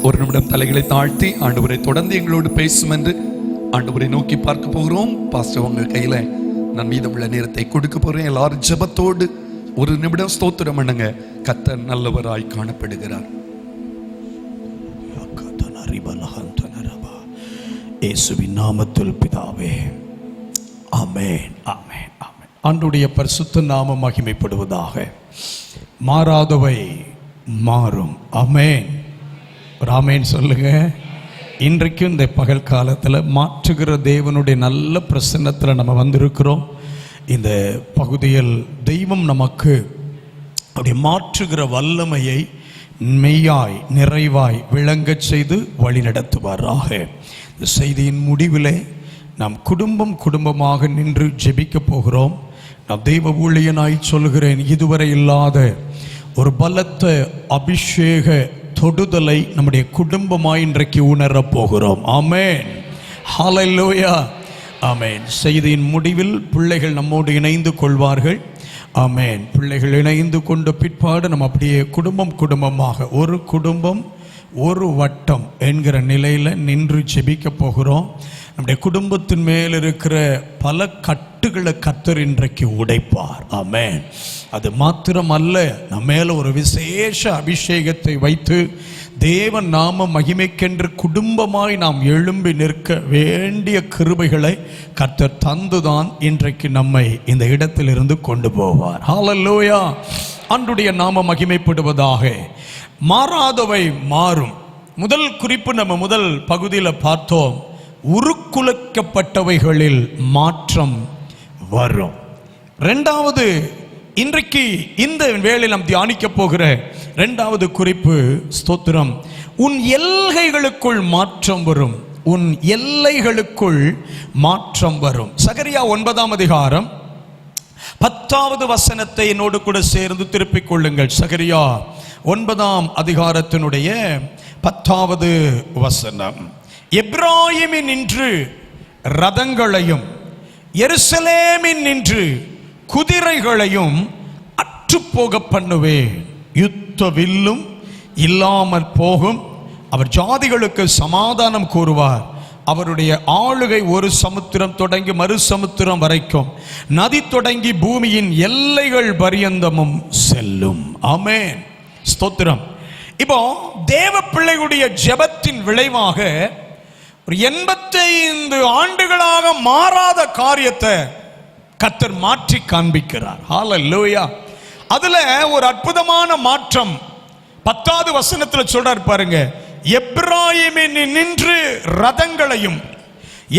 ஒரு நிமிடம் தலைகளை தாழ்த்தி ஆண்டவரை தொடர்ந்து எங்களோடு பேசும் என்று ஆண்டவரை நோக்கி பார்க்க போகிறோம். பாஸ்டர் உங்க கையில நான் மீதமுள்ள நேரத்தை கொடுக்க போறேன். எல்லாரும் ஜெபத்தோடு ஒரு நிமிடம் ஸ்தோத்திரம் பண்ணுங்க. கர்த்தர் நல்லவராய் காணப்படுகிறார். இயேசுவின் நாமத்தில் பிதாவே, ஆமென், ஆமென், ஆமென். ஆண்டவருடைய பரிசுத்த நாமம் மகிமைப்படுவதாக. மாறாதவை மாறும். ஆமென், ஆமென் சொல்லுங்க. இன்றைக்கும் இந்த பகல் காலத்தில் மாற்றுகிற தேவனுடைய நல்ல பிரசன்னத்தில் நம்ம வந்திருக்கிறோம். இந்த பகுதியில் தெய்வம் நமக்கு அப்படி மாற்றுகிற வல்லமையை மெய்யாய் நிறைவாய் விளங்கச் செய்து வழி நடத்துவாராக. இந்த செய்தியின் முடிவிலே நாம் குடும்பமாக நின்று ஜெபிக்க போகிறோம். நான் தெய்வ ஊழியனாய் சொல்கிறேன், இதுவரை இல்லாத ஒரு பலத்த அபிஷேக தொடுதலை நம்முடைய குடும்பமாய் இன்றைக்கு உணரப் போகிறோம். ஆமென், ஹல்லேலூயா, ஆமென். செய்தியின் முடிவில் பிள்ளைகள் நம்மோடு இணைந்து கொள்வார்கள். ஆமென். பிள்ளைகள் இணைந்து கொண்ட பிற்பாடு நம்ம அப்படியே குடும்பமாக ஒரு குடும்பம் ஒரு வட்டம் என்கிற நிலையில் நின்று ஜெபிக்க போகிறோம். நம்முடைய குடும்பத்தின் மேல் இருக்கிற பல கட்டுகளை கர்த்தர் இன்றைக்கு உடைப்பார். ஆமென். அது மாத்திரம் அல்ல, நம்ம மேல ஒரு விசேஷ அபிஷேகத்தை வைத்து தேவன் நாம மகிமைக்கென்று குடும்பமாய் நாம் எழும்பி நிற்க வேண்டிய கிருபைகளை கர்த்தர் தந்துதான் இன்றைக்கு நம்மை இந்த இடத்திலிருந்து கொண்டு போவார். ஹல்லேலூயா, ஆண்டவருடைய நாம மகிமைப்படுவதாக. மாறாதவை மாறும். முதல் குறிப்பு நம்ம முதல் பகுதியில் பார்த்தோம், உருக்குலைக்கப்பட்டவைகளில் மாற்றம் வரும். இரண்டாவது, இன்றைக்கு இந்த வேளையில் நாம் தியானிக்க போகிற இரண்டாவது குறிப்பு, ஸ்தோத்திரம், உன் எல்கைகளுக்குள் மாற்றம் வரும். உன் எல்லைகளுக்குள் மாற்றம் வரும். சகரியா 9ஆம் அதிகாரம் 10வது வசனத்தை என்னோடு கூட சேர்ந்து திருப்பிக் கொள்ளுங்கள். சகரியா 9ஆம் அதிகாரத்தினுடைய 10வது வசனம். எப்ராயிமின் நின்று ரதங்களையும் எருசலேமின் நின்று குதிரைகளையும் அற்றுப்போக பண்ணுவேன். யுத்த வில்லும் இல்லாமல் போகும். அவர் ஜாதிகளுக்கு சமாதானம் கூறுவார். அவருடைய ஆளுகை ஒரு சமுத்திரம் தொடங்கி மறு சமுத்திரம் வரைக்கும், நதி தொடங்கி பூமியின் எல்லைகள் பரியந்தமும் செல்லும். ஆமென், ஸ்தோத்திரம். இப்போ தேவ பிள்ளைகளுடைய ஜெபத்தின் விளைவாக ஒரு 85 ஆண்டுகளாக மாறாத காரியத்தை கர்த்தர் மாற்றி காண்பிக்கிறார். ஹல்லேலூயா. அதுல ஒரு அற்புதமான மாற்றம் 10வது வசனத்தில் சொல்றார் பாருங்க, எப்ராயிமின் நின்று ரதங்களையும்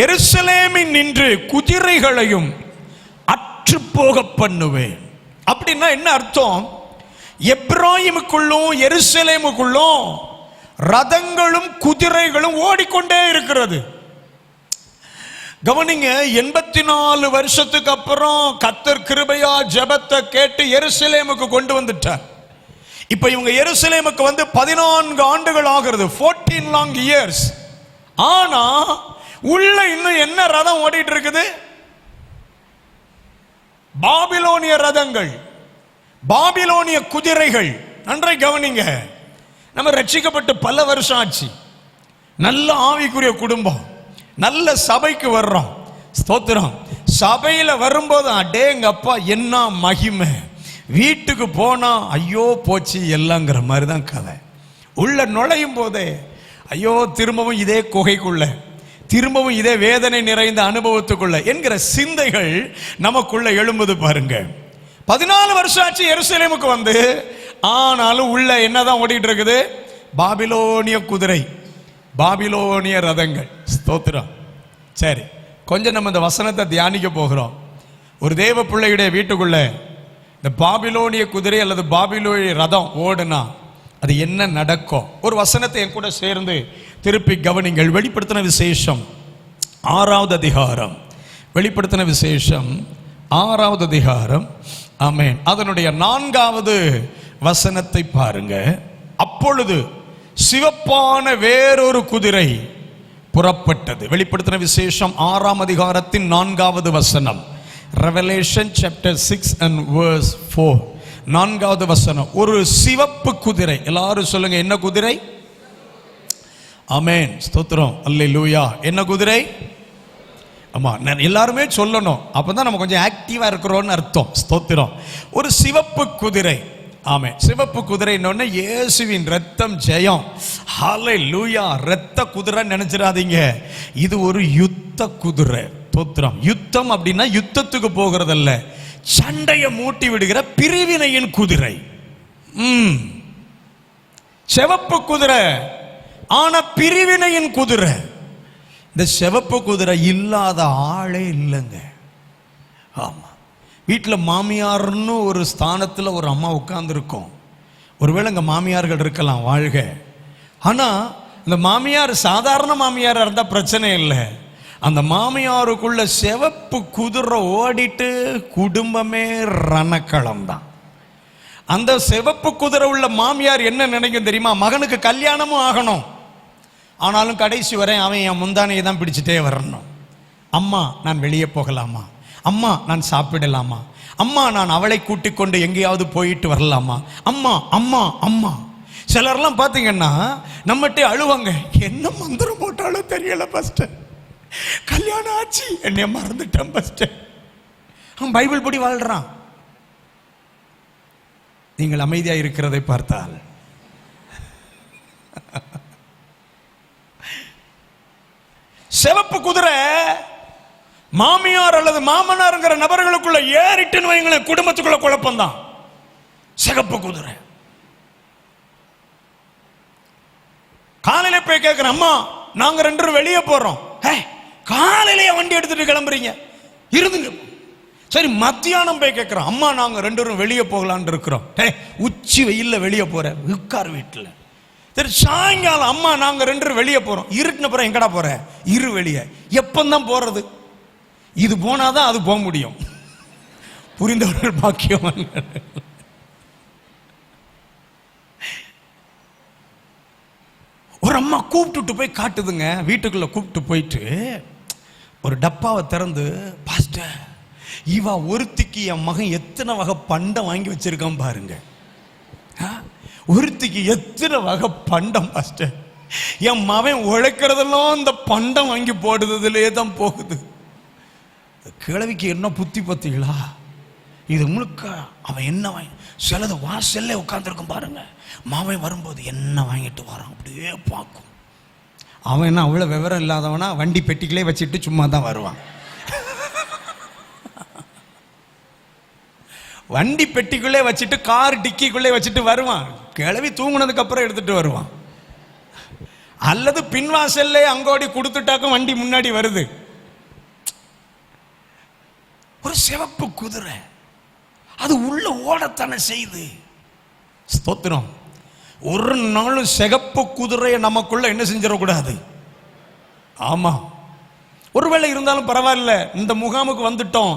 எருசலேமின் நின்று குதிரைகளையும் அற்று போக பண்ணுவேன். அப்படின்னா என்ன அர்த்தம்? எப்ராயிமுக்குள்ளும் எருசலேமுக்குள்ளும் ரதங்களும் குதிரைகளும் ஓடிக்கொண்டே இருக்கிறது. கவனிங்க, 84 வருஷத்துக்கு அப்புறம் கர்த்தர் கிருபையா ஜெபத்தை கேட்டு எருசலேமுக்கு கொண்டு வந்துட்டார். இப்ப இவங்க எருசலேமுக்கு வந்து 14 ஆண்டுகள் ஆகிறது, 14 long years. ஆனா உள்ள இன்னும் என்ன ரதம் ஓடிட்டு இருக்குது? பாபிலோனிய ரதங்கள், பாபிலோனிய குதிரைகள். நன்றாய் கவனிங்க, நம்ம ரட்சிக்கப்பட்டு பல வருஷம் ஆச்சு, நல்ல ஆவிக்குரிய குடும்பம், நல்ல சபைக்கு வர்றோம். ஸ்தோத்திரம். சபையில வரும்போது அடேங்கப்பா என்ன மகிமை, வீட்டுக்கு போனா ஐயோ போச்சு எல்லாங்கிற மாதிரி தான் கதை. உள்ள நுழையும் போதே ஐயோ திரும்பவும் இதே குகைக்குள்ள, திரும்பவும் இதே வேதனை நிறைந்த அனுபவத்துக்குள்ள என்கிற சிந்தைகள் நமக்குள்ள எழும்புது பாருங்க. 14 வருஷம் ஆச்சு எருசலேமுக்கு வந்து, ஆனாலும் உள்ள என்னதான் ஓடிட்டு இருக்குது? பாபிலோனிய குதிரை, பாபிலோனிய ரதங்கள். ஸ்தோத்திரம். சரி, கொஞ்சம் நம்ம இந்த வசனத்தை தியானிக்க போகிறோம். ஒரு தேவ பிள்ளையுடைய வீட்டுக்குள்ள இந்த பாபிலோனிய குதிரை அல்லது பாபிலோனிய ரதம் ஓடுனா அது என்ன நடக்கும்? ஒரு வசனத்தை என் கூட சேர்ந்து திருப்பி கவனிங்கள். வெளிப்படுத்தின விசேஷம் 6வது அதிகாரம், வெளிப்படுத்தின விசேஷம் 6வது அதிகாரம். ஆமென். அதனுடைய 4வது வசனத்தை பாருங்க. அப்பொழுது சிவப்பான வேறொரு குதிரை புறப்பட்டது. வெளிப்படுத்தின விசேஷம் 6ஆம் அதிகாரத்தின் 4வது வசனம். Revelation chapter 6 and verse 4. 4வது வசனம். ஒரு சிவப்பு குதிரை. எல்லாரும் சொல்லுங்க, என்ன குதிரை? ஆமென், ஸ்தோத்திரம், அல்லேலூயா. என்ன குதிரை? ஆமா, எல்லாருமே சொல்லணும், அப்பதான் நம்ம கொஞ்சம் ஆக்டிவா இருக்கிறோம்னு அர்த்தம். ஸ்தோத்திரம். ஒரு சிவப்பு குதிரை. ஆமென். சிவப்பு குதிரைன்னு இயேசுவின் ரத்தம் ஜெயம். ஹல்லேலூயா. ரத்த குதிரை நினைச்சிடாதீங்க, இது ஒரு யுத்த குதிரை. ஸ்தோத்திரம். யுத்தம் அப்படின்னா யுத்தத்துக்கு போகிறதல்ல, சண்டையை மூட்டி விடுகிற பிரிவினையின் குதிரை. சிவப்பு குதிரை, ஆனா பிரிவினையின் குதிரை. இந்த சிவப்பு குதிரை இல்லாத ஆளே இல்லைங்க. ஆமா, வீட்டில் மாமியார்னு ஒரு ஸ்தானத்தில் ஒரு அம்மா உட்கார்ந்துருக்கோம். ஒருவேளை இங்கே மாமியார்கள் இருக்கலாம், வாழ்க. ஆனால் இந்த மாமியார் சாதாரண மாமியாராக இருந்தால் பிரச்சனை இல்லை. அந்த மாமியாருக்குள்ள சிவப்பு குதிரை ஓடிட்டு குடும்பமே ரணக்களம் தான். அந்த சிவப்பு குதிரை உள்ள மாமியார் என்ன நினைக்கும் தெரியுமா? மகனுக்கு கல்யாணமும் ஆகணும், ஆனாலும் கடைசி வரை அவன் என் முந்தானையை தான் பிடிச்சிட்டே வரணும். அம்மா நான் வெளியே போகலாமா? அம்மா நான் சாப்பிடலாமா? அம்மா நான் அவளை கூட்டிக் கொண்டு எங்கேயாவது போயிட்டு வரலாமா? அம்மா அம்மா அம்மா. சிலர்லாம் பார்த்தீங்கன்னா நம்மகிட்ட அழுவாங்க, என்ன மந்திரம் போட்டாலும் தெரியல பாஸ்டர், கல்யாணம் ஆச்சு என்னைய மறந்துட்டேன் பாஸ்டர். அவன் பைபிள் படி வாழ்றான். நீங்கள் அமைதியாக இருக்கிறதை பார்த்தால் சிவப்பு குதிரை மாமியார் அல்லது மாமனார்ங்கிற நபர்களுக்குள்ள ஏறிட்டுன்னு வைங்களேன், குடும்பத்துக்குள்ள குழப்பம் தான். சிவப்பு குதிரை. காலையில போய் கேட்கிறேன், அம்மா நாங்க 2 பேரும் வெளியே போறோம். காலையிலேயே வண்டி எடுத்துட்டு கிளம்புறீங்க, இருந்துங்க. சரி, மத்தியானம் போய் கேட்கிறோம், அம்மா நாங்க 2 பேரும் வெளியே போகலான்னு இருக்கிறோம். உச்சி வெயில்ல வெளியே போற, உட்கார் வீட்டுல. சரி, சாயங்காலம் அம்மா நாங்க 2 பேரும் வெளியே போறோம். இருட்டுன பிறகு எங்கடா போற? இரு வெளியே. எப்பந்தான் போறது? இது போனாதான் அது போக முடியும். புரிந்தவர்கள் பாக்கியம். ஒரு அம்மா கூப்பிட்டு போய் காட்டுதுங்க, வீட்டுக்குள்ள கூப்பிட்டு போயிட்டு ஒரு டப்பாவை திறந்து, பாஸ்டர் இவா ஒருத்திக்கு என் மகன் எத்தனை வகை பண்டம் வாங்கி வச்சிருக்கான் பாருங்க. ஒருத்திக்கு எத்தனை வகை பண்டம் பாஸ்டர், என் மகன் உழைக்கிறதெல்லாம் இந்த பண்டம் வாங்கி போடுறதுலே தான் போகுது. கிழவிக்கு என்ன புத்தி பத்திகளா? இது முழுக்க அவன் என்ன வாங்கி, சிலது வாசல்ல உட்கார்ந்துருக்கும் பாருங்க, மாவன் வரும்போது என்ன வாங்கிட்டு வரான் அப்படியே பார்க்கும். அவன் என்ன அவ்வளோ விவரம் இல்லாதவனா? வண்டி பெட்டிகளே வச்சுட்டு சும்மா தான் வருவான். வண்டி பெட்டிக்குள்ளே வச்சுட்டு கார் டிக்கிக்குள்ளே வச்சுட்டு வருவான். கிளவி தூங்குனதுக்கு அப்புறம் எடுத்துட்டு வருவான். அல்லது பின்வாசல்ல அங்கோடி கொடுத்துட்டாக்கும் வண்டி முன்னாடி வருது. ஒரு சிவப்பு குதிரை, அது உள்ள ஓடத்தானே செய்து. ஸ்தோத்திரம். ஒரு நாளும் சிகப்பு குதிரையை நமக்குள்ள என்ன செஞ்சிடக்கூடாது. ஆமா, ஒருவேளை இருந்தாலும் பரவாயில்ல, இந்த முகாமுக்கு வந்துட்டோம்,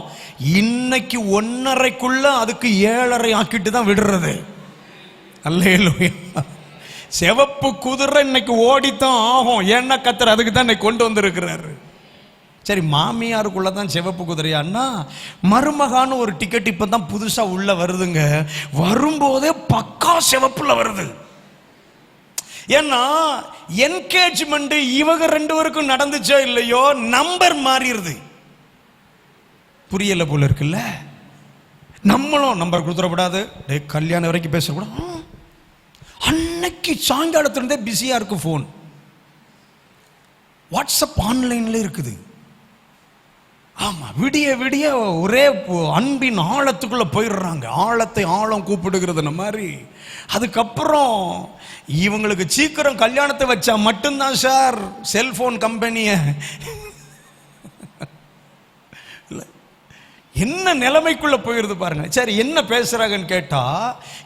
இன்னைக்கு 1:30க்குள்ள அதுக்கு 7:30 ஆக்கிட்டு தான் விடுறது. அல்லேலூயா. சிவப்பு குதிரை இன்னைக்கு ஓடித்தான் ஆகும். ஏன்னா கர்த்தர் அதுக்கு தான் இன்னைக்கு கொண்டு வந்திருக்கிறாரு. சரி, மாமியாருக்குள்ளதான் சிவப்பு குதிரையான்னா, மருமகான்னு ஒரு டிக்கெட் இப்பதான் புதுசா உள்ள வருதுங்க. வரும்போதே பக்கா சிவப்புல வருது. ஏன்னா என்கேஜ்மெண்ட் இவங்க 2 பேருக்கும் நடந்துச்சோ இல்லையோ, நம்பர் மாறிடுது. புரியல போல இருக்குல்ல. நம்மளும் நம்பர் கொடுத்துடக்கூடாது, கல்யாணம் வரைக்கும் பேசக்கூடாது. அன்னைக்கு சாயங்காலத்திலிருந்தே பிஸியா இருக்கு போன், வாட்ஸ்அப் ஆன்லைன்ல இருக்குது. ஆமா, விடிய விடிய ஒரே அன்பின் ஆழத்துக்குள்ள போயிடுறாங்க. ஆழத்தை ஆழம் கூப்பிடுகிறது மாதிரி. அதுக்கப்புறம் இவங்களுக்கு சீக்கிரம் கல்யாணத்தை வச்சா மட்டும்தான் சார் செல்போன் கம்பெனிய. என்ன நிலைமைக்குள்ள போயிருது பாருங்க. சரி, என்ன பேசுறாங்கன்னு கேட்டா,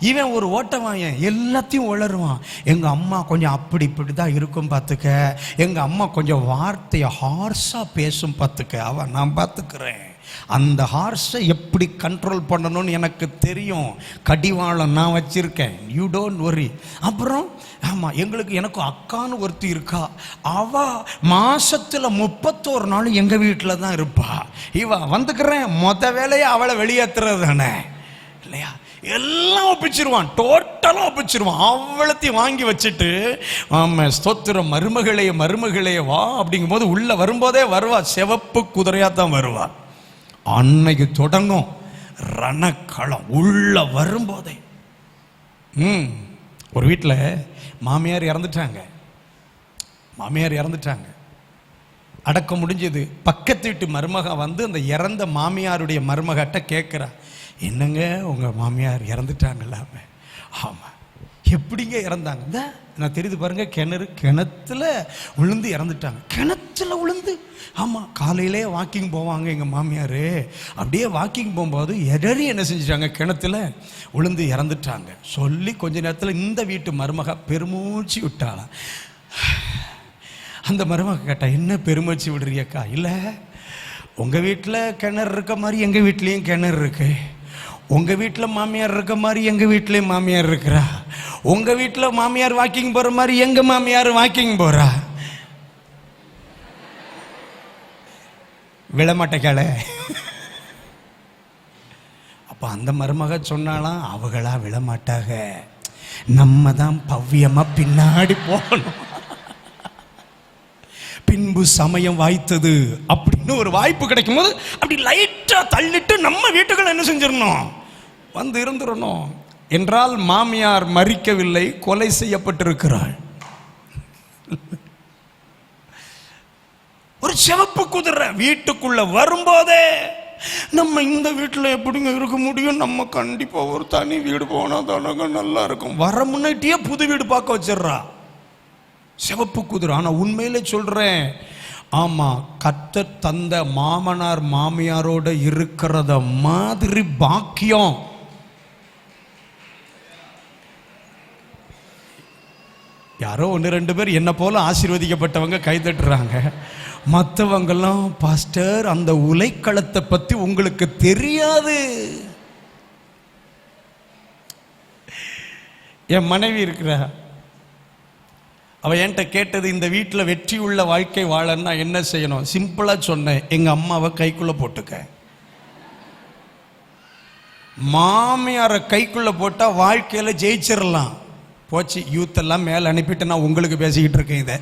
இவன் ஒரு ஓட்டவாயன், எல்லாத்தையும் உளருவான். எங்க அம்மா கொஞ்சம் அப்படி இப்படிதான் இருக்கும் பாத்துக்க, எங்க அம்மா கொஞ்சம் வார்த்தைய ஹார்ஸா பேசும் பாத்துக்க, அவன் நான் பாத்துக்கிறேன், அந்த ஹார்ஸை எப்படி கண்ட்ரோல் பண்ணணும்னு எனக்கு தெரியும், கடிவாளம் நான் வச்சிருக்கேன், யூ டோன்ட் வரி. அப்புறம் ஆமா, எனக்கு அக்கான்னு ஒருத்தி இருக்கா, அவ மாசத்துல 31 நாள் எங்க வீட்டில் தான் இருப்பா. இவ வந்துக்கிறேன், மொத்த வேலையை அவளை வெளியேற்றுறது தானே இல்லையா? எல்லாம் ஒப்பிச்சிருவான், டோட்டலா ஒப்பிச்சிருவான். அவ்வளத்தையும் வாங்கி வச்சுட்டு, ஆமா ஸ்தோத்திரம், மருமகளே மருமகளே வா அப்படிங்கும் போது உள்ள வரும்போதே வருவா, சிவப்பு குதிரையா தான் வருவா. அன்னைக்கு தொடங்கும் ரணக்களம் உள்ள வரும்போதே. ஒரு வீட்டில் மாமியார் இறந்துட்டாங்க. அடக்கம் முடிஞ்சது. பக்கத்து வீட்டு மருமக வந்து அந்த இறந்த மாமியாருடைய மருமகிட்ட கேட்குறா, என்னங்க உங்க மாமியார் இறந்துட்டாங்களா? ஆமா. எப்படிங்க இறந்தாங்க? நான் தெரியுது பாருங்க, கிணத்துல விழுந்து இறந்துட்டாங்க. கிணத்துல விழுந்து? ஆமா. காலையிலே வாக்கிங் போவாங்க எங்க மாமியார். அப்படியே வாக்கிங் போகும்போது எடறி என்ன செஞ்சிட்டாங்க, கிணத்துல விழுந்து இறந்துட்டாங்க. சொல்லி கொஞ்ச நேரத்தில் இந்த வீட்டு மருமக பெருமூச்சு விட்டாளாம். அந்த மருமக கேட்டா, என்ன பெருமூச்சு விடுறியக்கா? இல்லை, உங்க வீட்டில் கிணறு இருக்க மாதிரி எங்க வீட்லேயும் கிணறு இருக்கு. உங்க வீட்டில் மாமியார் இருக்க மாதிரி எங்க வீட்லேயும் மாமியார் இருக்கிறா. உங்க வீட்டில் மாமியார் வாக்கிங் போற மாதிரி எங்க மாமியார் வாக்கிங் போறா. விழமாட்டேக்கால. அப்ப அந்த மருமக சொன்னாலாம், அவங்களா விழமாட்டாக, நம்ம தான் பவ்யமா பின்னாடி போகணும். பின்பு சமயம் வாய்த்தது அப்படின்னு ஒரு வாய்ப்பு கிடைக்கும் போது அப்படி லைட்டா தள்ளிட்டு நம்ம வீட்டுக்குள்ள என்ன செஞ்சிடணும், வந்து இருந்துடணும். என்றால் மாமியார் மரிக்கவில்லை, கொலை செய்யப்பட்டிருக்கிறாள். ஒரு சிவப்பு குதிரை வீட்டுக்குள்ள வரும்போதே, நம்ம இந்த வீட்டில் எப்படிங்க இருக்க முடியும், நம்ம கண்டிப்பா ஒரு தனி வீடு போனா தானங்க நல்லா இருக்கும். வர முன்னாடியே புது வீடு பார்க்க வச்சிடறா சிவப்பு குதிரை. ஆனா உண்மையில சொல்றேன், ஆமா, கர்த்தர் தந்த மாமனார் மாமியாரோட இருக்கிறத மாதிரி பாக்கியம் யாரோ 1-2 பேர் என்ன போல ஆசீர்வதிக்கப்பட்டவங்க கைதட்டுறாங்க. மற்றவங்கெல்லாம், பாஸ்டர் அந்த உலைக்களத்தை பத்தி உங்களுக்கு தெரியாது. என் மனைவி இருக்கிற, அவ என்கிட்ட கேட்டது, இந்த வீட்டில் வெற்றி உள்ள வாழ்க்கை வாழன்னா என்ன செய்யணும்? சிம்பிளா சொன்னேன், எங்க அம்மாவை கைக்குள்ள போட்டுக்க. மாமியாரை கைக்குள்ள போட்டா வாழ்க்கையில ஜெயிச்சிடலாம். போச்சு, யூத் எல்லாம் மேல அனுப்பிட்டு நான் உங்களுக்கு பேசிக்கிட்டு இருக்கேன் இதை.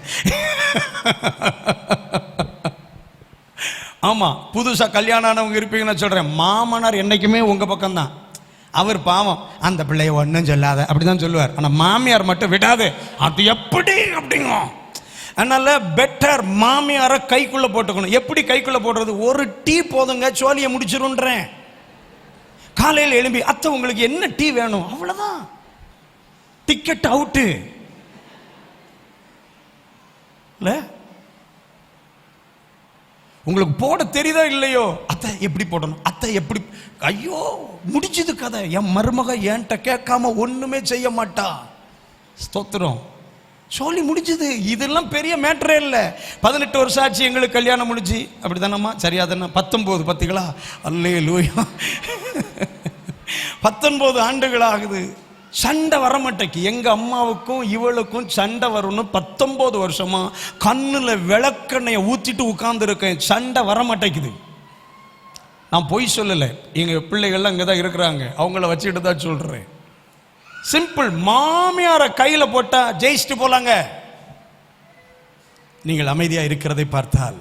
ஆமா, புதுசா கல்யாணம் ஆனவங்க இருப்பீங்கன்னு சொல்றேன், மாமனார் என்னைக்குமே உங்க பக்கம் தான். அவர் பாவம், அந்த பிள்ளைய ஒன்றும் சொல்லாத அப்படிதான் சொல்லுவார். ஆனா மாமியார் மட்டும் விடாது, அது எப்படி அப்படிங்க. அதனால பெட்டர் மாமியாரை கைக்குள்ள போட்டுக்கணும். எப்படி கைக்குள்ள போடுறது? ஒரு டீ போதுங்க, சோழியை முடிச்சிருன்றேன். காலையில் எழும்பி, அத்தை உங்களுக்கு என்ன டீ வேணும், அவ்வளவுதான், டிக்கெட் அவுட்டு. உங்களுக்கு போட தெரியுதா இல்லையோ, அத்தை எப்படி போடணும், அத்தை எப்படி, ஐயோ முடிச்சது கதை. என் மருமக என்கிட்ட கேட்காம ஒண்ணுமே செய்ய மாட்டா. ஸ்தோத்திரம், சொல்லி முடிச்சது. இதெல்லாம் பெரிய மேட்டரே இல்லை. 18 வருஷம் ஆச்சு எங்களுக்கு கல்யாணம் முடிச்சு, அப்படித்தானம்மா? சரியா தானே? 19 பத்திகளா? அல்லேலூயா. 19 ஆண்டுகள் ஆகுது. சண்டை வர மாட்டேக்கு. எங்க அம்மாவுக்கும் இவளுக்கும் சண்டை வரணும். 19 வருஷமா கண்ணுல விளக்கெண்ணைய ஊத்திட்டு உட்கார்ந்து இருக்கேன், சண்டை வர மாட்டேங்குது. நான் பொய் சொல்லல, எங்க பிள்ளைகள்லாம் இங்கதான் இருக்கிறாங்க, அவங்கள வச்சுட்டு தான் சொல்றேன். சிம்பிள். மாமியார கையில போட்டா ஜெயிச்சுட்டு போலாங்க. நீங்கள் அமைதியா இருக்கிறதை பார்த்தால்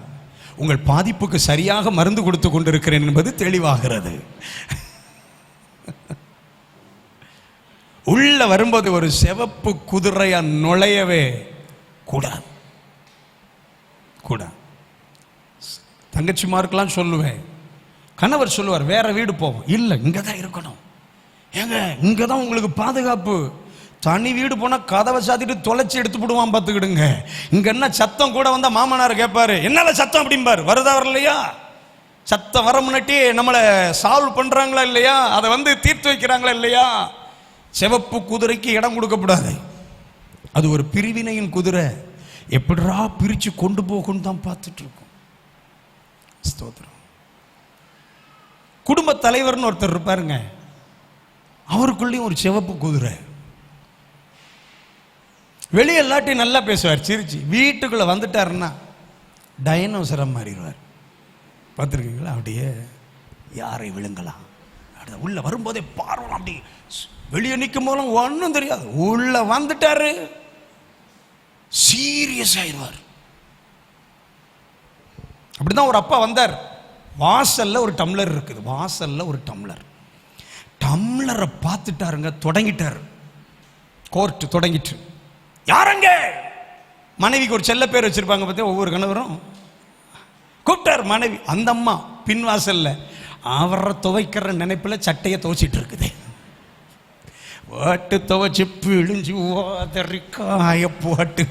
உங்கள் பாதிப்புக்கு சரியாக மருந்து கொடுத்து கொண்டிருக்கிறேன் என்பது தெளிவாகிறது. உள்ள வரும்போது ஒரு சிவப்பு குதிரையா நுழையவே கூடாது. தங்கச்சிமாருக்கெல்லாம் சொல்லுவேன், கணவர் சொல்லுவார் வேற வீடு போவோம், இல்லை இங்கதான் இருக்கணும். ஏங்க இங்கதான் உங்களுக்கு பாதுகாப்பு. தனி வீடு போனா கதவை சாத்திட்டு தொலைச்சி எடுத்து போடுவான், பார்த்துக்கிடுங்க. இங்க என்ன சத்தம் கூட வந்தா மாமனார் கேட்பாரு, என்னால சத்தம் அப்படிம்பாரு. வருதா வரலையா? சத்தம் வர முன்னாடி நம்மளை சால்வ் பண்றாங்களா இல்லையா, அதை வந்து தீர்த்து வைக்கிறாங்களா இல்லையா? சிவப்பு குதிரைக்கு இடம் கொடுக்கப்படாது. அது ஒரு பிரிவினையின் குதிரை. எப்படிரா பிரிச்சு கொண்டு போகும் தான் பார்த்துட்டு இருக்கோம். ஸ்தோத்திரம். குடும்ப தலைவர்னு ஒருத்தர் இருப்பாருங்க, அவருக்குள்ளேயும் ஒரு சிவப்பு குதிரை. வெளியே எல்லாத்தையும் நல்லா பேசுவார் சிரிச்சு, வீட்டுக்குள்ள வந்துட்டாருன்னா டைனோசரம் மாறிடுவார். பார்த்துருக்கீங்களா? அப்படியே யாரை விழுங்கலாம் உள்ள வரும்போதே பார்வலாம் அப்படி வெளியே நிற்கும் போதும் ஒன்றும் தெரியாது. உள்ள வந்துட்டாரு, சீரியஸ் ஆயிடுவார். அப்படிதான் ஒரு அப்பா வந்தார். வாசல்ல ஒரு டம்ளர் இருக்குது, வாசல்ல ஒரு டம்ளரை பார்த்துட்டாருங்க, தொடங்கிட்டார். கோர்ட் தொடங்கிட்டு, யாரங்க? மனைவிக்கு ஒரு செல்ல பேர் வச்சிருப்பாங்க பார்த்தா ஒவ்வொரு கணவரும். கூப்பிட்டார் மனைவி. அந்த அம்மா பின் வாசல்ல அவரை துவைக்கிற நினைப்புல சட்டையை துவைச்சிட்டு இருக்குது. போட்டு துவைச்சு பிழிஞ்சு ஓதறி காய போட்டு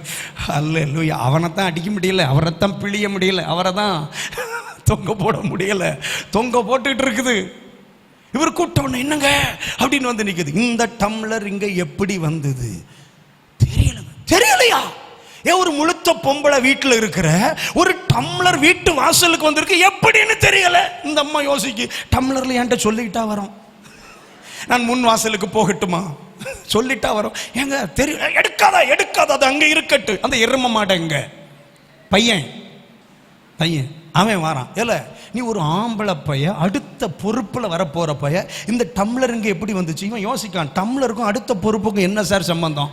அல்லேலூயா. அவனைத்தான் அடிக்க முடியல, அவரைத்தான் பிழிய முடியல, அவரை தான் தொங்க போட முடியல, தொங்க போட்டுக்கிட்டு இருக்குது. இவர் கூப்பிட்ட என்னங்க அப்படின்னு வந்து நிக்குது. இந்த டம்ளர் இங்க எப்படி வந்தது தெரியலையா? ஒரு முழுத்த பொம்பளை வீட்டுல இருக்கிற ஒரு டம்ளர் வீட்டு வாசலுக்கு வந்திருக்கு, எப்படின்னு தெரியல. இந்த அம்மா யோசிக்கு, டம்ளர்ல என்கிட்ட சொல்லிட்டா வரும், நான் முன் வாசலுக்கு போகட்டுமா? சொல்லிட்டா வரும். எங்க தெரியல, எடுக்காத அது அங்க இருக்கட்டு. அந்த எரும மாடங்க பையன் அவன் வாரான். இல்ல நீ ஒரு ஆம்பளை பையன், அடுத்த பொறுப்புல வரப்போற பையன், இந்த டம்ளர் இங்க எப்படி வந்துச்சு? இவன் யோசிக்கான், டம்ளருக்கும் அடுத்த பொறுப்புக்கும் என்ன சார் சம்பந்தம்?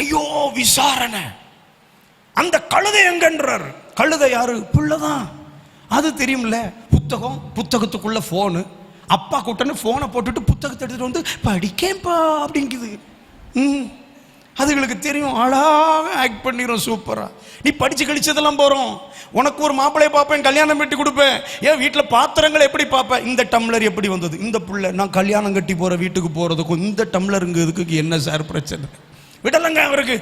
ஐயோ விசாரணை. அந்த கழுதை எங்கன்றார். கழுதை யாரு? புள்ளதான், அது தெரியும்ல. புத்தகத்துக்குள்ள போனு, அப்பா கூட்டன்னு போனை போட்டுட்டு புத்தகத்தை எடுத்துட்டு வந்து படிக்கேப்பா அப்படிங்குது. அதுகளுக்கு தெரியும், அழகாக ஆக்ட் பண்ணிடும் சூப்பரா. நீ படிச்சு கழிச்சதெல்லாம் போறோம். உனக்கு ஒரு மாப்பிள்ளைய பார்ப்பேன், கல்யாணம் கட்டி கொடுப்பேன். ஏன் வீட்டில் பாத்திரங்களை எப்படி பார்ப்பேன்? இந்த டம்ளர் எப்படி வந்தது? இந்த புள்ள நான் கல்யாணம் கட்டி போற வீட்டுக்கு போறதுக்கும் இந்த டம்ளருங்க இதுக்கு என்ன சார் பிரச்சனை? விடலங்க அவருக்கு.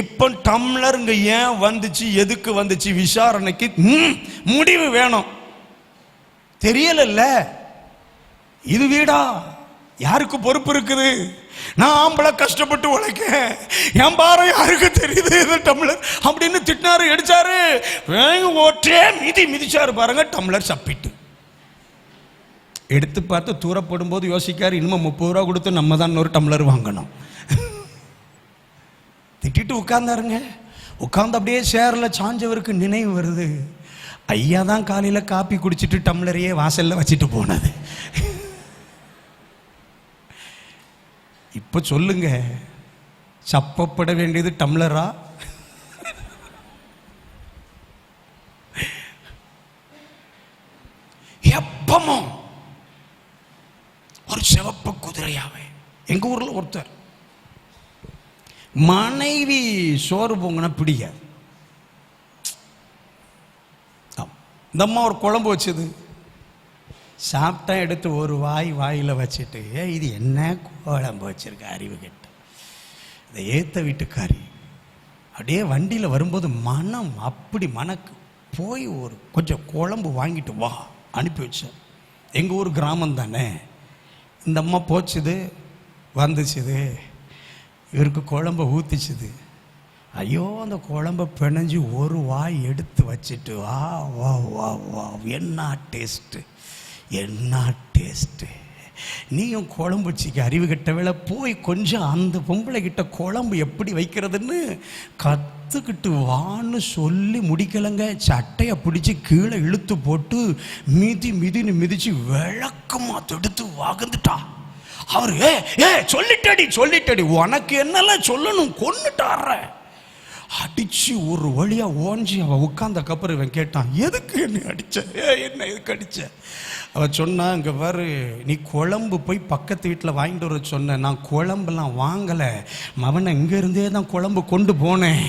இப்ப டம்ளருங்க ஏன் வந்துச்சு, எதுக்கு வந்துச்சு, விசாரணைக்கு முடிவு வேணும். தெரியல. இது வீடா? யாருக்கு பொறுப்பு இருக்குது? நான் ஆம்பளை கஷ்டப்பட்டு உழைக்க, என் பாரு யாருக்கு தெரியுது இது டம்ளர் அப்படின்னு திட்டினாரு, அடிச்சாரு, ஒற்றே மிதிச்சாரு பாருங்க. டம்ளர் சப்பிட்டு எடுத்து பார்த்து தூரப்படும் போது யோசிக்காரு, இன்னும் 30 ரூபா கொடுத்து நம்ம தான் ஒரு டம்ளர் வாங்கணும். திட்டிட்டு உட்கார்ந்தாருங்க. உட்கார்ந்து அப்படியே சேர்ல சாஞ்சவருக்கு நினைவு வருது, ஐயா தான் காலையில காப்பி குடிச்சிட்டு டம்ளரையே வாசல்ல வச்சுட்டு போனது. இப்ப சொல்லுங்க, சப்பப்பட வேண்டியது டம்ளரா? எப்பமும் ஒரு சிவப்பு குதிரையாவே. எங்க ஊர்ல ஒருத்தர் மனைவி சோறு பொங்கினா பிடிக்காது. இந்த அம்மா ஒரு குழம்பு வச்சது சாப்பிட்டா எடுத்து ஒரு வாயில வச்சுட்டு, இது என்ன குழம்பு வச்சிருக்க அறிவு கெட்ட. இந்த ஏத்த வீட்டுக்காரி அப்படியே வண்டியில் வரும்போது மனம் அப்படி மனக்கு போய் ஒரு கொஞ்சம் குழம்பு வாங்கிட்டு வா அனுப்பி வச்சேன். எங்கள் ஊர் கிராமம் தானே. இந்த அம்மா போச்சுது, வந்துச்சுது, இவருக்கு குழம்ப ஊற்றிச்சுது. ஐயோ அந்த குழம்ப பிணைஞ்சு ஒரு வாய் எடுத்து வச்சுட்டு, வா வா வா வா, என்ன டேஸ்ட்டு, என்ன டேஸ்ட்டு. நீயும் குழம்பு வச்சிக்க அறிவு கட்ட வேலை போய் கொஞ்சம் அந்த பொம்பளை கிட்ட குழம்பு எப்படி வைக்கிறதுன்னு கற்றுக்கிட்டு வான்னு சொல்லி முடிக்கலைங்க. சட்டையை பிடிச்சி கீழே இழுத்து போட்டு மிதின்னு மிதிச்சு விளக்கமா எடுத்து வாங்கந்துட்டா. அவரு சொல்லிட்டடி உனக்கு என்னெல்லாம் சொல்லணும், கொன்னுட்டார அடிச்சு ஒரு வழியா ஓஞ்சி அவ உட்கார்ந்த அப்புறம் இவன் கேட்டான், எதுக்கு என்ன அடிச்ச, என்ன எதுக்கு அடிச்ச? அவ சொன்னா, இங்க பாரு, நீ குழம்பு போய் பக்கத்து வீட்டில் வாங்கிட்டு வர சொன்ன, நான் குழம்பெல்லாம் வாங்கலை, மவனை இங்க இருந்தே தான் குழம்பு கொண்டு போனேன்,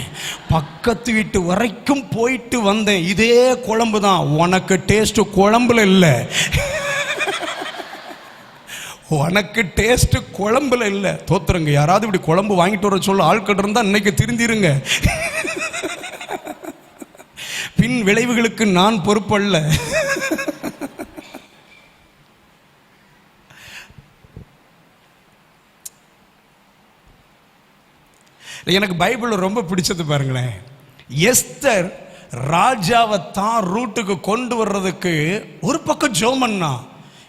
பக்கத்து வீட்டு வரைக்கும் போயிட்டு வந்தேன், இதே குழம்பு தான், உனக்கு டேஸ்ட் குழம்புல இல்லை, உனக்கு டேஸ்ட் குழம்புல இல்ல. தோத்துருங்க. யாராவது இப்படி குழம்பு வாங்கிட்டு வர சொல்ல ஆட்கள் இருந்தா இன்னைக்கு திருந்திருங்க. பின் விளைவுகளுக்கு நான் பொறுப்பல்ல. எனக்கு பைபிள் ரொம்ப பிடிச்சது பாருங்களேன், எஸ்தர் ராஜாவை தான் ரூட்டுக்கு கொண்டு வர்றதுக்கு ஒரு பக்கம் ஜோமன்னா,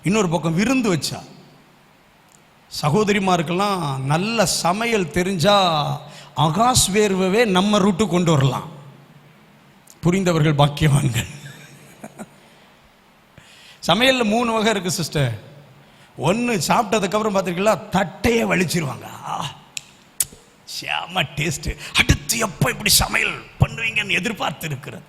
இன்னொரு பக்கம் விருந்து வச்சா. சகோதரிமாருக்கெல்லாம் நல்ல சமையல் தெரிஞ்சா அகாஸ்வேர்வே நம்ம ரூட்டு கொண்டு வரலாம். புரிந்தவர்கள் பாக்கியவான்கள். சமையலில் 3 வகை இருக்குது சிஸ்டர். ஒன்று சாப்பிட்டதுக்கப்புறம் பார்த்துருக்கீங்களா, தட்டையே வலிச்சிருவாங்க. செம டேஸ்ட்டு, அடுத்து எப்போ இப்படி சமையல் பண்ணுவீங்கன்னு எதிர்பார்த்து இருக்கிறது.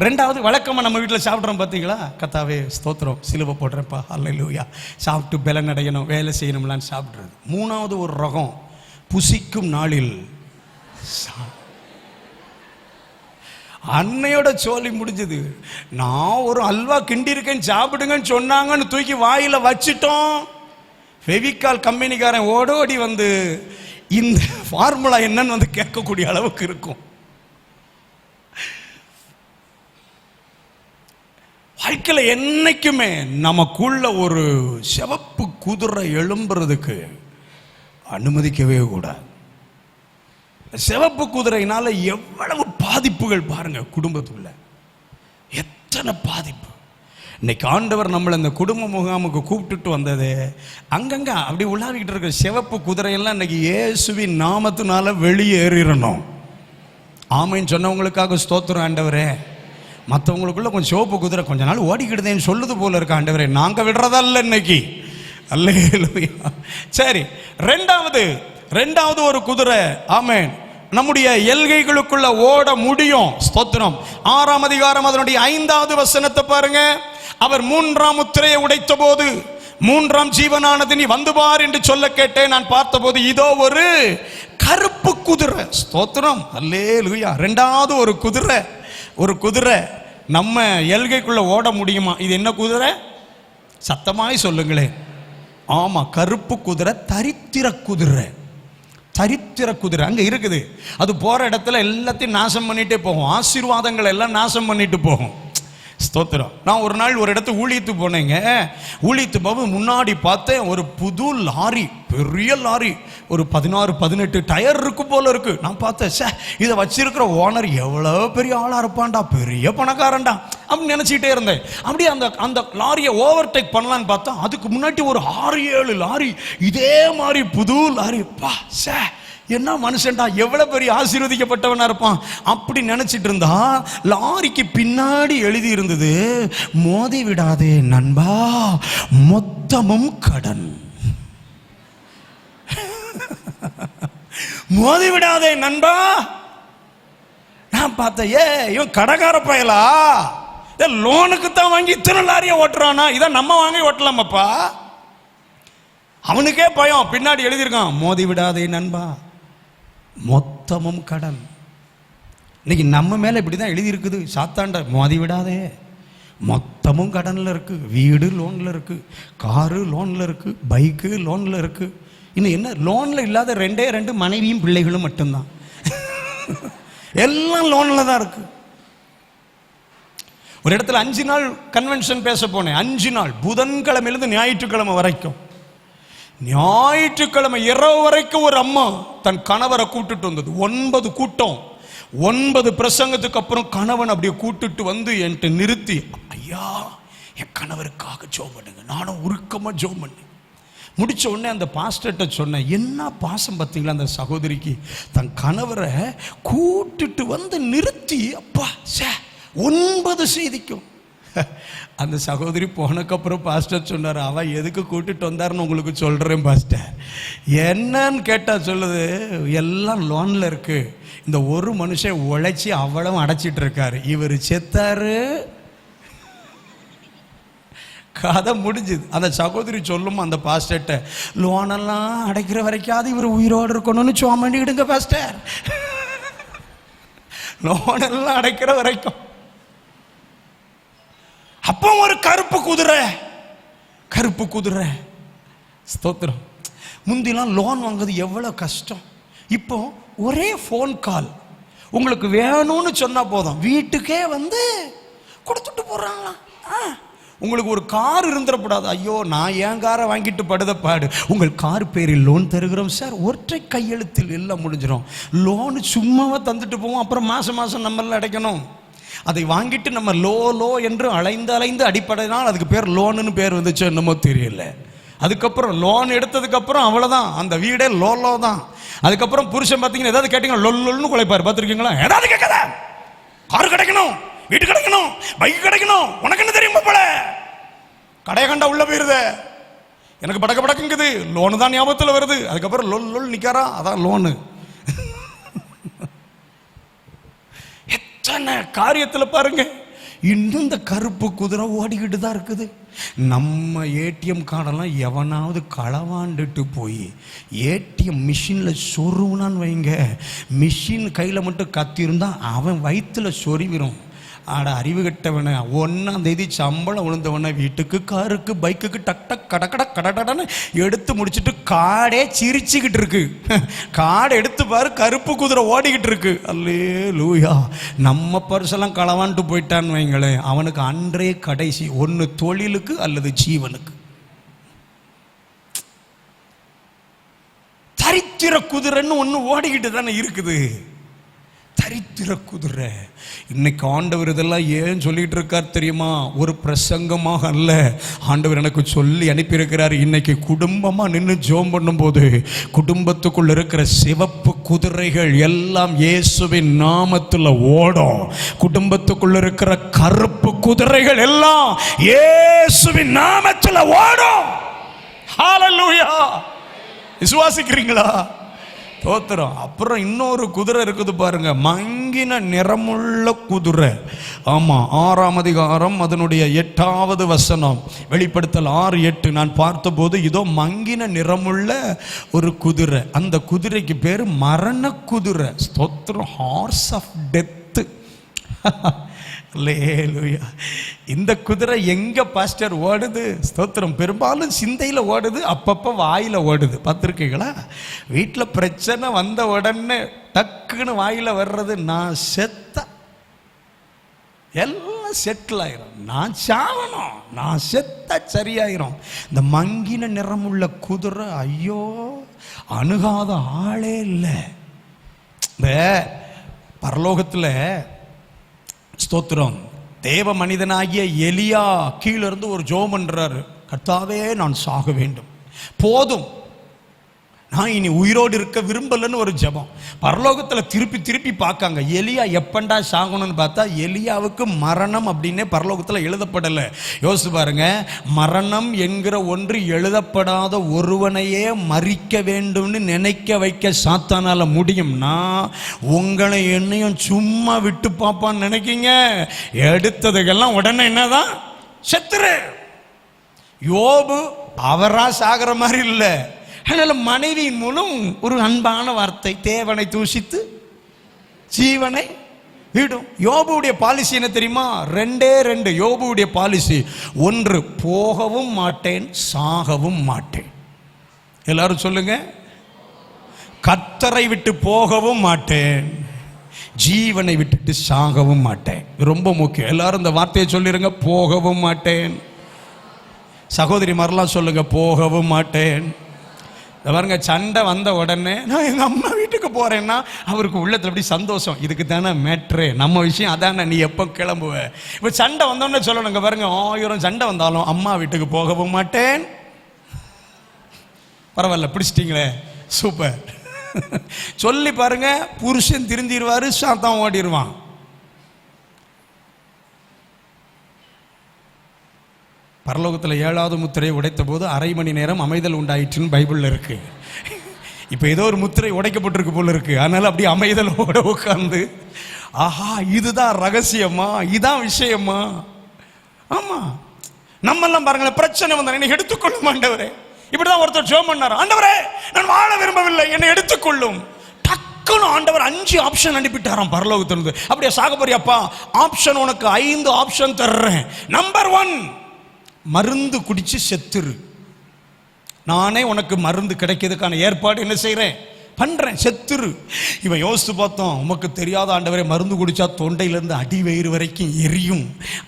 ரெண்டாவது, வழக்கமாக நம்ம வீட்டில் சாப்பிட்றோம் பார்த்தீங்களா, கத்தாவே ஸ்தோத்திரம், சிலுவை போடுறேன்ப்பா, அல்லேலூயா, சாப்பிட்டு பலன் அடையணும், வேலை செய்யணும்லான்னு சாப்பிட்றது. மூணாவது ஒரு ரகம், புசிக்கும் நாளில் அன்னையோட சோலி முடிஞ்சது. நான் ஒரு அல்வா கிண்டி இருக்கேன் சாப்பிடுங்கன்னு சொன்னாங்கன்னு தூக்கி வாயில வச்சிட்டோம். ஃபெவிகால் கம்பெனிக்காரன் ஓடோடி வந்து இந்த ஃபார்முலா என்னன்னு வந்து கேட்கக்கூடிய அளவுக்கு இருக்கும். வாழ்க்கையில் என்னைக்குமே நமக்குள்ள ஒரு சிவப்பு குதிரை எழும்புறதுக்கு அனுமதிக்கவே கூடாது. சிவப்பு குதிரையினால எவ்வளவு பாதிப்புகள் பாருங்க, குடும்பத்துக்குள்ள எத்தனை பாதிப்பு. இன்னைக்கு ஆண்டவர் நம்மளை இந்த குடும்ப முகாமுக்கு கூப்பிட்டுட்டு வந்தது, அங்கங்க அப்படி உள்ளாவிக்கிட்டு இருக்க சிவப்பு குதிரையெல்லாம் இன்னைக்கு இயேசுவின் நாமத்தினால வெளியேறிடணும். ஆமைன்னு சொன்னவங்களுக்காக ஸ்தோத்திரம் ஆண்டவரே. மற்றவங்களுக்குள்ள கொஞ்சம் சிவப்பு குதிரை கொஞ்ச நாள் ஓடிக்கிடுதேன்னு சொல்லுது போல இருக்க ஆண்டவரே, நாங்க விடுறதா இல்லை இன்னைக்கு. அல்லேலூயா. சரி, ரெண்டாவது ஒரு குதிரை, ஆமென், நம்முடைய எல்கைகளுக்குள்ள ஓட முடியும். ஸ்தோத்திரம். 6ஆம் அதிகாரம் அதனுடைய 5வது வசனத்தை பாருங்க. அவர் 3ஆம் முத்திரையை உடைத்த போது 3ஆம் ஜீவனானது நீ வந்து பார் என்று சொல்ல கேட்டேன். நான் பார்த்தபோது இதோ ஒரு கருப்பு குதிரை. ஸ்தோத்திரம், அல்லேலூயா. ரெண்டாவது ஒரு குதிரை நம்ம எல்கைக்குள்ள ஓட முடியுமா? இது என்ன குதிரை? சத்தமாய் சொல்லுங்களேன். ஆமா, கருப்பு குதிரை, தரித்திர குதிரை அங்க இருக்குது. அது போற இடத்துல எல்லாத்தையும் நாசம் பண்ணிட்டே போகும், ஆசீர்வாதங்கள் எல்லாம் நாசம் பண்ணிட்டு போகும். ஸ்தோத்திரம். நான் ஒரு நாள் ஒரு இடத்து ஊழியத்து போனேங்க. ஊழியத்து போது முன்னாடி பார்த்தேன் ஒரு புது லாரி, பெரிய லாரி, ஒரு 16-18 டயர் இருக்கு போல இருக்கு. நான் பார்த்தேன், சே, இதை வச்சிருக்கிற ஓனர் எவ்வளவு பெரிய ஆளா இருப்பான்டா, பெரிய பணக்காரன்டா அப்படின்னு நினைச்சிட்டே இருந்தேன். அப்படியே அந்த லாரியை ஓவர்டேக் பண்ணலான்னு பார்த்தா அதுக்கு முன்னாடி ஒரு 6-7 லாரி இதே மாதிரி புது லாரி. பா, சே, என்ன மனுஷன்டா, எவ்வளவு பெரிய ஆசீர்வதிக்கப்பட்டவனா இருப்பான் அப்படி நினைச்சிட்டு இருந்தா, லாரிக்கு பின்னாடி எழுதி இருந்தது, மோதி விடாதே நண்பா, மொத்தமும் கடன். மோதி விடாதே நண்பா. நான் பார்த்தேன், இவன் கடைக்கார பயலா, லோனுக்கு தான் வாங்கி இத்தனை லாரியை ஓட்டுறானா, இதான் நம்ம வாங்கி ஓட்டலாமப்பா. அவனுக்கே பயம். பின்னாடி எழுதியிருக்கான், மோதி விடாதே நண்பா, மொத்தமும் கடன். இன்னைக்கு நம்ம மேல இப்படிதான் எழுதி இருக்குது. சாத்தாண்ட, மோதி விடாதே, மொத்தமும் கடன்ல இருக்கு, வீடு லோன்ல இருக்கு, காரு லோன்ல இருக்கு, பைக்கு லோன்ல இருக்கு. இன்னும் என்ன லோன்ல இல்லாத 2 மனைவியும் பிள்ளைகளும் மட்டும்தான். எல்லாம் லோன்ல தான் இருக்கு. ஒரு இடத்துல 5 நாள் கன்வென்ஷன் பேச போனேன். 5 நாள், புதன்கிழமையிலிருந்து ஞாயிற்றுக்கிழமை வரைக்கும். ஞாயிற்றுக்கிழமை இரவு வரைக்கும் ஒரு அம்மா தன் கணவரை கூட்டுட்டு வந்தது. 9 கூட்டம், 9 பிரசங்கத்துக்கு அப்புறம் கணவன் அப்படியே கூட்டுட்டு வந்து என்கிட்ட நிறுத்தி, ஐயா, என் கணவருக்காக ஜெபம் பண்ணுங்க. நானும் உருக்கமா ஜெபம் பண்ணேன். முடிச்ச உடனே அந்த பாஸ்டர்கிட்ட சொன்னேன், என்ன பாசம் பார்த்தீங்களா அந்த சகோதரிக்கு, தன் கணவரை கூட்டுட்டு வந்து நிறுத்தி, அப்பா சே, 9 செய்திக்கும். அந்த சகோதரி போனக்கப்புறம் பாஸ்டர் சொன்னார், அவ எதுக்கு கூட்டிட்டு வந்தாருன்னு உங்களுக்கு சொல்றேன் பாஸ்டர். என்னன்னு கேட்டா சொல்லுது, எல்லாம் லோன்ல இருக்கு, இந்த ஒரு மனுஷன் உழைச்சி அவ்வளவு அடைச்சிட்டு இருக்காரு, இவர் செத்தாரு, கதை முடிஞ்சுது. அந்த சகோதரி சொல்லும் அந்த பாஸ்டர்கிட்ட, லோனெல்லாம் அடைக்கிற வரைக்காவது இவர் உயிரோடு இருக்கணும்னு சோமண்டிடுங்க பாஸ்டர், லோனெல்லாம் அடைக்கிற வரைக்கும். அப்போ ஒரு கருப்பு குதிரை. ஸ்தோத்திரம். முந்திலாம் லோன் வாங்குறது எவ்வளவு கஷ்டம். இப்போ ஒரே போன் கால், உங்களுக்கு வேணும்னு சொன்னா போதும், வீட்டுக்கே வந்து கொடுத்துட்டு போறாங்களா. உங்களுக்கு ஒரு கார் இருந்துடக்கூடாது, ஐயோ நான் என் காரை வாங்கிட்டு படுத பாடு, உங்கள் கார் பேரில் லோன் தருகிறோம் சார், ஒற்றை கையெழுத்தில் எல்லாம் முடிஞ்சிடும். லோனு சும்மாவா தந்துட்டு போவோம், அப்புறம் மாசம் நம்மள அடைக்கணும். அதை வாங்கிட்டு நம்ம லோ என்று அலைந்து அடிப்படையினால் அதுக்கு பேர் லோனுன்னு பேர் வந்துச்சு என்னமோ தெரியல. அதுக்கப்புறம் லோன் எடுத்ததுக்கு அப்புறம் அவ்வளவுதான், அந்த வீடே லோ தான். அதுக்கப்புறம் புருஷன் பார்த்தீங்கன்னா ஏதாவது கேட்டீங்கன்னா லொல்லுன்னு குலைப்பாரு. பார்த்துருக்கீங்களா? ஏதாவது கேட்காத, கார் கிடைக்கணும், வீட்டு கிடைக்கணும், பைக் கிடைக்கணும், உனக்கு என்ன தெரியுமா போல கடையை கண்டா உள்ள போயிருதே. எனக்கு படக்க படக்குங்குது, லோனு தான் ஞாபகத்தில் வருது. அதுக்கப்புறம் லோல் லோல் நிற்காரா, அதான் லோனு. எத்தனை காரியத்தில் பாருங்க, இன்னும் இந்த கருப்பு குதிரை ஓடிக்கிட்டு தான் இருக்குது. நம்ம ஏடிஎம் கார்டெல்லாம் எவனாவது களவாண்டுட்டு போய் ஏடிஎம் மிஷினில் சொருவுனான்னு வைங்க, மிஷின் கையில் மட்டும் கத்திருந்தா அவன் வயிற்றுல சொருவிடும். ஆட அறிவு கட்டவன, 1ஆம் தேதி சம்பளம் விழுந்தவன வீட்டுக்கு காருக்கு பைக்குக்கு டக் டக் கடக்கட கடடன்னு எடுத்து முடிச்சுட்டு காடே சிரிச்சுக்கிட்டு இருக்கு. காடை எடுத்து பாரு, கருப்பு குதிரை ஓடிக்கிட்டு இருக்கு. அல்லேலூயா. நம்ம பர்செல்லாம் களவான்ட்டு போயிட்டான்னு வைங்களேன், அவனுக்கு அன்றே கடைசி, ஒன்று தொழிலுக்கு அல்லது ஜீவனுக்கு. தரித்திர குதிரைன்னு ஒன்று ஓடிக்கிட்டு தானே இருக்குது. தரித்திர குதிரை. இன்னைக்கு ஆண்டவர் இதெல்லாம் ஏன் சொல்லிட்டு இருக்கார் தெரியுமா? ஒரு பிரசங்கமாக அல்ல, ஆண்டவர் எனக்கு சொல்லி அனுப்பியிருக்கிறார். இன்னைக்கு குடும்பமா நின்று ஜெபம் பண்ணும்போது குடும்பத்துக்குள்ள இருக்கிற சிவப்பு குதிரைகள் எல்லாம் இயேசுவின் நாமத்தில் ஓடும். குடும்பத்துக்குள்ள இருக்கிற கருப்பு குதிரைகள் எல்லாம் இயேசுவின் நாமத்தில் ஓடும். ஹல்லேலூயா. விசுவாசிக்கிறீங்களா? தோத்திரம். அப்புறம் இன்னொரு குதிரை இருக்குது பாருங்க, மங்கின நிறமுள்ள குதிரை. ஆமா, 6ஆம் அதிகாரம் அதனுடைய 8வது வசனம், வெளிப்படுத்தல் 6:8. நான் பார்த்தபோது இதோ மங்கின நிறமுள்ள ஒரு குதிரை. அந்த குதிரைக்கு பேரு மரண குதிரை. ஸ்தோத்திரம். Horse of death. அல்லேலூயா. இந்த குதிரை எங்க பாஸ்டர் ஓடுது? ஸ்தோத்திரம். பெரும்பாலும் சிந்தையில் ஓடுது, அப்பப்போ வாயில ஓடுது. பார்த்துருக்கீங்களா? வீட்டில் பிரச்சனை வந்த உடனே டக்குன்னு வாயில வர்றது, நான் செத்த, எல்லாம் செட்டில் ஆயிரும், நான் சாவணும், நான் செத்த சரியாயிரும். இந்த மங்கின நிறமுள்ள குதிரை, ஐயோ அணுகாத ஆளே இல்லை. இந்த பரலோகத்தில் ஸ்தோத்திரம், தேவ மனிதனாகிய எலியா கீழே இருந்து ஒரு ஜெபம் பண்றாரு. கர்த்தாவே, நான் சாக வேண்டும், போதும், நான் இனி உயிரோடு இருக்க விரும்பலன்னு ஒரு ஜெபம். பரலோகத்தில் திருப்பி திருப்பி பார்க்காங்க, எலியா எப்பண்டா சாகணும்னு பார்த்தா எலியாவுக்கு மரணம் அப்படின்னே பரலோகத்தில் எழுதப்படலை. யோசிச்சு பாருங்க, மரணம் என்கிற ஒன்று எழுதப்படாத ஒருவனையே மறிக்க வேண்டும்னு நினைக்க வைக்க சாத்தானால முடியும்னா, உங்களை என்னையும் சும்மா விட்டு பார்ப்பான்னு நினைக்கிங்க? எடுத்ததுக்கெல்லாம் உடனே என்னதான் செத்துரு. யோபு அவரா சாகிற மாதிரி இல்லை. அதனால மனைவியின் மூலம் ஒரு அன்பான வார்த்தை, தேவனை தூஷித்து ஜீவனை விடும். யோபுடைய பாலிசி என்ன தெரியுமா? 2 யோபுடைய பாலிசி. 1, போகவும் மாட்டேன், சாகவும் மாட்டேன். எல்லாரும் சொல்லுங்க, கர்த்தரை விட்டு போகவும் மாட்டேன், ஜீவனை விட்டுட்டு சாகவும் மாட்டேன். ரொம்ப முக்கியம். எல்லாரும் இந்த வார்த்தையை சொல்லிருங்க, போகவும் மாட்டேன். சகோதரி மாதிரிலாம் சொல்லுங்க, போகவும் மாட்டேன். பாருங்க, சண்டை வந்த உடனே நான் எங்க அம்மா வீட்டுக்கு போறேன்னா அவருக்கு உள்ளத்துல எப்படி சந்தோஷம். இதுக்கு தானே மேட்ரு, நம்ம விஷயம் அதானே, நீ எப்போ கிளம்புவ? இப்போ சண்டை வந்தோடனே சொல்லணுங்க பாருங்க, 1000 சண்டை வந்தாலும் அம்மா வீட்டுக்கு போகவும் மாட்டேன். பரவாயில்ல, பிடிச்சிட்டீங்களே, சூப்பர். சொல்லி பாருங்க, புருஷன் திருந்திடுவாரு, சாத்தான் ஓடிடுவான். பரலோகத்தில் 7வது முத்திரையை உடைத்த போது 1/2 மணி நேரம் அமைதல் உண்டாயிற்றுன்னு பைபிளில் இருக்கு. இப்போ ஏதோ ஒரு முத்திரை உடைக்கப்பட்டிருக்கு போல இருக்கு. அதனால அப்படியே அமைதலோட உட்கார்ந்து, ஆஹா, இதுதான் ரகசியமா, இதான் விஷயமா? ஆமா, நம்ம எல்லாம் பாருங்களேன், பிரச்சனை வந்தா என்னை எடுத்துக்கொள்ளும் ஆண்டவரே. இப்படிதான் ஒருத்தர் ஜெபம் பண்ணார், ஆண்டவரே நான் வாழ விரும்பவில்லை, என்னை எடுத்துக்கொள்ளும். டக்குன்னு ஆண்டவர் 5 ஆப்ஷன் அனுப்பிட்டாராம் பரலோகத்திலிருந்து. அப்படியே சாக போறியாப்பா, ஆப்ஷன் உனக்கு 5 ஆப்ஷன் தர்றேன். நம்பர் 1, மருந்து குடிச்சு செத்துரு. நானே உனக்கு மருந்து கிடைக்கிறதுக்கான ஏற்பாடு என்ன செய்கிறேன், பண்றேன், செத்துரு. இவன் யோசித்து பார்த்தோம், உமக்கு தெரியாத ஆண்டவரே, மருந்து குடிச்சா தொண்டையிலேருந்து அடி வயிறு வரைக்கும் எரியும்,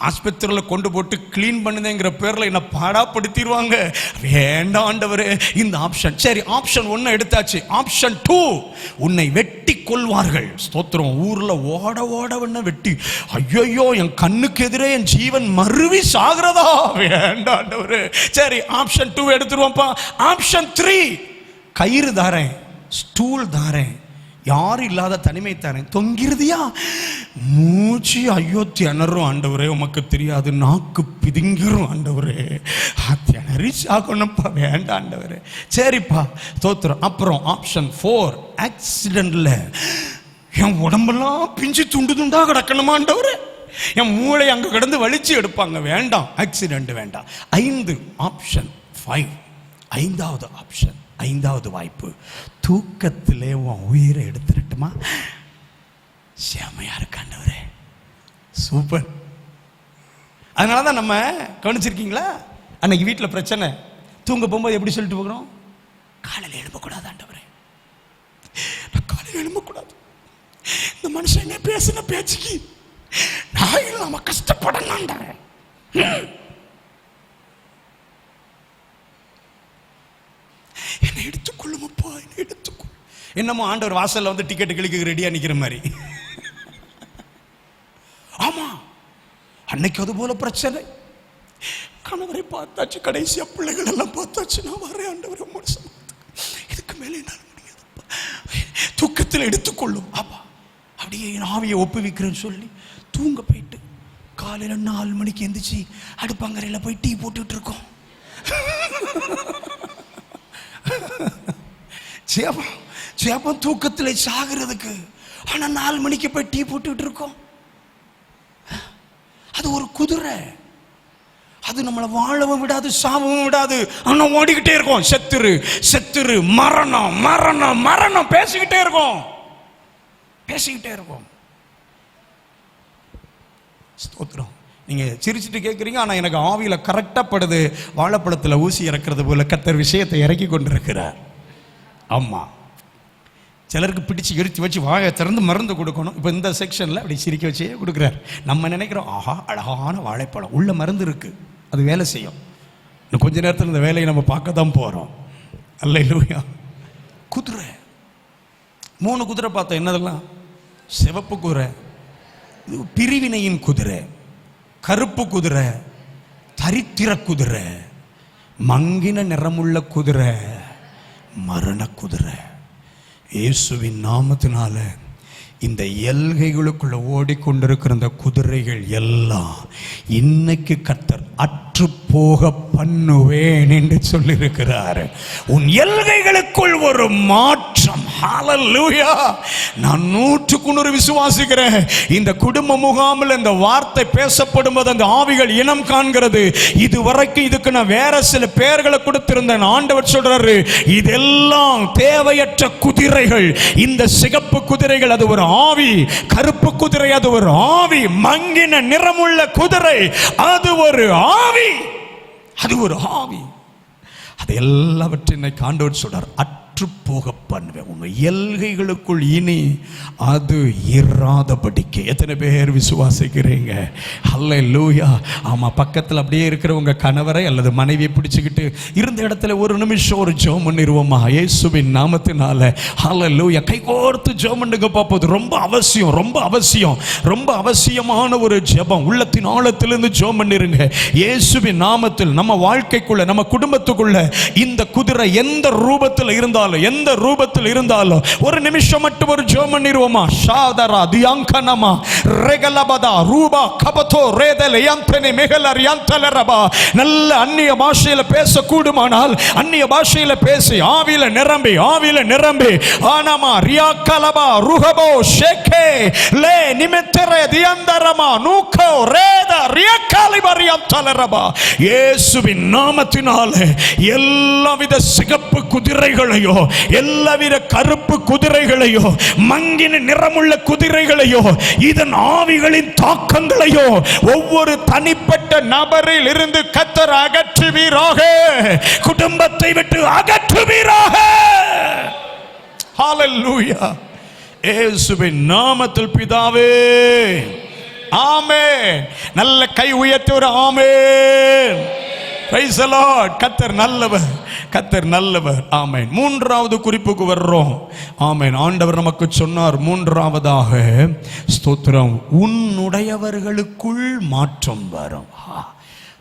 ஆஸ்பத்திரியில் கொண்டு போட்டு கிளீன் பண்ணுதுங்கிற பேரில் என்ன பாடாப்படுத்திடுவாங்க, வேண்டாம் ஆண்டவரே இந்த ஆப்ஷன். சரி, ஆப்ஷன் 1 எடுத்தாச்சு. ஆப்ஷன் 2, உன்னை வெட்டி கொள்வார்கள். ஸ்தோத்திரம். ஊரில் ஓட ஓட வேணா வெட்டி, ஐயோ என் கண்ணுக்கு எதிரே என் ஜீவன் மறுவி சாகிறதா, வேண்டாம் ஆண்டவரே. சரி, ஆப்ஷன் 2 எடுத்துருவோம்ப்பா. ஆப்ஷன் 3, கயிறு தாரேன், ஸ்டூல் தாரேன், யாரும் இல்லாத தனிமை தாரேன், தொங்கிருதியா, மூச்சு ஐயோ திணறும் ஆண்டவரே, உமக்கு தெரியாது, நாக்கு பிதுங்கிரும் ஆண்டவரே, திணறி சாகணும்ப்பா, வேண்டாம் ஆண்டவரே. சரிப்பா தோத்துறோம். அப்புறம் ஆப்ஷன் 4, ஆக்சிடென்ட்ல என் உடம்பெல்லாம் பிஞ்சு துண்டு துண்டா கிடக்கணுமா ஆண்டவரே, என் மூளை அங்க கிடந்து வலிச்சு எடுப்பாங்க, வேண்டாம் ஆக்சிடென்ட் வேண்டாம். 5 ஆப்ஷன் 5, 5வது ஆப்ஷன், 5வது வாய்ப்பு, தூக்கத்திலே உன் உயிரை எடுத்துட்டுமா. செமையா இருக்காண்டவரே, சூப்பர். அதனாலதான் நம்ம கவனிச்சிருக்கீங்களா, அன்னைக்கு வீட்டில் பிரச்சனை, தூங்க போகும்போது எப்படி சொல்லிட்டு போகிறோம், காலையில் எழும்பக்கூடாது ஆண்டவரே, நான் காலையில் எழும்பக்கூடாது, இந்த மனுஷன் என்ன பேசின பேச்சுக்கு நான் நம்ம கஷ்டப்படணும், என்னை எடுத்துக்கொள்ளுமப்பா, என்னை எடுத்துக்கொள். என்னமோ ஆண்டவர் வாசல்ல வந்து டிக்கெட் கிளிக்க ரெடியா நிக்கிற மாதிரி. ஆமா, அன்னைக்கு அது போல பிரச்சனை, கணவரை பார்த்தாச்சு, கடைசியா பிள்ளைகள் எல்லாம் பார்த்தாச்சு, நான் வரேன் ஆண்டவரே, இதுக்கு மேலே என்னால் முடியாது, தூக்கத்தில் எடுத்துக்கொள்ளும் அப்பா, அப்படியே என் ஆவியை ஒப்புவிக்கிறேன்னு சொல்லி தூங்க போயிட்டு காலையில 4 மணிக்கு எந்திரிச்சு அடுப்பங்கரையில் போய் டீ போட்டுட்டு இருக்கோம். சேப்பம் தூக்கத்தில் சாகிறதுக்கு, ஆனா 4 மணிக்கு போய் டீ போட்டுட்டு இருக்கோம். அது ஒரு குதிரை, அது நம்மளை வாழவும் விடாது, சாவும் விடாது, ஆனா ஓடிக்கிட்டே இருக்கும். செத்துரு செத்துரு, மரணம் மரணம் மரணம், பேசிக்கிட்டே இருக்கும், பேசிக்கிட்டே இருக்கும். ஸ்தோத்திரம். நீங்க சிரிச்சுட்டு கேட்குறீங்க, ஆனா எனக்கு ஆவியில கரெக்டா படுது, வாழைப்பழத்தில் ஊசி இறக்கிறது போல கர்த்தர் விஷயத்தை இறக்கி கொண்டிருக்கிறார். ஆமா, சிலருக்கு பிடிச்சு எரிச்சு வச்சு வாயை திறந்து மருந்து கொடுக்கணும். இப்போ இந்த செக்ஷனில் அப்படி சிரிக்க வச்சே கொடுக்குறார். நம்ம நினைக்கிறோம், ஆஹா அழகான வாழைப்பழம், உள்ள மருந்து இருக்கு, அது வேலை செய்யும். இன்னும் கொஞ்ச நேரத்தில் இந்த வேலையை நம்ம பார்க்க தான் போகிறோம். அல்லேலூயா. குதிரை, 3 குதிரை பார்த்தோம். என்னதெல்லாம்? சிவப்பு குதிரை, பிரிவினையின் குதிரை, கருப்பு குதிரை, தரித்திர குதிரை, மங்கின நிறமுள்ள குதிரை, மரண குதிரை. இயேசுவின் நாமத்தினால இந்த எல்கைகளுக்குள்ள ஓடிக்கொண்டிருக்கிற இந்த குதிரைகள் எல்லாம் இன்னைக்கு கர்த்தர் அற்று போக பண்ணுவேன் என்று சொல்லியிருக்கிறார். உன் எல்கைகளுக்குள் ஒரு மாற்றம். ஹல்லேலூயா. நான் 100% விசுவாசிக்கிறேன். இந்த குடும்ப முகாமில் இந்த வார்த்தை பேசப்படும் போது அந்த ஆவிகள் இனம் காண்கிறது. இதுவரைக்கும் இதுக்கு நான் வேற சில பெயர்களை கொடுத்திருந்தேன். ஆண்டவர் சொல்றாரு, இதெல்லாம் தேவையற்ற குதிரைகள். இந்த சிகப்பு குதிரைகள் அது ஒரு ஆவி, கருப்பு குதிரை அது ஒரு ஆவி, மங்கின நிறமுள்ள குதிரை அது ஒரு ஆவி, அது ஒரு ஆவி. அது எல்லாவற்றையும் ஆண்டவர் சொல்றார், அற்று போக பண்ணுவேன். உங்க எல்கைகளுக்குள் இனி அது இராதபடிக்கு. எத்தனை பேர் விசுவாசிக்கிறீங்க? ஹல்லேலூயா. ஆமா, பக்கத்தில் அப்படியே இருக்கிற உங்க கணவரை அல்லது மனைவியை பிடிச்சுக்கிட்டு இருந்த இடத்துல ஒரு நிமிஷம் ஒரு ஜெபம் பண்ணிடுவோமா? இயேசுவின் நாமத்தினால. ஹல்லேலூயா. கை கோர்த்து ஜெபம் பண்ணுங்க பாப்போது. ரொம்ப அவசியம், ரொம்ப அவசியம், ரொம்ப அவசியமான ஒரு ஜெபம். உள்ளத்தின் ஆழத்திலிருந்து ஜெபம் பண்ணிருங்க. இயேசுவின் நாமத்தில் நம்ம வாழ்க்கைக்குள்ள, நம்ம குடும்பத்துக்குள்ள இந்த குதிரை எந்த ரூபத்தில் இருந்தாலும், எந்த ரூபத்தில் இருந்தாலும் ஒரு நிமிஷம் மட்டும் ஒரு ஜெபம் பண்ணிடுவோமா? ஷாதரா தியாங்கனமா ரெகலபதா ரூபா கபதோ ரேதல யந்தனே மெகலர் யந்தலரபா. நல்ல அந்நிய பாஷையில பேச கூடுமானால் அந்நிய பாஷையில பேசி ஆவியில நிரம்பி, ஆவியில நிரம்பி, ஆனமா ரியாக்கலபா ருஹபோ ஷேகே லே நிமெத்தரே தியந்தரமா நூகோ ரேத ரியாக்கலிபர் யந்தலரபா. இயேசுவின் நாமத்தினாலே எல்லாவித சிகப்பு குதிரைகளையோ, எல்லாவித கருப்பு குதிரைகளையோ, மங்கின நிறமுள்ள குதிரைகளையோ, இதன் ஆவிகளின் தாக்கங்களையோ ஒவ்வொரு தனிப்பட்ட நபரில் இருந்து கர்த்தர் அகற்றுவீராக. குடும்பத்தை விட்டு அகற்றுவீராக. ஹல்லேலூயா. இயேசுவின் நாமத்தில் பிதாவே, ஆமென். நல்ல கை உயர்த்தி ஒரு ஆமென். Praise the Lord. கர்த்தர் நல்லவர், கர்த்தர் நல்லவர். ஆமென். 3வது குறிப்புக்கு வர்றோம். ஆமென். ஆண்டவர் நமக்கு சொன்னார், 3வதாக ஸ்தோத்திரம், உன்னுடையவர்களுக்குள் மாற்றம் வரும்.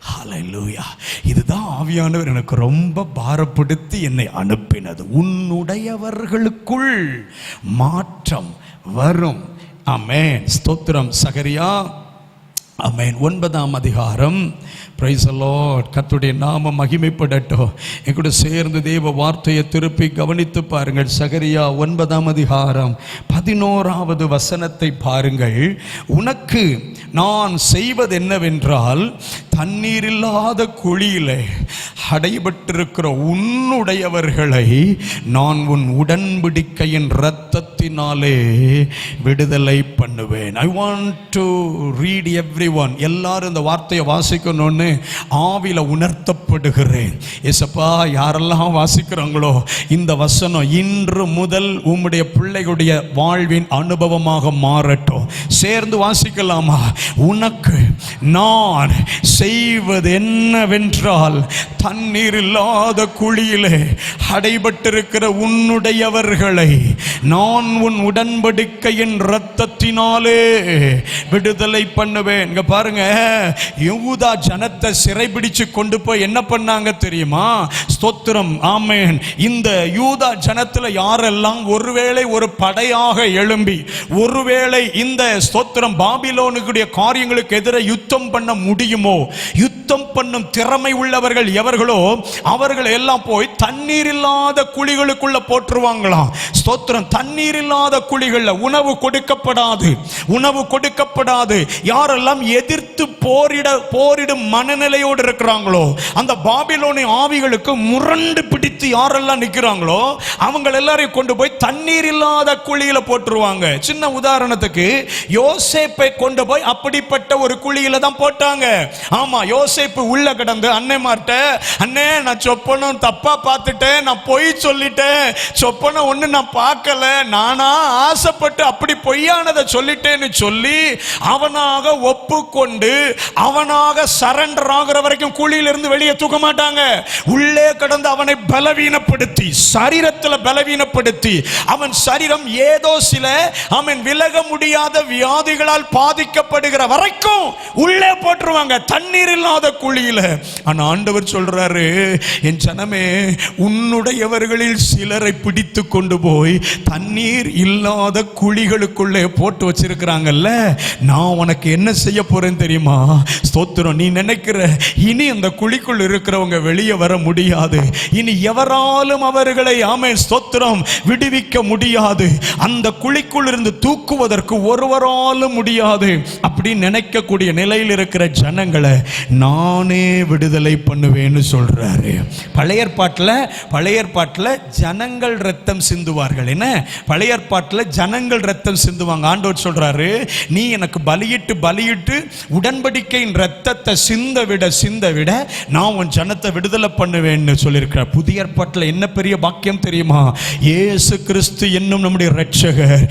ஹல்லேலூயா. இதுதான் ஆவியானவர் எனக்கு ரொம்ப பாரப்படுத்தி என்னை அனுப்பினது. உன்னுடையவர்களுக்குள் மாற்றம் வரும். ஆமென். ஸ்தோத்திரம். சகரியா ஆமென் 9ஆம் அதிகாரம். Praise the Lord. கர்த்தருடைய நாமம் மகிமைப்படட்டும். என்கூட சேர்ந்து தேவ வார்த்தையை திருப்பி கவனித்து பாருங்கள். சகரியா 9ஆம் அதிகாரம் 11வது வசனத்தை பாருங்கள். உனக்கு நான் செய்வது என்னவென்றால், தண்ணீர் இல்லாத குழியிலே அடைபட்டிருக்கிற உன்னுடையவர்களை நான் உன் உடன்படிக்கையின் இரத்தத்தினாலே விடுதலை பண்ணுவேன். I want to read everyone. எல்லாரும் இந்த வார்த்தையை வாசிக்கணும்னு ஆவில உணர்த்தப்படுகிறேன். ஏசப்பா, யாரெல்லாம் வாசிக்கிறாங்களோ இந்த வசனம் இன்று முதல் உம்முடைய பிள்ளைகளுடைய வாழ்வின் அனுபவமாக மாறட்டும். சேர்ந்து வாசிக்கலாமா? உனக்கு நான் செய்வது என்னவென்றால், தண்ணீர் இல்லாத குழியிலே அடைபட்டிருக்கிற உன்னுடையவர்களை நான் உன் உடன்படிக்கையின் இரத்தத்தினாலே விடுதலை பண்ணுவேன். இங்க பாருங்க, யூதா ஜனத்தை சிறைபிடிச்சு கொண்டு போய் என்ன பண்ணாங்க தெரியுமா? ஸ்தோத்திரம். ஆமென். இந்த யூதா ஜனத்துல யாரெல்லாம் ஒருவேளை ஒரு படையாக எழும்பி ஒருவேளை இந்த ஸ்தோத்திரம் பாபிலோனுடைய காரியங்களுக்கு எதிராக யுத்தம் பண்ண முடியுமோ, யுத்தம் பண்ணும் திறமை உள்ளவர்கள் எவர்களோ அவர்கள் எல்லாம் போய் தண்ணீர் இல்லாத குழிகளுக்குள்ள போட்டுருவாங்களாம். ஸ்தோத்திரம். தண்ணீர் இல்லாத குழிகள்ல உணவு கொடுக்கப்படாது, உணவு கொடுக்கப்படாது. யாரெல்லாம் எதிர்த்து போரிடும் மனநிலையோடு இருக்கிறாங்களோ, அந்த பாபிலோனிய ஆவிகளுக்கு முரண்டு பிடித்து யாரெல்லாம் நிற்கிறாங்களோ அவங்க எல்லாரையும் கொண்டு போய் தண்ணீர் இல்லாத குழியில போட்டுருவாங்க. சின்ன உதாரணத்துக்கு யோசேப்பை கொண்டு போய் அப்படிப்பட்ட ஒரு குழியில தான் போட்டாங்க. ஆமா, யோசேப்பு உள்ள கிடந்து அன்னைமார்ட்ட, அண்ணே நான் சொப்பனம் தப்பா பார்த்துட்டேன், நான் பொய் சொல்லிட்டேன், சொப்பனம் ஒண்ணு நான் பார்க்கல, நானா ஆசைப்பட்டு அப்படி பொய்யானதை சொல்லிட்டேன்னு சொல்லி அவனாக ஒப்புக்கொண்டு அவனாக சரண்டர் ஆகிற வரைக்கும் குழியிலிருந்து வெளியே தூக்க மாட்டாங்க. உள்ளே கடந்து அவனை பலவீனப்படுத்தி, சரீரத்தில் பலவீனப்படுத்தி, அவன் சரீரம் ஏதோ சில அவன் விலக முடியாத வியாதிகளால் பாதிக்கப்படுகிற வரைக்கும் உள்ளே போட்டுருவாங்க, தண்ணீர் இல்லாத குழியில. ஆனா ஆண்டவர் சொல்றாரு, என் ஜனமே, உன்னுடையவர்களில் சிலரை பிடித்து கொண்டு போய் தண்ணீர் இல்லாத குழிகளுக்குள்ளே போட்டு வச்சிருக்கிறாங்கல்ல, நான் உனக்கு என்ன செய்ய போறேன் தெரியுமா? ஸ்தோத்திரம். நீ நினைக்கிற இனி அந்த குழிக்குள் இருக்கிறவங்க வெளியே வர முடியாது, இனி எவராலும் அவர்களை ஆமென் ஸ்தோத்திரம் விடுவிக்க முடியாது, அந்த குழிக்குள் இருந்து தூக்குவதற்கு ஒருவராலும் முடியாது அப்படி நினைக்கக்கூடிய நிலையில் இருக்கிற ஜனங்களை நானே விடுதலை பண்ணுவேன்னு சொல்றாரு. பழைய ஏற்பாட்டில் ஜனங்கள் ரத்தம் சிந்துவார்கள். என்ன? பழைய ஏற்பாட்டில் ஜனங்கள் ரத்தம் சிந்துவாங்க. ஆண்டவர் சொல்றாரு, நீ எனக்கு பலியிட்டு உடன்படிக்கையின் ரத்தத்தை சிந்த விட நான் உன் ஜனத்தை விடுதலை பண்ணுவேன்னு சொல்லியிருக்கிறார். புதிய ஏற்பாட்டில் என்ன பெரிய பாக்கியம் தெரியுமா? இயேசு கிறிஸ்து என்னும் நம்முடைய இரட்சகர்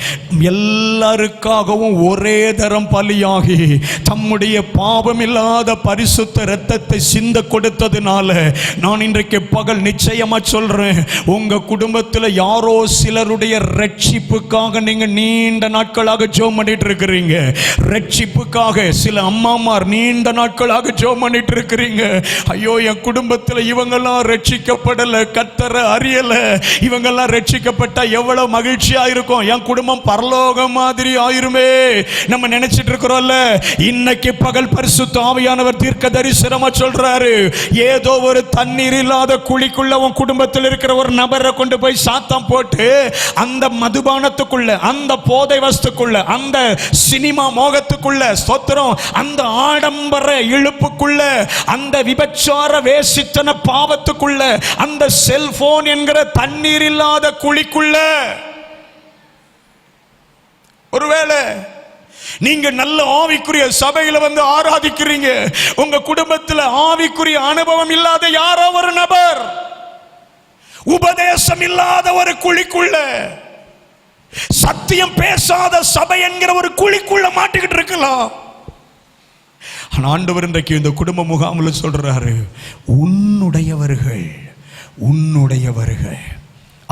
எல்லாருக்காகவும் ஒரே தரம் பலியாகி தம்முடைய பாவம் இல்லாத பரிசுத்த இரத்தத்தை சிந்த கொடுத்ததுனால நான் இன்றைக்கு பகல் நிச்சயமா சொல்றேன், உங்க குடும்பத்தில் யாரோ சிலருடைய ரட்சிப்புக்காக நீங்க நீண்ட நாட்களாக ஜெபம் பண்ணிட்டு இருக்கிறீங்க. ரட்சிப்புக்காக சில அம்மாமார் நீண்ட நாட்களாக ஜெபம் பண்ணிட்டு இருக்கிறீங்க. ஐயோ, என் குடும்பத்தில் இவங்கெல்லாம் ரட்சிக்கப்படல, கர்த்தரை அறியல, இவங்கெல்லாம் ரட்சிக்கப்பட்டா எவ்வளவு மகிழ்ச்சியா இருக்கும், என் குடும்பம் பரலோகம் மாதிரி ஆயிருமே நம்ம நினைச்சிட்டு இருக்கிறோம்ல. இன்னைக்கு பகல் பரிசுத்த ஆவியானவர் தீர்க்க தரிசனமா சொல்றாரு, ஏதோ ஒரு தண்ணீர் இல்லாத குழிக்குள்ள உன் குடும்பத்தில் இருக்கிற ஒரு நபரை கொண்டு போய் சாத்தம் போட்டு அந்த மதுபானத்துக்குள்ள, அந்த போதை வஸ்துக்குள்ள, அந்த சினிமா மோகத்துக்குள்ள, ஸ்தோத்திரம், அந்த ஆடம்பர இழுப்புக்குள்ள, அந்த விபச்சார வேசித்தன பாவத்துக்குள்ள, அந்த செல்போன் என்கிற தண்ணீர் இல்லாத குழிக்குள்ள. ஒருவேளை நீங்க நல்ல ஆவிக்குரிய சபையில வந்து ஆராதிக்கிறீங்க, உங்க குடும்பத்தில் ஆவிக்குரிய அனுபவம் இல்லாத யாரோ ஒரு நபர், உபதேசம் இல்லாத ஒரு குழிக்குள்ள, சத்தியம் பேசாத சபை என்கிற ஒரு குழிக்குள்ள மாட்டிக்கிட்டு இருக்கலாம். ஆண்டவர் இன்றைக்கு இந்த குடும்ப முகாமில் சொல்றாரு, உன்னுடையவர்கள்,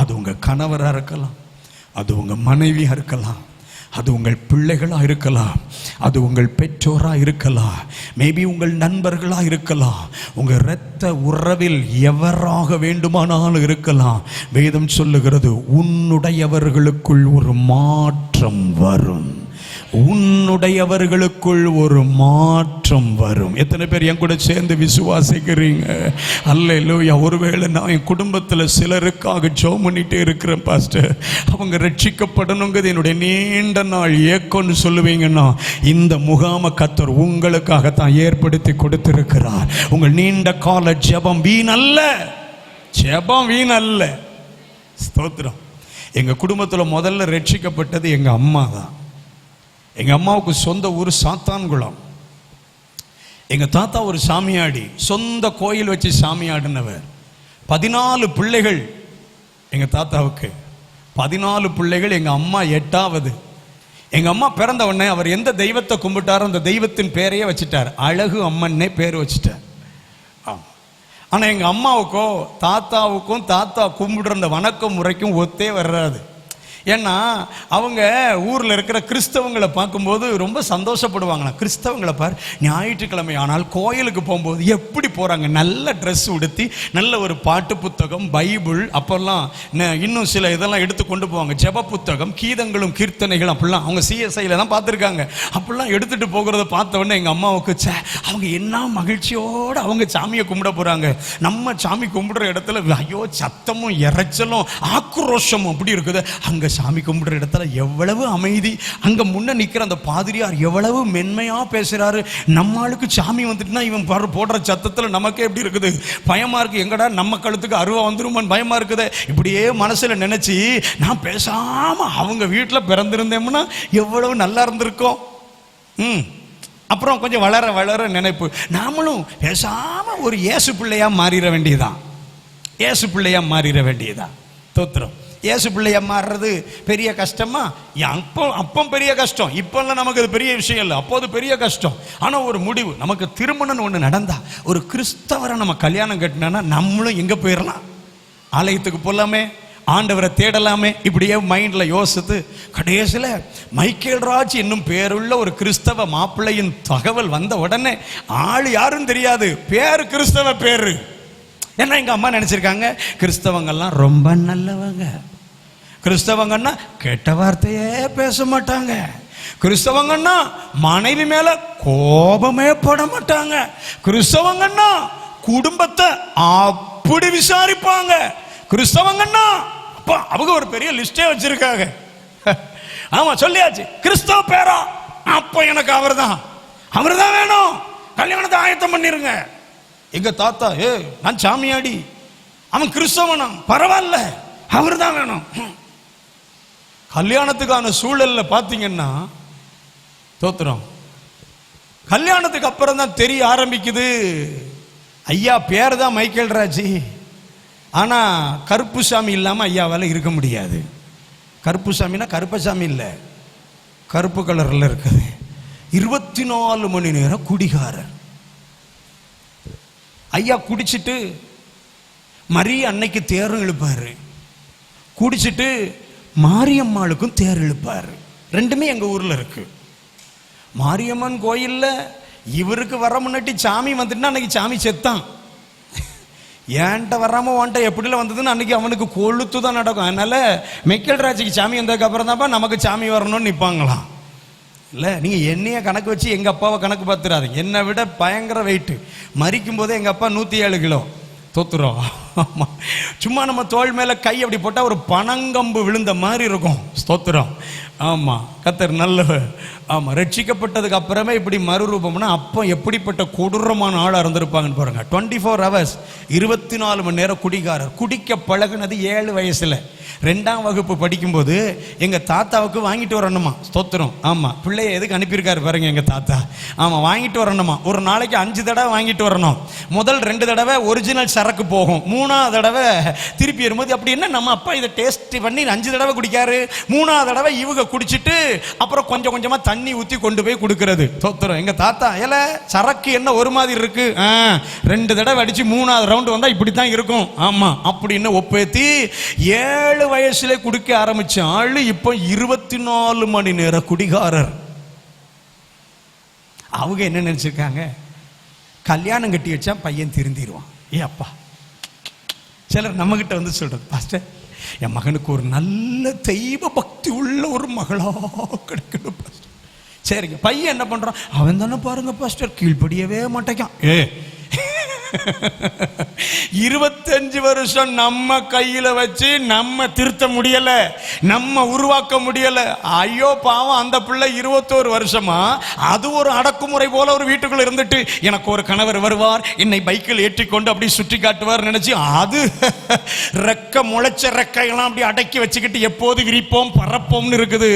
அது உங்க கணவரா இருக்கலாம், அது உங்க மனைவியா இருக்கலாம், அது உங்கள் பிள்ளைகளா இருக்கலாம், அது உங்கள் பெற்றோரா இருக்கலாம், மேபி உங்கள் நண்பர்களா இருக்கலாம், உங்க இரத்த உறவில் எவராக வேண்டுமானாலும் இருக்கலாம். வேதம் சொல்லுகிறது, உன்னுடையவர்களுக்குள் ஒரு மாற்றம் வரும். உன்னுடையவர்களுக்குள் ஒரு மாற்றம் வரும். எத்தனை பேர் என் கூட சேர்ந்து விசுவாசிக்கிறீங்க? அல்லேலூயா. ஒருவேளை நான் என் குடும்பத்தில் சிலருக்காக ஜெபம் பண்ணிட்டே இருக்கிறேன் பாஸ்டர், அவங்க ரட்சிக்கப்படணுங்கிறது என்னுடைய நீண்ட நாள் ஏக்கம்னு சொல்லுவீங்கன்னா, இந்த முகாம கர்த்தர் உங்களுக்காகத்தான் ஏற்படுத்தி கொடுத்திருக்கிறார். உங்கள் நீண்ட கால ஜெபம் வீணல்ல, ஜெபம் வீணல்ல. ஸ்தோத்திரம். எங்க குடும்பத்தில் முதல்ல ரட்சிக்கப்பட்டது எங்க அம்மா தான். எங்க அம்மாவுக்கு சொந்த ஊர் சாத்தான்குளம். எங்க தாத்தா ஒரு சாமியாடி, சொந்த கோயில் வச்சு சாமியாடினவர். 14 பிள்ளைகள் எங்க தாத்தாவுக்கு, 14 பிள்ளைகள். எங்க அம்மா 8வது. எங்க அம்மா பிறந்த உடனே அவர் எந்த தெய்வத்தை கும்பிட்டாரோ அந்த தெய்வத்தின் பேரையே வச்சுட்டார். அழகு அம்மன்னே பேர் வச்சுட்டார். ஆனா எங்க அம்மாவுக்கோ தாத்தாவுக்கும் தாத்தா கும்பிடுற அந்த வணக்க முறைக்கும் ஒத்தே வர்றாது. ஏன்னா அவங்க ஊரில் இருக்கிற கிறிஸ்தவங்களை பார்க்கும்போது ரொம்ப சந்தோஷப்படுவாங்க. கிறிஸ்தவங்களை பார், ஞாயிற்றுக்கிழமை ஆனால் கோயிலுக்கு போகும்போது எப்படி போகிறாங்க, நல்ல ட்ரெஸ் உடுத்தி, நல்ல ஒரு பாட்டு புத்தகம், பைபிள், அப்போல்லாம் இன்னும் சில இதெல்லாம் எடுத்து கொண்டு போவாங்க, ஜெப புத்தகம், கீதங்களும் கீர்த்தனைகளும். அப்படிலாம் அவங்க சிஎஸ்ஐயில் தான் பார்த்துருக்காங்க. அப்படிலாம் எடுத்துகிட்டு போகிறத பார்த்த உடனே எங்கள் அம்மாவுக்கு அவங்க என்ன மகிழ்ச்சியோடு அவங்க சாமியை கும்பிட போகிறாங்க. நம்ம சாமி கும்பிடுற இடத்துல ஐயோ சத்தமும் இறைச்சலும் ஆக்ரோஷமும் அப்படி இருக்குது. அங்கே சாமி கும்பிடுற இடத்துல எவ்வளவு அமைதி, அங்க முன்ன நிக்கிற அந்த பாதிரியார் எவ்வளவு மென்மையா பேசுறாரு. நம்மளுக்கு சாமி வந்துட்டுனா இவன் போடுற சத்தத்துல நமக்கே எப்படி இருக்குது, பயமா இருக்கு. எங்கடா நம்ம கழுத்துக்கு அருவா வந்துருமான்னு பயமா இருக்குது. இப்படியே மனசுல நினைச்சு நான் பேசாம அவங்க வீட்டுல பிறந்திருந்தேன்னா எவ்வளவு நல்லா இருந்திருக்கும். அப்புறம் கொஞ்சம் வளர வளர நினைப்பு, நாமளும் பேசாம ஒரு இயேசு பிள்ளையா மாறிட வேண்டியதான், இயேசு பிள்ளையா மாறிட வேண்டியதான். தோத்திரம். இயேசு பிள்ளையா மாறுறது பெரிய கஷ்டமா? அப்போ பெரிய கஷ்டம். இப்பெல்லாம் நமக்கு அது பெரிய விஷயம் இல்லை, அப்போது பெரிய கஷ்டம். ஆனா ஒரு முடிவு, நமக்கு திருமணம் ஒன்று நடந்தா, ஒரு கிறிஸ்தவரை நம்ம கல்யாணம் கட்டினா நம்மளும் எங்க போயிடலாம், ஆலயத்துக்கு போலாமே, ஆண்டவரை தேடலாமே, இப்படியே மைண்ட்ல யோசித்து கடைசியில் மைக்கேல் ராஜ் என்னும் பேருள்ள ஒரு கிறிஸ்தவ மாப்பிள்ளையின் தகவல் வந்த உடனே ஆள் யாரும் தெரியாது, பேரு கிறிஸ்தவ பேரு. ஏன்னா எங்க அம்மா நினைச்சிருக்காங்க கிறிஸ்தவங்கெல்லாம் ரொம்ப நல்லவங்க, கிறிஸ்தவங்கன்னா கெட்ட வார்த்தையே பேச மாட்டாங்க, கிறிஸ்தவங்கன்னா மனைவி மேல கோபமே பட மாட்டாங்க, கிறிஸ்தவங்கன்னா குடும்பத்தை அப்படி விசாரிப்பாங்க, கிறிஸ்தவங்கன்னா அவங்க ஒரு பெரிய லிஸ்டே வச்சிருக்காங்க. ஆமா சொல்லியாச்சு, கிறிஸ்தவ பேரா, அப்ப எனக்கு அவர்தான் வேணும், கல்யாணத்தை ஆயத்தம் பண்ணிருங்க. எங்க தாத்தா நான் சாமியாடி, அவன் கிறிஸ்தவனா, பரவாயில்ல, அவர் தான் வேணும். கல்யாணத்துக்கான சூழல்ல பாத்தீங்கன்னா தோத்திரம், கல்யாணத்துக்கு அப்புறம் தான் தெரிய ஆரம்பிக்குது, ஐயா பேர் தான் மைக்கேல் ராஜ், ஆனா கருப்புசாமி இல்லாம ஐயாவால இருக்க முடியாது. கருப்புசாமினா கருப்பசாமி இல்ல, கருப்பு கலர்ல இருக்குது. 24 மணி நேரம் குடிகாரர். ஐயா குடிச்சிட்டு மரிய அன்னைக்கு தேர் இழுப்பாரு, குடிச்சிட்டு மாரியம்மாளுக்கும் தேர் இழுப்பாரு. ரெண்டுமே எங்க ஊர்ல இருக்கு. மாரியம்மன் கோயில்ல இவருக்கு வர முன்னாடி சாமி வந்துட்டுனா அன்னைக்கு சாமி செத்தான். ஏன்ட்ட வராம ஓன்ட்ட எப்படில வந்ததுன்னு அன்னைக்கு அவனுக்கு கொளுத்து தான் நடக்கும். அதனால மைக்கேல் ராஜுக்கு சாமி வந்ததுக்கு அப்புறம் தான்ப்பா நமக்கு சாமி வரணும்னு நிற்பாங்களாம். இல்லை, நீங்கள் என்னைய கணக்கு வச்சு எங்கள் அப்பாவை கணக்கு பார்த்துடாதீங்க. என்னை விட பயங்கர வெயிட்டு. மறிக்கும் போதே எங்கள் அப்பா 107 கிலோ. தோத்துறோம். ஆமாம், சும்மா நம்ம தோள் மேலே கை அப்படி போட்டால் ஒரு பனங்கம்பு விழுந்த மாதிரி இருக்கும். ஸ்தோத்திரம். ஆமாம், கர்த்தர் நல்லவர். ஆமாம், ரட்சிக்கப்பட்டதுக்கு அப்புறமே இப்படி மறுரூபம்னா அப்போ எப்படிப்பட்ட கொடூரமான ஆளாக இருந்திருப்பாங்கன்னு பாருங்க. 24 hours 24 மணி நேரம் குடிகாரர். குடிக்க பழகுனது 7 வயசுல. 2ஆம் வகுப்பு படிக்கும்போது எங்க தாத்தாவுக்கு வாங்கிட்டு வரணுமா. ஸ்தோத்திரம். ஆமா, பிள்ளைய எதுக்கு அனுப்பியிருக்காரு பாருங்க எங்க தாத்தா. ஆமா, வாங்கிட்டு வரணுமா. ஒரு நாளைக்கு 5 தடவை வாங்கிட்டு வரணும். முதல் 2 தடவை ஒரிஜினல் சரக்கு போகும், 3ஆவது தடவை திருப்பி வரும்போது அப்படி என்ன நம்ம அப்பா இதை டேஸ்ட் பண்ணி 5 தடவை குடிக்காரு, 3ஆவது தடவை இவங்க குடிச்சிட்டு அப்புறம் கொஞ்சம் கொஞ்சமா தண்ணி ஊற்றி கொண்டு போய் கொடுக்கறது. ஸ்தோத்திரம். எங்க தாத்தா ஏல சரக்கு என்ன ஒரு மாதிரி இருக்கு, 2 தடவை அடிச்சு 3ஆவது ரவுண்டு வந்தா இப்படித்தான் இருக்கும். ஆமா, அப்படின்னு ஒப்பேத்தி 7 வயசுல குடிக்க ஆரம்பிச்ச ஆளு இப்ப 24 மணி நேர குடிகாரர். அவங்க என்ன நினைச்சிருக்காங்க, கல்யாணம் கட்டி வச்சா பையன் திருந்திடுவான். ஏ அப்பா, சிலர் நம்ம கிட்ட வந்து சொல்றது, பாஸ்டர் என் மகனுக்கு ஒரு நல்ல தெய்வ பக்தி உள்ள ஒரு மகளா கிடைக்கணும் பாஸ்டர். சரிங்க. பையன் என்ன பண்றான்? அவன் தானே பாருங்க பாஸ்டர் கீழ்ப்படியவே மாட்டேக்கான். 25 வருஷம் நம்ம கையில வச்சு நம்ம திருத்த முடியல, நம்ம உருவாக்க முடியல. ஐயோ பாவம், அந்த பிள்ளை 21 வருஷமா அது ஒரு அடக்குமுறை போல ஒரு வீட்டுக்குள்ள இருந்துட்டு, எனக்கு ஒரு கணவர் வருவார், என்னை பைக்கில் ஏற்றிக்கொண்டு அப்படி சுற்றி காட்டுவார் நினைச்சு அது ரெக்க முளைச்ச ரெக்கையெல்லாம் அப்படி அடக்கி வச்சுக்கிட்டு எப்போது விரிப்போம் பறப்போம்னு இருக்குது.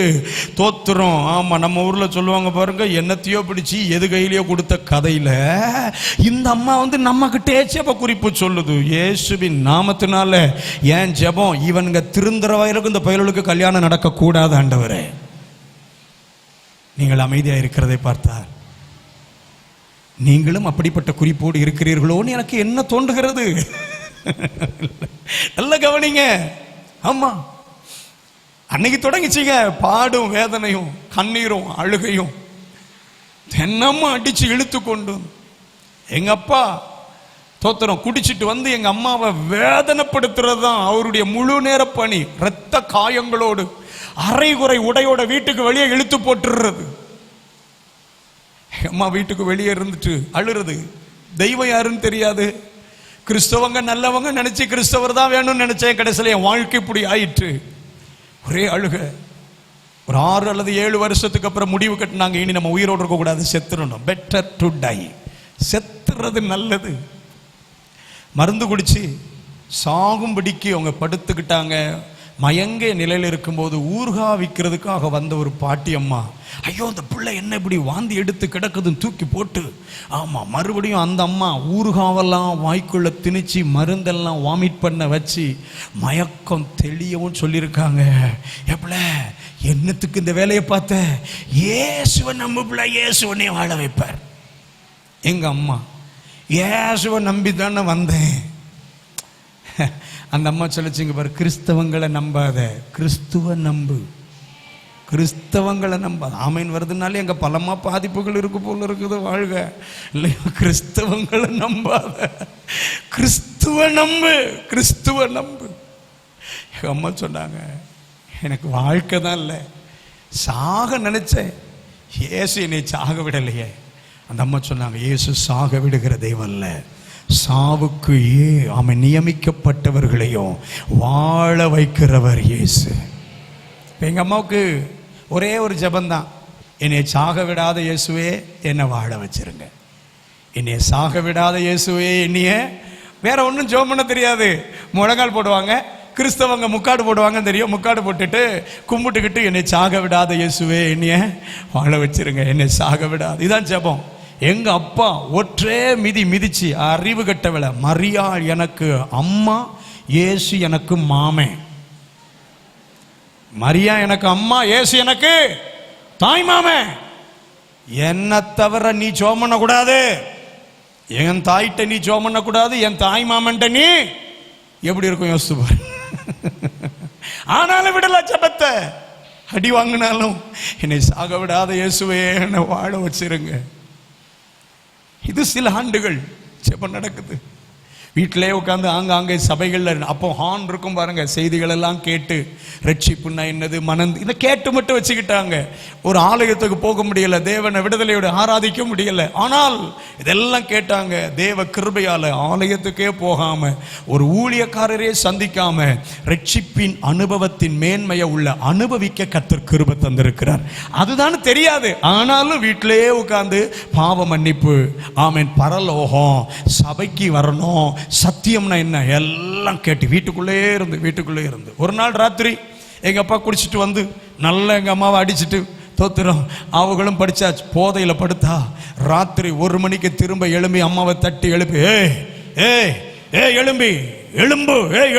தோத்துறோம். ஆமா, நம்ம ஊர்ல சொல்லுவாங்க பாருங்க, என்னத்தையோ பிடிச்சி எது கையிலையோ கொடுத்த கதையில இந்த அம்மா நம்ம கிட்டே ஜெப குறிப்பு சொல்லுது. இயேசுவின் நாமத்தினால ஏன் ஜெபம், இவனுங்க திருந்துற வயலுக்கு இந்த பயலுக்கு கல்யாணம் நடக்க கூடாது ஆண்டவரே. நீங்கள் அமைதியா இருக்கிறதை பார்த்தால் நீங்களும் அப்படிப்பட்ட குறிப்போடு இருக்கிறீர்களோன்னு எனக்கு என்ன தோன்றுகிறது. நல்ல கவனிங்க. ஆமா, அன்னைக்கு தொடங்கிச்சிங்க பாடும் வேதனையும் கண்ணீரும் அழுகையும் தென்னம்மா அடிச்சு இழுத்து கொண்டு. எங்க அப்பா தோத்திரம் குடிச்சிட்டு வந்து எங்க அம்மாவை வேதனைப்படுத்துறது தான் அவருடைய முழு நேர பணி. இரத்த காயங்களோடு அரைகுறை உடையோட வீட்டுக்கு வெளியே இழுத்து போட்டுறது. அம்மா வீட்டுக்கு வெளியே இருந்துட்டு அழுறது. தெய்வம் யாருன்னு தெரியாது, கிறிஸ்தவங்க நல்லவங்க நினைச்சு கிறிஸ்தவர் தான் வேணும்னு நினைச்சேன். கடைசியில் என் வாழ்க்கை இப்படி ஆயிற்று. ஒரே அழுக. ஒரு 6 அல்லது 7 வருஷத்துக்கு அப்புறம் முடிவு கட்டினாங்க, இனி நம்ம உயிரோடு இருக்க கூடாது, செத்துறணும். பெட்டர் டு டை, செத்துறது நல்லது. மருந்து குடிச்சு சாகும்படிக்கு அவங்க படுத்துக்கிட்டாங்க. மயங்க நிலையில் இருக்கும்போது ஊர்கா விற்கிறதுக்காக வந்த ஒரு பாட்டி அம்மா, ஐயோ அந்த பிள்ளை என்ன இப்படி வாந்தி எடுத்து கிடக்குதுன்னு தூக்கி போட்டு, ஆமா மறுபடியும் அந்த அம்மா ஊர்காவெல்லாம் வாய்க்குள்ள திணிச்சு மருந்தெல்லாம் வாமிட் பண்ண வச்சு மயக்கம் தெளியவும் சொல்லியிருக்காங்க. எப்பல என்னத்துக்கு இந்த வேலையை பார்த்த? இயேசுவை நம்ம பிள்ளை இயேசுவனே வாழ வைப்பார். எங்க அம்மா இயேசுவை நம்பி தானே வந்தேன். அந்த அம்மா சொல்லிச்சிங்க பாரு, கிறிஸ்தவங்களை நம்பாத, கிறிஸ்துவ நம்பு. கிறிஸ்தவங்களை நம்பாத. ஆமீன் வருதுனாலே எங்க பலமா பாதிப்புகள் இருக்கு போல இருக்குது. வாழ்க இல்லையா? கிறிஸ்தவங்களை நம்பாத, கிறிஸ்துவ நம்பு, கிறிஸ்துவ நம்பு. எங்க அம்மா சொன்னாங்க, எனக்கு வாழ்க்கை தான் இல்லை, சாக நினைச்சேன், இயேசு என்னை சாக விடலையே. அந்த அம்மா சொன்னாங்க, இயேசு சாக விடுகிற தெய்வம் அல்ல, சாவுக்கு அவன் நியமிக்கப்பட்டவர்களையும் வாழ வைக்கிறவர் இயேசு. எங்க அம்மாவுக்கு ஒரே ஒரு ஜெபந்தான், என்னை சாக விடாத இயேசுவே என்னை வாழ வச்சிருங்க, என்னை சாக விடாத இயேசுவே என்னைய. வேற ஒன்றும் ஜெபம் பண்ண தெரியாது. முழங்கால் போடுவாங்க, கிறிஸ்தவங்க முக்காடு போடுவாங்க தெரியும், முக்காடு போட்டுட்டு கும்பிட்டுக்கிட்டு என்னை சாக விடாத இயேசுவே என்னைய வாழ வச்சிருங்க, என்னை சாக விடாது. இதான் ஜெபம். எங்க அப்பா ஒற்றே மிதி மிதிச்சு அறிவு கட்டவில்லை. மரியாள் எனக்கு அம்மா, இயேசு எனக்கு மாமே. மரியா எனக்கு அம்மா, இயேசு எனக்கு தாய் மாமே. என்ன தவிர நீ ஜெபம் பண்ண கூடாது, என் தாய்கிட்ட நீ ஜெபம் பண்ண கூடாது, என் தாய் மாமன்ட்ட நீ எப்படி இருக்கும் யோசிச்சு பாரு. ஆனாலும் விடல ஜெபத்தை, அடி வாங்கினாலும் என்னை சாக விடாத இயேசுவே என்னை வாழ வச்சிருங்க. இது சில ஆண்டுகள் ஜெபம் நடக்குது. வீட்டிலே உட்காந்து ஆங்காங்கே சபைகளில் அப்போ ஹார்ன் இருக்கும் பாருங்க, செய்திகள் எல்லாம் கேட்டு ரட்சிப்புன்னா என்னது மனந்து இதை கேட்டு மட்டும் வச்சுக்கிட்டாங்க. ஒரு ஆலயத்துக்கு போக முடியல, தேவனை விடுதலையோடு ஆராதிக்க முடியல. ஆனால் இதெல்லாம் கேட்டாங்க. தேவ கிருபையால ஆலயத்துக்கே போகாம, ஒரு ஊழியக்காரரே சந்திக்காம ரட்சிப்பின் அனுபவத்தின் மேன்மையை உள்ள அனுபவிக்க கர்த்தர் கிருபை தந்திருக்கிறார். அதுதான் தெரியாது. ஆனாலும் வீட்டிலேயே உட்கார்ந்து பாவ மன்னிப்பு, ஆமென், பரலோகம், சபைக்கு வரணும், சத்தியம்னா என்ன எல்லாம் கேட்டு வீட்டுக்குள்ளே இருந்து ஒரு நாள் ராத்திரி எங்க அப்பா குடிச்சிட்டு வந்து நல்லா எங்க அம்மாவை அடிச்சுட்டு தோத்துறோம். அவங்களும் படிச்சாச்சு, போதையில படுத்தா ராத்திரி 1 மணிக்கு திரும்ப எழும்பி அம்மாவை தட்டி எழுப்பி,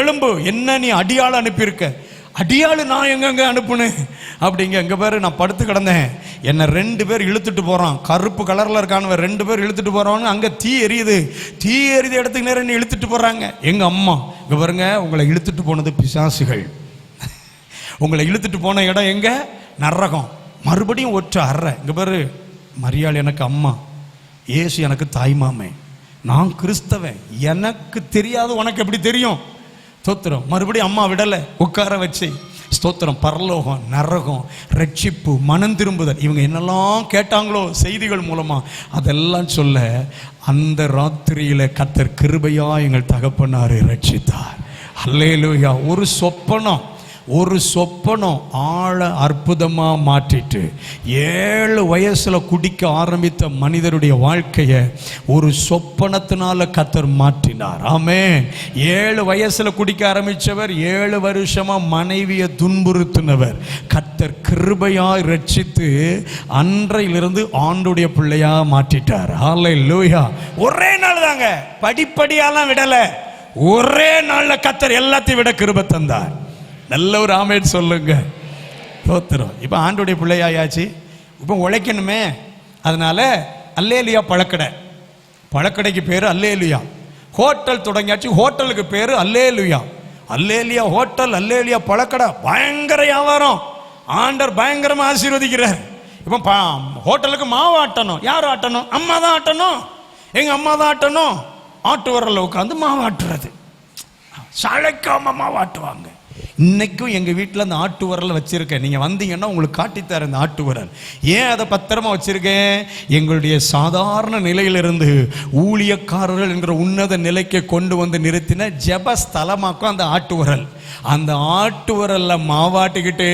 எழும்பு, என்ன நீ அடியாள் அனுப்பியிருக்க? அடியாளு நான் எங்க அனுப்புனேன் அப்படிங்க. எங்க பேரு நான் படுத்து கிடந்தேன், என்ன 2 பேர் இழுத்துட்டு போறான், கருப்பு கலர்ல இருக்கானவ 2 பேர் இழுத்துட்டு போறான்னு. அங்க தீ எரியுது இடத்துக்கு நேரம் நீ இழுத்துட்டு போறாங்க. எங்க அம்மா, இங்க பாருங்க, உங்களை இழுத்துட்டு போனது பிசாசுகள், உங்களை இழுத்துட்டு போன இடம் எங்க? நரகம். மறுபடியும் ஒற்ற அறை. இங்க பாரு, மரியாள் எனக்கு அம்மா, இயேசு எனக்கு தாய்மாமே, நான் கிறிஸ்தவன், எனக்கு தெரியாது, உனக்கு எப்படி தெரியும்? தோத்துறோம். மறுபடியும் அம்மா விடலை, உட்கார வச்சு ஸ்தோத்திரம். பரலோகம், நரகம், ரட்சிப்பு, மனம் திரும்புதல், இவங்க என்னெல்லாம் கேட்டாங்களோ செய்திகள் மூலமா அதெல்லாம் சொல்ல அந்த ராத்திரியில கர்த்தர் கிருபையா எங்கள் தகப்பனாரை ரட்சித்தார். அல்லேலூயா. ஒரு சொப்பனம் ஆழ அற்புதமா மாற்றிட்டு 7 வயசுல குடிக்க ஆரம்பித்த மனிதருடைய வாழ்க்கைய ஒரு சொப்பனத்தினால கர்த்தர் மாற்றினார். ஆமென். 7 வயசுல குடிக்க ஆரம்பிச்சவர் 7 வருஷமா மனைவியை துன்புறுத்தினவர் கர்த்தர் கிருபையாய் ரட்சித்து அன்றையிலிருந்து ஆண்டுடைய பிள்ளையா மாற்றிட்டார். ஹல்லேலூயா. ஒரே நாள் தாங்க, படிப்படியாலாம் விடல, ஒரே நாள்ல கர்த்தர் எல்லாத்தையும் விட கிருபை தந்தார். நல்ல ஒரு ஆமென் சொல்லுங்க. ஸ்தோத்திரம். இப்போ ஆண்டுடைய பிள்ளையாயாச்சு, இப்போ உழைக்கணுமே, அதனால அல்லேலியா பழக்கடைக்கு பேரு அல்லேலியா. ஹோட்டல் தொடங்கியாச்சு, ஹோட்டலுக்கு பேரு அல்லேலியா. அல்லேலியா ஹோட்டல், அல்லேலியா பழக்கடை, பயங்கர வியாபாரம். ஆண்டவர் பயங்கரமா ஆசீர்வதிக்கிறார். இப்போ ஹோட்டலுக்கு மாவு ஆட்டணும். யார் ஆட்டணும்? அம்மா தான் ஆட்டணும். எங்க அம்மா தான் ஆட்டணும். ஆட்டு வரல உட்காந்து மாவு ஆட்டுறது, சளைக்காம மாவு ஆட்டுவாங்க. இன்னைக்கும் எங்க வீட்டில் அந்த ஆட்டு உரல் வச்சிருக்கேன். நீங்க வந்தீங்கன்னா உங்களுக்கு காட்டித்தர இந்த ஆட்டு உரல். ஏன் அதை பத்திரமா வச்சிருக்கேன்? எங்களுடைய சாதாரண நிலையிலிருந்து ஊழியக்காரர்கள் என்கிற உன்னத நிலைக்கு கொண்டு வந்து நிறுத்தின ஜெப ஸ்தலமாக்கும் அந்த ஆட்டு உரல். அந்த ஆட்டு உரல்ல மாவாட்டிக்கிட்டே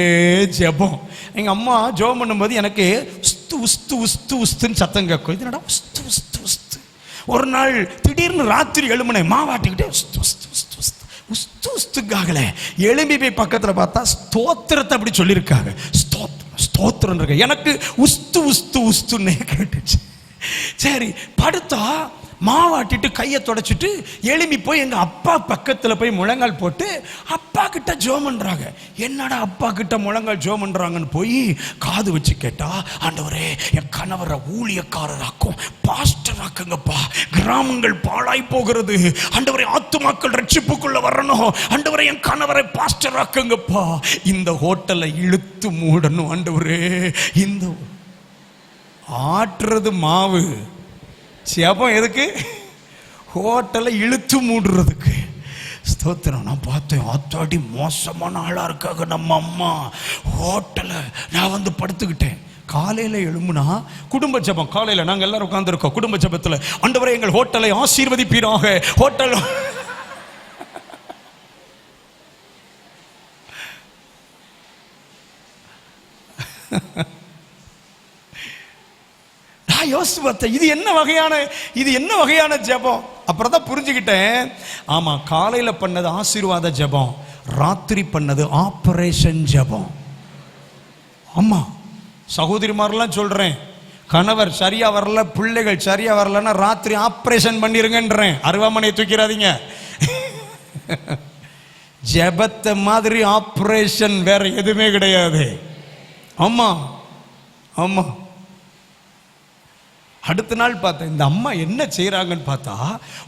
ஜெபம். எங்க அம்மா ஜெபம் பண்ணும்போது எனக்கு உஸ்து உஸ்து உஸ்து உஸ்துன்னு சத்தம் கேட்கும். இது என்னடா உஸ்து உஸ்து உஸ்து. ஒரு நாள் திடீர்னு ராத்திரி எழுமனை மாவாட்டிக்கிட்டே உஸ்து உஸ்து உஸ்து உஸ்து உஸ்து உஸ்துக்காகல எழும்பி போய் பக்கத்துல பார்த்தா ஸ்தோத்திரத்தை அப்படி சொல்லியிருக்காங்க. ஸ்தோத்திரம் இருக்கு. எனக்கு உஸ்து உஸ்து உஸ்துன்னே கேட்டுச்சு. சரி, படுத்தா மாவாட்டிட்டு கையை தொடச்சிட்டு எழும்பி போய் எங்க அப்பா பக்கத்துல போய் முழங்கால் போட்டு அப்பா கிட்ட ஜெபம் பண்றாங்க. என்னடா அப்பா கிட்ட முழங்கால் ஜெபம் பண்றாங்கன்னு போய் காது வச்சு கேட்டா, ஆண்டவரே என் கணவரை ஊழியக்காரராக்கும், பாஸ்டர் ஆக்குங்கப்பா, கிராமங்கள் பாழாய் போகிறது, ஆண்டவரே ஆத்துமாக்கள் ரட்சிப்புக்குள்ள வரணும், ஆண்டவரே என் கணவரை பாஸ்டர் ஆக்குங்கப்பா, இந்த ஹோட்டலை இழுத்து மூடணும், ஆண்டவரே இந்த ஆட்டுறது மாவு ஜெபம் எதுக்கு? ஹோட்டலை இழுத்து மூடுறதுக்கு. ஸ்தோத்திரம். நான் பார்த்தேன், ஆத்தாடி மோசமான ஆளா இருக்காங்க நம்ம அம்மா. ஹோட்டலை நான் வந்து படுத்துக்கிட்டேன். காலையில எழும்புனா குடும்ப ஜெபம். காலையில நாங்க எல்லாரும் உட்கார்ந்துருக்கோம் குடும்ப ஜெபத்துல, ஆண்டவரே எங்கள் ஹோட்டலை ஆசீர்வதிப்பீராக. ஹோட்டல் யோசிச்சு பார்த்தேன், இது என்ன வகையான ஜெபம். அப்புறம் தான் புரிஞ்சுக்கிட்டேன், ஆமா காலையில பண்ணது ஆசீர்வாத ஜெபம், ராத்திரி பண்ணது ஆபரேஷன் ஜெபம். ஆமா சகோதரிமாரெல்லாம் சொல்றேன், கணவர் சரியா வரல, பிள்ளைகள் சரியா வரலன்னா ராத்திரி ஆபரேஷன் பண்ணிருங்கன்றேன். அருவாமனையை தூக்கிறாதீங்க. ஜெபத்தை மாதிரி ஆபரேஷன் வேற எதுவுமே கிடையாது. ஆமா ஆமா. அடுத்த நாள் பார்த்தேன், இந்த அம்மா என்ன செய்கிறாங்கன்னு பார்த்தா,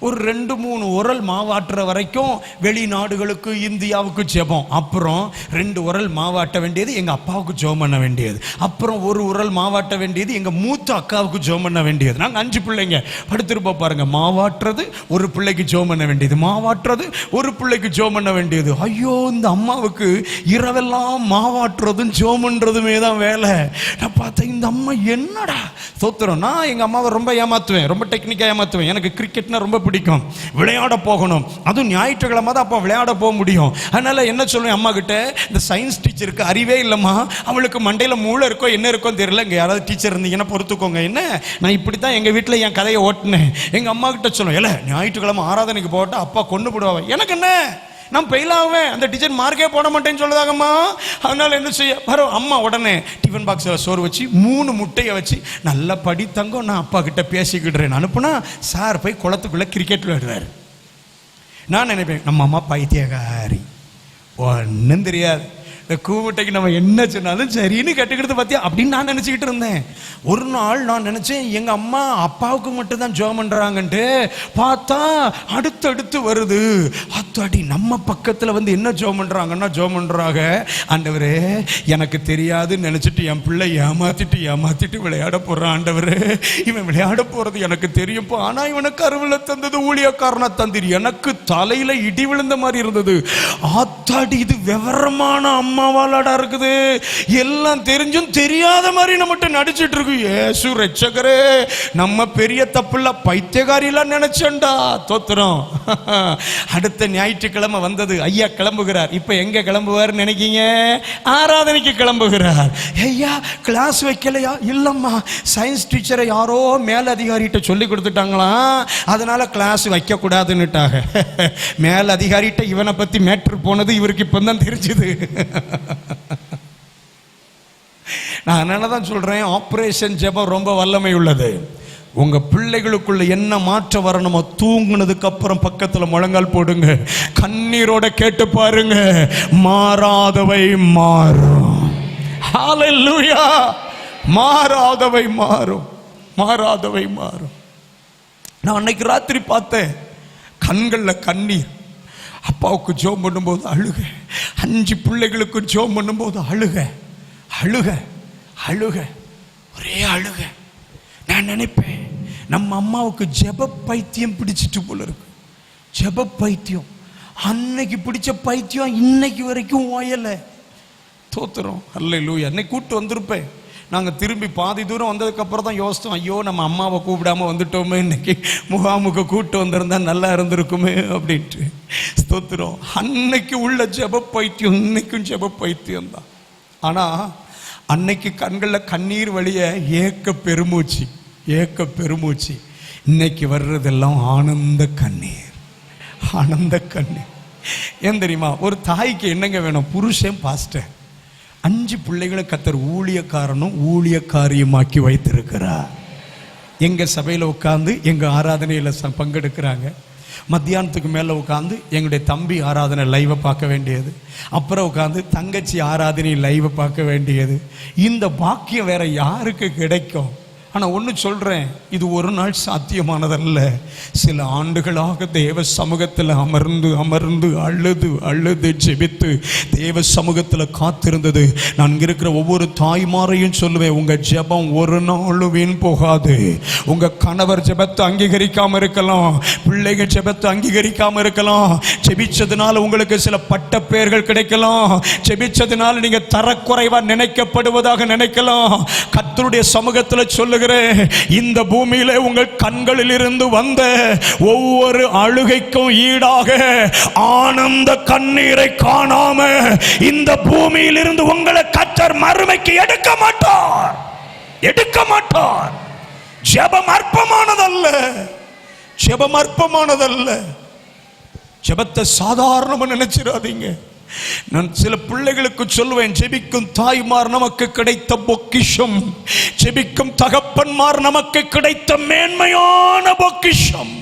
ஒரு 2-3 உரல் மாவாட்டுற வரைக்கும் வெளிநாடுகளுக்கு இந்தியாவுக்கு ஜெபம், அப்புறம் 2 உரல் மாவாட்ட வேண்டியது எங்கள் அப்பாவுக்கு ஜெபம் பண்ண வேண்டியது, அப்புறம் 1 உரல் மாவாட்ட வேண்டியது எங்கள் மூத்த அக்காவுக்கு ஜெபம் பண்ண வேண்டியது. நாங்கள் 5 பிள்ளைங்க படுத்திருப்போம் பாருங்க. மாவாட்டுறது ஒரு பிள்ளைக்கு ஜெபம் பண்ண வேண்டியது, மாவாட்டுறது ஒரு பிள்ளைக்கு ஜெபம் பண்ண வேண்டியது. ஐயோ, இந்த அம்மாவுக்கு இரவெல்லாம் மாவாட்டுறதும் ஜெபம் பண்ணுறதுமே தான் வேலை. நான் பார்த்தேன், இந்த அம்மா என்னடா ஸ்தோத்திரம். நான் எங்கள் அம்மாவை ரொம்ப ஏமாத்துவேன், ரொம்ப டெக்னிக்காக ஏமாத்துவேன். எனக்கு கிரிக்கெட்னா ரொம்ப பிடிக்கும், விளையாட போகணும், அதுவும் ஞாயிற்றுக்கிழமை தான் அப்போ விளையாட போக முடியும். அதனால என்ன சொல்லுவேன் அம்மா கிட்ட, இந்த சயின்ஸ் டீச்சருக்கு அறிவே இல்லைம்மா, அவளுக்கு மண்டையில் மூளை இருக்கோ என்ன இருக்கோ தெரியல, இங்கே யாராவது டீச்சர் இருந்தீங்கன்னா பொறுத்துக்கோங்க. என்ன, நான் இப்படி தான் எங்கள் வீட்டில் என் கதையை ஓட்டினேன். எங்கள் அம்மா கிட்ட சொல்லுவேன், இல்லை ஞாயிற்றுக்கிழமை ஆராதனைக்கு போட்டால் அப்பா கொண்டு போடுவாங்க. எனக்கு என்ன, நான் பெயில் ஆவேன், அந்த டீச்சர் மார்க்கே போட மாட்டேன்னு சொல்லுதாங்கம்மா. அதனால என்ன செய்ய வரும், அம்மா உடனே டிஃபன் பாக்ஸில் சோறு வச்சு 3 முட்டையை வச்சு நல்லா படித்தங்க, நான் அப்பா கிட்ட பேசிக்கிடுறேன் அனுப்புனா, சார் போய் குளத்துக்குள்ள கிரிக்கெட் விளையாடுறாரு. நான் நினைப்பேன், நம்ம அம்மா பைத்தியக்காரி, ஒன்றும் தெரியாது, இந்த கூமுட்டைக்கு நம்ம என்ன சொன்னாலும் சரின்னு கட்டுக்கிறது பார்த்தியா அப்படின்னு நான் நினச்சிக்கிட்டு இருந்தேன். ஒரு நாள் நான் நினச்சேன், எங்கள் அம்மா அப்பாவுக்கு மட்டும் தான் ஜெபம் பண்ணுறாங்கன்ட்டு பார்த்தா அடுத்தடுத்து வருது. அத்தாடி நம்ம பக்கத்தில் வந்து என்ன ஜெபம் பண்ணுறாங்கன்னா, ஜெபம் பண்ணுறாங்க, ஆண்டவரே எனக்கு தெரியாதுன்னு நினச்சிட்டு என் பிள்ளை ஏமாத்திட்டு விளையாட போகிறான், ஆண்டவரே இவன் விளையாட போகிறது எனக்கு தெரியும்ப்பா, ஆனால் இவனுக்கு அருவில் தந்தது ஊழியக்காரனா தந்தீர். எனக்கு தலையில் இடி விழுந்த மாதிரி இருந்தது. ஆத்தாடி இது விவரமான அம்மா அம்மாவாலடா இருக்குது, எல்லாம் தெரிஞ்சும் தெரியாத மாதிரி நம்மகிட்ட நடிச்சிட்டு இருக்கு. ஏசு ரட்சகரே, நம்ம பெரிய தப்புல பைத்தியகாரிலாம் நினைச்சேன்டா. தோத்துறோம். அடுத்த ஞாயிற்றுக்கிழமை வந்தது, ஐயா கிளம்புகிறார். இப்ப எங்க கிளம்புவார் நினைக்கீங்க? ஆராதனைக்கு கிளம்புகிறார். ஐயா கிளாஸ் வைக்கலையா? இல்லம்மா, சயின்ஸ் டீச்சரை யாரோ மேல் அதிகாரிகிட்ட சொல்லி கொடுத்துட்டாங்களாம், அதனால கிளாஸ் வைக்க கூடாதுன்னுட்டாங்க. மேல் அதிகாரிகிட்ட இவனை பத்தி மேட்ரு போனது இவருக்கு இப்பதான் தெரிஞ்சுது. நான் என்னதான் சொல்றேன், ஆபரேஷன் ஜெபம் ரொம்ப வல்லமை உள்ளது. உங்க பிள்ளைகளுக்குள்ள என்ன மாற்றம் வரணுமோ, தூங்குனதுக்கு அப்புறம் பக்கத்துல முழங்கால் போடுங்க, கண்ணீரோட கேட்டு பாருங்க, மாறாதவை மாறும். ஹல்லேலூயா. மாறாதவை மாறும், மாறாதவை மாறும். நான் அன்னைக்கு ராத்திரி பார்த்தேன், கண்கள்ல கண்ணீர். அப்பாவுக்கு ஜோம் பண்ணும்போது அழுக, 5 பிள்ளைகளுக்கு ஜோம் பண்ணும்போது அழுக, அழுக, அழுக, ஒரே அழுக. நான் நினைப்பேன், நம்ம அம்மாவுக்கு ஜெப பைத்தியம் பிடிச்சிட்டு போல இருக்கு. ஜெப பைத்தியம். அன்னைக்கு பிடிச்ச பைத்தியம் இன்னைக்கு வரைக்கும் ஓயலை. தோத்துறோம். அல்லேலூயா. அன்னைக்கு கூட்டு வந்திருப்பேன். நாங்கள் திரும்பி பாதி தூரம் வந்ததுக்கு அப்புறம் தான் யோசித்தோம், ஐயோ நம்ம அம்மாவை கூப்பிடாம வந்துட்டோமே, இன்னைக்கு முகாமுக்கு கூட்டு வந்திருந்தா நல்லா இருந்திருக்குமே அப்படின்ட்டு. ஸ்தோத்திரம். அன்னைக்கு உள்ள ஜெப பைத்தியம் இன்னைக்கும் ஜெப பைத்தியம் தான். ஆனா அன்னைக்கு கண்களில் கண்ணீர் வழிய ஏக்க பெருமூச்சு, ஏக்க பெருமூச்சு. இன்னைக்கு வர்றதெல்லாம் ஆனந்த கண்ணீர், ஆனந்த கண்ணீர். ஏன் தெரியுமா? ஒரு தாய்க்கு என்னங்க வேணும்? புருஷன், பாஸ்டர், 5 பிள்ளைகளை கர்த்தர் ஊழியக்காரனும் ஊழியக்காரியுமாக்கி வைத்திருக்கிறார். எங்க சபையில் உட்காந்து எங்க ஆராதனையில் பங்கெடுக்கிறாங்க. மத்தியானத்துக்கு மேலே உட்காந்து எங்களுடைய தம்பி ஆராதனை லைவை பார்க்க வேண்டியது, அப்புறம் உட்காந்து தங்கச்சி ஆராதனை லைவை பார்க்க வேண்டியது. இந்த பாக்கியம் வேற யாருக்கு கிடைக்கும்? ஆனால் ஒன்று சொல்கிறேன், இது ஒரு நாள் சாத்தியமானதல்ல. சில ஆண்டுகளாக தேவ சமூகத்தில் அமர்ந்து அமர்ந்து அழுது அழுது ஜெபித்து தேவ சமூகத்தில் காத்திருந்தது. நான் இருக்கிற ஒவ்வொரு தாய்மாரையும் சொல்லுவேன், உங்கள் ஜெபம் ஒரு நாளும் வீண் போகாது. உங்கள் கணவர் ஜெபத்தை அங்கீகரிக்காமல் இருக்கலாம், பிள்ளைகள் ஜெபத்தை அங்கீகரிக்காமல் இருக்கலாம், ஜெபிச்சதுனால உங்களுக்கு சில பட்ட பெயர்கள் கிடைக்கலாம், ஜெபிச்சதுனால நீங்கள் தரக்குறைவாக நினைக்கப்படுவதாக நினைக்கலாம். கர்த்தருடைய சமூகத்தில் சொல்லு, இந்த பூமியிலே உங்கள் கண்களில் இருந்து வந்த ஒவ்வொரு அழுகைக்கும் ஈடாக ஆனந்த கண்ணீரை காணாம இந்த பூமியில் இருந்து உங்களை கர்த்தர் மறுமைக்கு எடுக்க மாட்டார், எடுக்க மாட்டார். ஜெபம் அற்பமானதல்ல, ஜெபம் அற்பமானதல்ல. ஜெபத்தை சாதாரணமா நினைச்சிடாதீங்க. நான் சில பிள்ளைகளுக்கு சொல்லுவேன், ஜெபிக்கும் தாய்மார் நமக்கு கிடைத்த பொக்கிஷம், ஜெபிக்கும் தகப்பன்மார் நமக்கு கிடைத்த மேன்மையான பொக்கிஷம்,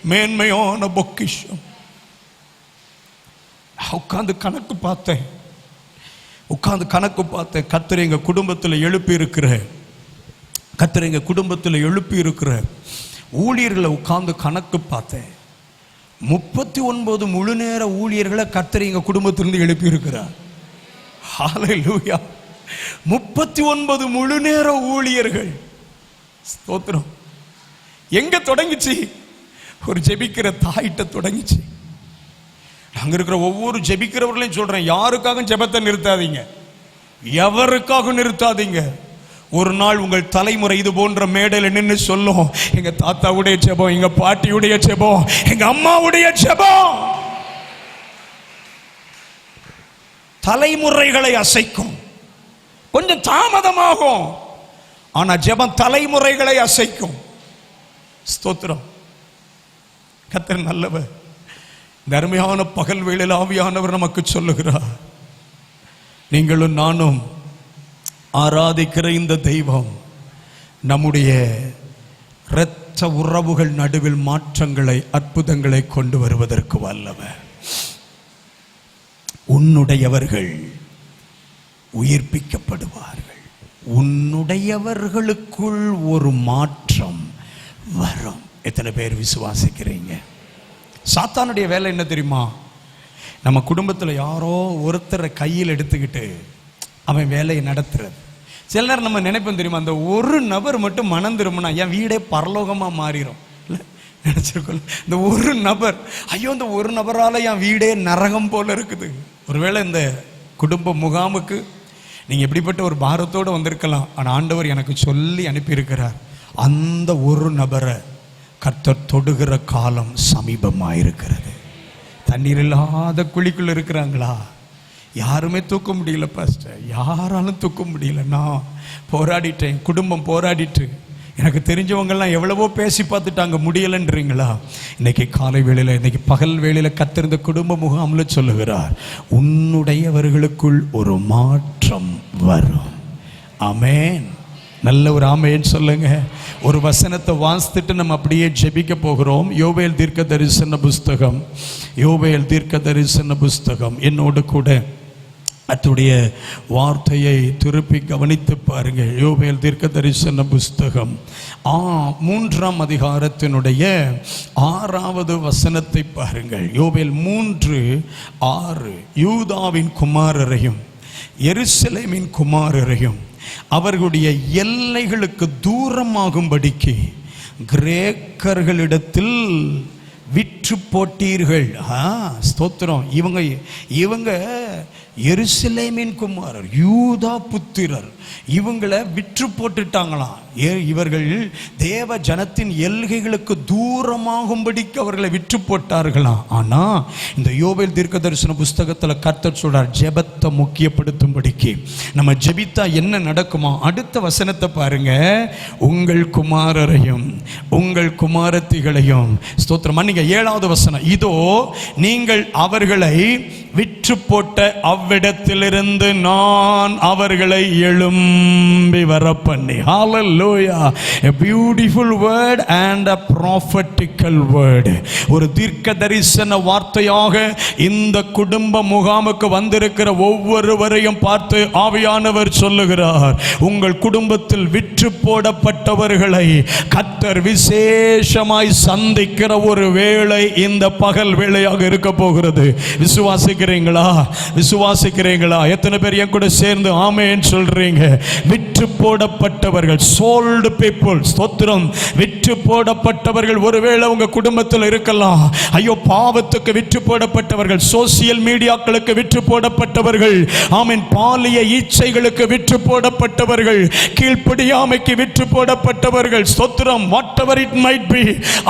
மேன்மையான பொக்கிஷம். உட்கார்ந்து கணக்கு பார்த்தேன், உட்கார்ந்து கணக்கு பார்த்தேன். கர்த்தர் எங்க குடும்பத்தில் எழுப்பி இருக்கிற, கர்த்தர் எங்க குடும்பத்தில் எழுப்பி இருக்கிற ஊழியர்களை உட்கார்ந்து கணக்கு பார்த்தேன். 39 முழு நேர ஊழியர்களை கர்த்தர் எங்க குடும்பத்திலிருந்து எழுப்பி இருக்கிறார். ஹல்லேலூயா. 39 முழு நேர ஊழியர்கள். ஸ்தோத்திரம். எங்க தொடங்கிச்சு? ஒரு ஜெபிக்கிற தாயிட்ட தொடங்கிச்சு. அங்க இருக்கிற ஒவ்வொரு ஜெபிக்கிறவர்களையும் சொல்றேன், யாருக்காக ஜெபத்தை நிறுத்தாதீங்க, எவருக்காக நிறுத்தாதீங்க. ஒரு நாள் உங்கள் தலைமுறை இது போன்ற மேடையில் நின்று சொல்லும், எங்க தாத்தாவுடைய ஜெபம், எங்க பாட்டியுடைய ஜெபம், எங்க அம்மாவுடைய ஜெபம். தலைமுறைகளை அசைக்கும். கொஞ்சம் தாமதமாகும், ஆனா ஜெபம் தலைமுறைகளை அசைக்கும். ஸ்தோத்திரம். கர்த்தர் நல்லவர். இந்த அருமையான பகல் வேளையில் ஆவியானவர் நமக்கு சொல்லுகிறார், நீங்களும் நானும் ஆராதிக்கிற இந்த தெய்வம் நம்முடைய இரத்த உறவுகள் நடுவில் மாற்றங்களை, அற்புதங்களை கொண்டு வருவதற்கு வல்லவர். உன்னுடையவர்கள் உயிர்ப்பிக்கப்படுவார்கள். உன்னுடையவர்களுக்குள் ஒரு மாற்றம் வரும். எத்தனை பேர் விசுவாசிக்கிறீங்க? சாத்தானுடைய வேலை என்ன தெரியுமா? நம்ம குடும்பத்தில் யாரோ ஒருத்தரை கையில் எடுத்துக்கிட்டு அவன் வேலையை நடத்துறது. சில நேரம் நம்ம நினைப்போம் தெரியுமா, அந்த ஒரு நபர் மட்டும் மனம் திரும்பினா என் வீடே பரலோகமா மாறிடும். நினைச்சிருக்கோம், இந்த ஒரு நபர், ஐயோ இந்த ஒரு நபரால என் வீடே நரகம் போல இருக்குது. ஒருவேளை இந்த குடும்ப முகாமுக்கு நீங்கள் எப்படிப்பட்ட ஒரு பாரத்தோடு வந்திருக்கலாம். ஆனால் ஆண்டவர் எனக்கு சொல்லி அனுப்பியிருக்கிறார், அந்த ஒரு நபரை கர்த்தர் தொடுகிற காலம் சமீபமாக இருக்கிறது. தண்ணீர் இல்லாத குழிக்குள்ள இருக்கிறாங்களா? யாருமே தூக்க முடியல பாஸ்டர், யாராலும் தூக்க முடியல. நான் போராடிட்டேன், குடும்பம் போராடிட்டு, எனக்கு தெரிஞ்சவங்கெல்லாம் எவ்வளவோ பேசி பார்த்துட்டாங்க, முடியலைன்றீங்களா? இன்னைக்கு காலை வேளையில், இன்னைக்கு பகல் வேளையில் கத்திருந்த குடும்ப முகாமில் சொல்லுகிறார், உன்னுடையவர்களுக்குள் ஒரு மாற்றம் வரும். ஆமென். நல்ல ஒரு ஆமென் சொல்லுங்க. ஒரு வசனத்தை வாசித்துட்டு நம்ம அப்படியே ஜெபிக்க போகிறோம். யோவேல் தீர்க்க தரிசன புஸ்தகம், யோவேல் தீர்க்க தரிசன புஸ்தகம். என்னோடு கூட அத்துடைய வார்த்தையை திருப்பி கவனித்து பாருங்கள். யோவேல் தீர்க்க தரிசன புஸ்தகம் 3ஆம் அதிகாரத்தினுடைய 6வது வசனத்தை பாருங்கள். யோவேல் 3:6. யூதாவின் குமாரரையும் எருசலேமின் குமாரரையும் அவர்களுடைய எல்லைகளுக்கு தூரமாகும்படிக்கு கிரேக்கர்களிடத்தில் விற்று போட்டீர்கள். ஸ்தோத்திரம். இவங்க எருசலேமின் குமாரர், யூதா புத்திரர், இவங்களை விற்று போட்டுட்டாங்களாம். இவர்கள் தேவ ஜனத்தின் எல்கைகளுக்கு தூரமாகும்படிக்கு அவர்களை விற்று போட்டார்களாம். ஆனா இந்த யோவேல் தீர்க்க தரிசன புஸ்தகத்தில் கர்த்தர் சொல்றார், ஜெபத்தை முக்கியப்படுத்தும்படிக்கு. நம்ம ஜெபித்தா என்ன நடக்குமா? அடுத்த வசனத்தை பாருங்க. உங்கள் குமாரரையும் உங்கள் குமாரத்திகளையும், ஸ்தோத்திரம் மன்னிங்க, 7வது வசனம், இதோ நீங்கள் அவர்களை விற்று போட்ட அவ்விடத்திலிருந்து நான் அவர்களை எழும்பி வர பண்ணி. ஹalleluya. A beautiful word and a prophetical word. ஒரு தீர்க்க தரிசன வார்த்தையாக இந்த குடும்ப முகாமுக்கு வந்திருக்கிற ஒவ்வொருவரையும் பார்த்து ஆவியானவர் சொல்லுகிறார், உங்கள் குடும்பத்தில் விற்று போடப்பட்டவர்களை கர்த்தர் விசேஷமாய் சந்திக்கிற ஒரு வேளை இந்த பகல் வேளையாக இருக்க போகிறது. விசுவாசிக்கிறீங்களா? விசுவாசிக்கிறீங்களா? எத்தனை பேர் என் கூட சேர்ந்து ஆமென் சொல்றீங்க? விற்று போடப்பட்டவர்கள், சோல்டு பீப்புள், ஸ்தோத்திரம். விற்று போடப்பட்டவர்கள் ஒருவேளை உங்க குடும்பத்தில் இருக்கலாம். ஐயோ, பாவத்துக்கு விற்று போடப்பட்டவர்கள், சோசியல் மீடியாக்களுக்கு விற்று போடப்பட்டவர்கள், ஆமென், பாலிய இச்சைகளுக்கு விற்று போடப்பட்டவர்கள், கீழ்ப்படியாமைக்கு விற்று போடப்பட்டவர்கள், ஸ்தோத்திரம். What ever it might be,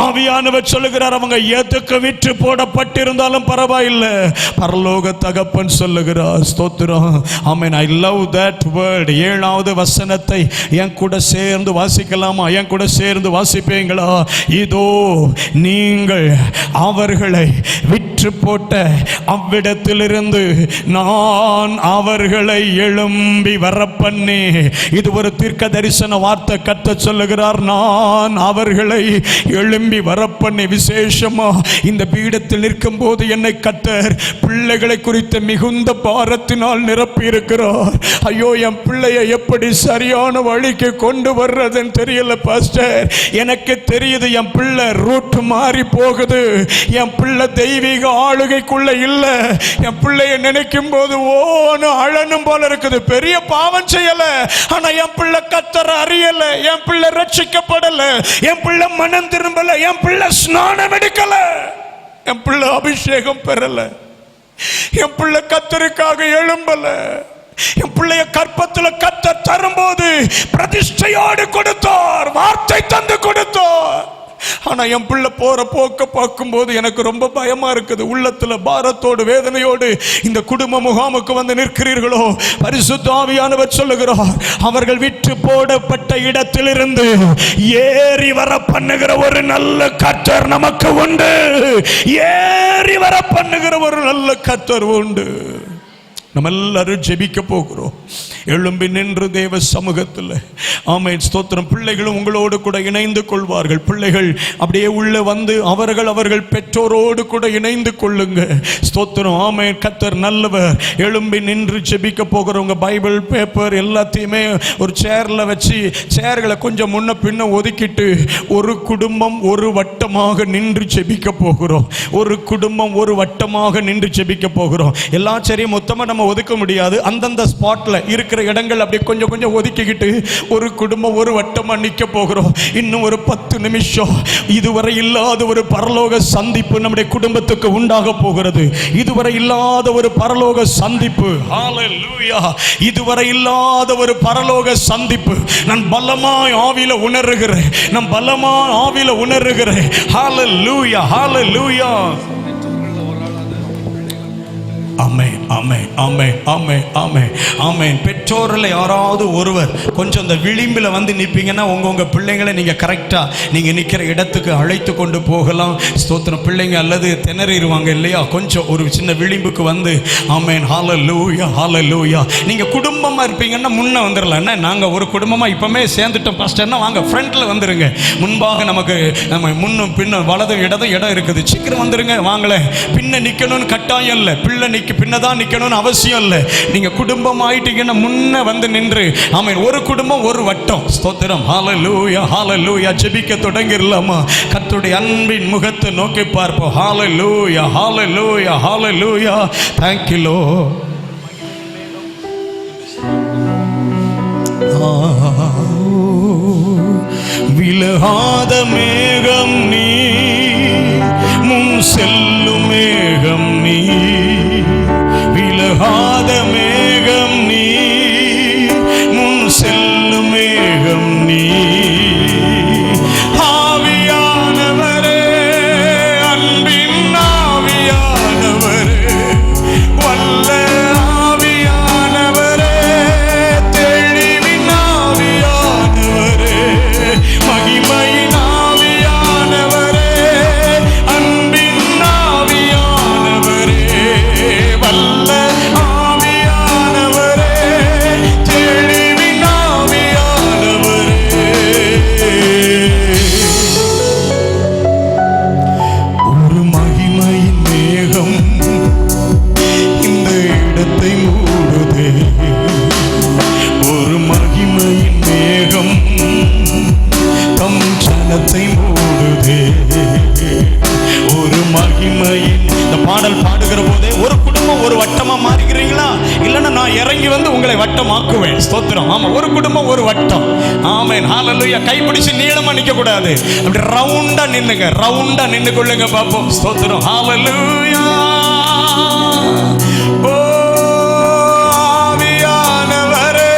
ஆவியானவர் சொல்லுகிறார், அவங்க எதுக்கு விற்று போடப்பட்டிருந்தாலும் பரவாயில்லை, பரலோக தகப்பன் சொல்லுகிறார், ஸ்தோத்திரம். ஆமென். I love that word. 7வது வசனத்தை என் கூட சேர்ந்து வாசிக்கலாமா? என் கூட சேர்ந்து வாசிப்பீங்களா? இதோ நீங்கள் அவர்களை விற்று போட்ட அவ்விடத்திலிருந்து நான் அவர்களை எழும்பி வர பண்ணி. இது ஒரு தீர்க்க தரிசன வார்த்தை. கர்த்தர் சொல்லுகிறார், நான் அவர்களை எழும்பி வர பண்ணி. விசேஷமா இந்த பீடத்தில் நிற்கும் போது என்னை கர்த்தர் பிள்ளைகளை குறித்த மிகுந்த பாரத்தினால் நிரப்பி இருக்கிறார். ஐயோ, என் பிள்ளையை எப்படி சரியான வழிக்கு கொண்டு வர்றதுன்னு தெரியல பாஸ்டர். எனக்கு தெரியுது, என் பிள்ளை ரூட் மாறி போகுது. என் பிள்ளை தெய்வீக ஆளுகைக்குள்ள இல்ல. என் பிள்ளைய நினைக்கும் போது ஓன்னு அழனும் போல இருக்குது. பெரிய பாவம் செய்யல, ஆனா என் பிள்ளை கர்த்தரை அறியல, என் பிள்ளை ரட்சிக்கப்படல, என் பிள்ளை மனம் திரும்பல, என் பிள்ளை ஸ்நானம் எடுக்கல, என் பிள்ளை அபிஷேகம் பெறல, என் பிள்ளை கர்த்தருக்காக எழும்பல. என் பிள்ளைய கற்பத்துல கர்த்தர் தரும்போது பிரதிஷ்டையோடு கொடுத்தார், வார்த்தை தந்து கொடுத்தார். ஆனா என் பிள்ளை போற போக்க பார்க்கும்போது எனக்கு ரொம்ப பயமா இருக்குது. உள்ளத்துல பாரத்தோடு வேதனையோடு இந்த குடும்ப முகாமுக்கு வந்து நிற்கிறீர்களோ, பரிசுத்த ஆவியானவர் சொல்லுகிறார், அவர்கள் விற்று போடப்பட்ட இடத்திலிருந்து ஏறி வர பண்ணுகிற ஒரு நல்ல கர்த்தர் நமக்கு உண்டு. ஏறி வர பண்ணுகிற ஒரு நல்ல கர்த்தர் உண்டு. நம்ம எல்லாரும் ஜெபிக்க போகிறோம். எழும்பி நின்று தேவ சமூகத்தில், ஆமென், ஸ்தோத்திரம். பிள்ளைகளும் உங்களோடு கூட இணைந்து கொள்வார்கள். பிள்ளைகள் அப்படியே உள்ள வந்து அவர்கள் பெற்றோரோடு கூட இணைந்து கொள்ளுங்க. ஸ்தோத்திரம். ஆமென். கர்த்தர் நல்லவர். எழும்பி நின்று ஜெபிக்க போகிறவங்க பைபிள் பேப்பர் எல்லாத்தையுமே ஒரு சேர்ல வச்சு, சேர்களை கொஞ்சம் முன்ன பின்ன ஒதுக்கிட்டு ஒரு குடும்பம் ஒரு வட்டமாக நின்று ஜெபிக்க போகிறோம். ஒரு குடும்பம் ஒரு வட்டமாக நின்று ஜெபிக்க போகிறோம். எல்லா சரியும் மொத்தமா நம்ம ஒதுக்க முடியாது. அந்தந்த ஸ்பாட்ல இருக்கிற இருக்கிற இடங்கள் அப்படியே கொஞ்சம் கொஞ்சம் ஒதுக்கிக்கிட்டு ஒரு குடும்பம் ஒரு வட்டமா நிக்க போகிறோம். இன்னும் ஒரு 10 நிமிஷம் இதுவரை இல்லாத ஒரு பரலோக சந்திப்பு நம்முடைய குடும்பத்துக்கு உண்டாக போகிறது. இதுவரை இல்லாத ஒரு பரலோக சந்திப்பு. ஹalleluya. இதுவரை இல்லாத ஒரு பரலோக சந்திப்பு நான் பலமாய் ஆவியில உணர்கிறேன். நான் பலமாய் ஆவியில உணர்கிறேன். ஹalleluya, ஹalleluya. ஆமென், ஆமென், ஆமென், ஆமென், ஆமென், ஆமென். பெற்றோரில் யாராவது ஒருவர் கொஞ்சம் இந்த விளிம்பில் வந்து நிற்பீங்கன்னா உங்க பிள்ளைங்களை நீங்க கரெக்டா நீங்க நிற்கிற இடத்துக்கு அழைத்து கொண்டு போகலாம். ஸ்தோத்திரம். பிள்ளைங்க அல்லது திணறிடுவாங்க இல்லையா, கொஞ்சம் ஒரு சின்ன விளிம்புக்கு வந்து ஆமென், ஹalleluya, ஹalleluya. நீங்க குடும்பமா இருப்பீங்கன்னா முன்ன வந்துடலாம். என்ன நாங்க ஒரு குடும்பமா இப்பமே சேர்ந்துட்டோம் பாஸ்டர்னா வாங்க ஃப்ரண்ட்ல வந்துருங்க. முன்பாக நமக்கு நம்ம முன்னும் பின்னும் வலது இடதும் இடம் இருக்குது. சீக்கிரம் வந்துருங்க. வாங்களேன். பின்ன நிக்கணும்னு கட்டாயம் இல்லை. பிள்ளை பின்னதான் நிக்கணும்னு அவசியம் இல்லை. நீங்க குடும்பம் ஆயிட்டீங்கன்னா முன்ன வந்து நின்று ஆமென். ஒரு குடும்பம் ஒரு வட்டம். ஸ்தோத்திரம். ஹalleluya, ஹalleluya. ஜெபிக்க தொடங்கிரலாமா? கர்த்தருடைய அன்பின் முகத்தை நோக்கி பார்ப்போம். ஹalleluya, ஹalleluya, ஹalleluya. Thank you Lord. விலகாத மேகம் நீ, முன் செல்லும் மேகம் நீ, விலகாத மேகம் நீ, முன் செல்லும் மேகம் நீ. ஆவியானவரே, அன்பின் ஆவியானவரே, வல்ல ஆவியானவரே, தெளிவின் ஆவியானவரே, மகிமையின் ஆவியானவரே, அன்பின் ஆவியானவரே, வல்ல ஆவியானவரே, தெளிவின் ஆவியானவரே. ஒரு மகிமையின் மேகம் இந்த இடத்தை மூடுதே. ஒரு மகிமையின் மேகம் தம் ஜனத்தை மூடுதே. ஒரு மகிமையின் இந்த பாடல் பாடுகிற போதே ஒரு குடும்பம் ஒரு வட்டமா மாறுகிறீங்களா? இல்லைன்னா நான் இறங்கி வந்து உங்களை வட்டமாக்குவேன். ஸ்தோத்திரம். ஆமா, ஒரு குடும்பம் ஒரு வட்டம். ஆமென், ஹalleluya. கைப்பிடிச்சு நீளமா நிக்க கூடாது. அப்படி ரவுண்டா நின்னுங்க. ரவுண்டா நின்னு கொள்ளுங்க பாப்போம். ஸ்தோத்திரம். ஹalleluya. ஓ ஆவியானவரே,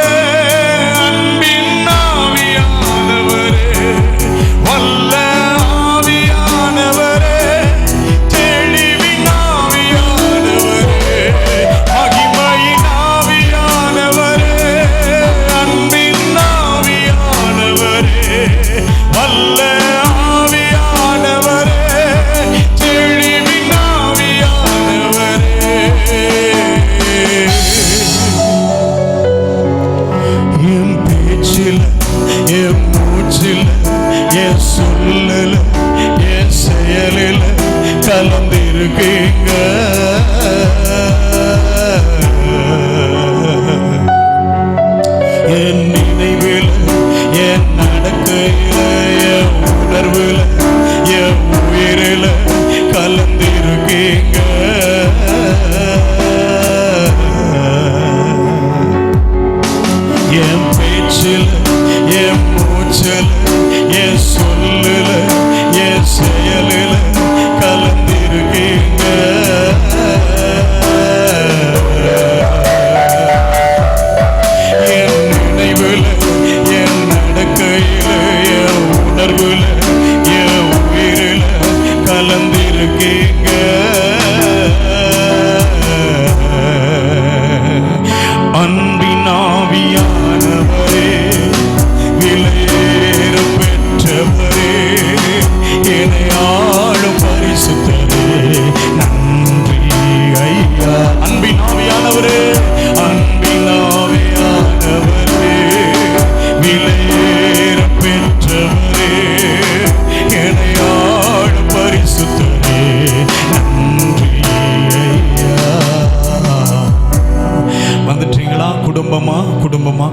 அன்பின் ஆவியானவரே, வல்ல ஆவியானவரே, தெளிவின் ஆவியானவரே, மகிமையின் ஆவியானவரே, அன்பின் ஆவியானவரே, வல்ல ஆவியானவரே, தெளிவின் ஆவியானவரே. என் பேச்சில், என் மூச்சில், என் சொல்லல, என் செயலில் கலந்திருக்கீங்க. என் நினைவில், என் நடக்கையில், என் உணர்வில், என் உயிரில் கலந்திருக்கீங்க. என் பேச்சில், என் மூச்சில், என் சொல்லில், என் செயலில் கலந்திருக்கீங்க. என் நினைவில், என் நடக்கையில், என் உணர்வில், என் உயிரில் கலந்திருக்கீங்க. அன்பின் ஆவியானவரே, விலையேற பெற்றவரே, என்னை ஆளும் பரிசுத்தரே, நன்றி ஐயா. அன்பின் ஆவியானவரே, அன்பின் ஆவியானவரே, விலையேற பெற்றவரே, என்னை ஆளும் பரிசுத்தரே, நன்றி ஐயா. வந்துட்டீங்களா?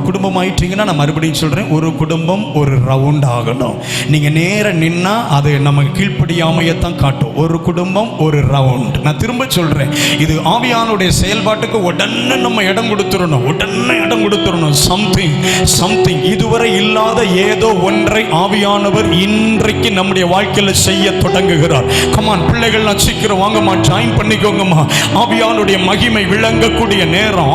குடும்பமாயிட்டீங்கன்னா நான் மறுபடியும் சொல்றேன், ஒரு குடும்பம் ஒரு ரவுண்ட் ஆகணும். நீங்க நேர நின்னா அது நமக்கு கீழ்ப்படியாமையத்தான் காட்டும். ஒரு குடும்பம் ஒரு ரவுண்ட். நான் திரும்ப சொல்றேன், இது ஆவியானுடைய செயல்பாட்டுக்கு உடனே நம்ம இடம் கொடுத்துடணும். சம்திங் இதுவரை இல்லாத ஏதோ ஒன்றை ஆவியானவர் இன்றைக்கு நம்முடைய வாழ்க்கையில செய்ய தொடங்குகிறார். கமான் பிள்ளைகள், சீக்கிரம் வாங்கம்மா, ஜாயின் பண்ணிக்கோங்கம்மா. ஆவியானுடைய மகிமை விளங்கக்கூடிய நேரம்,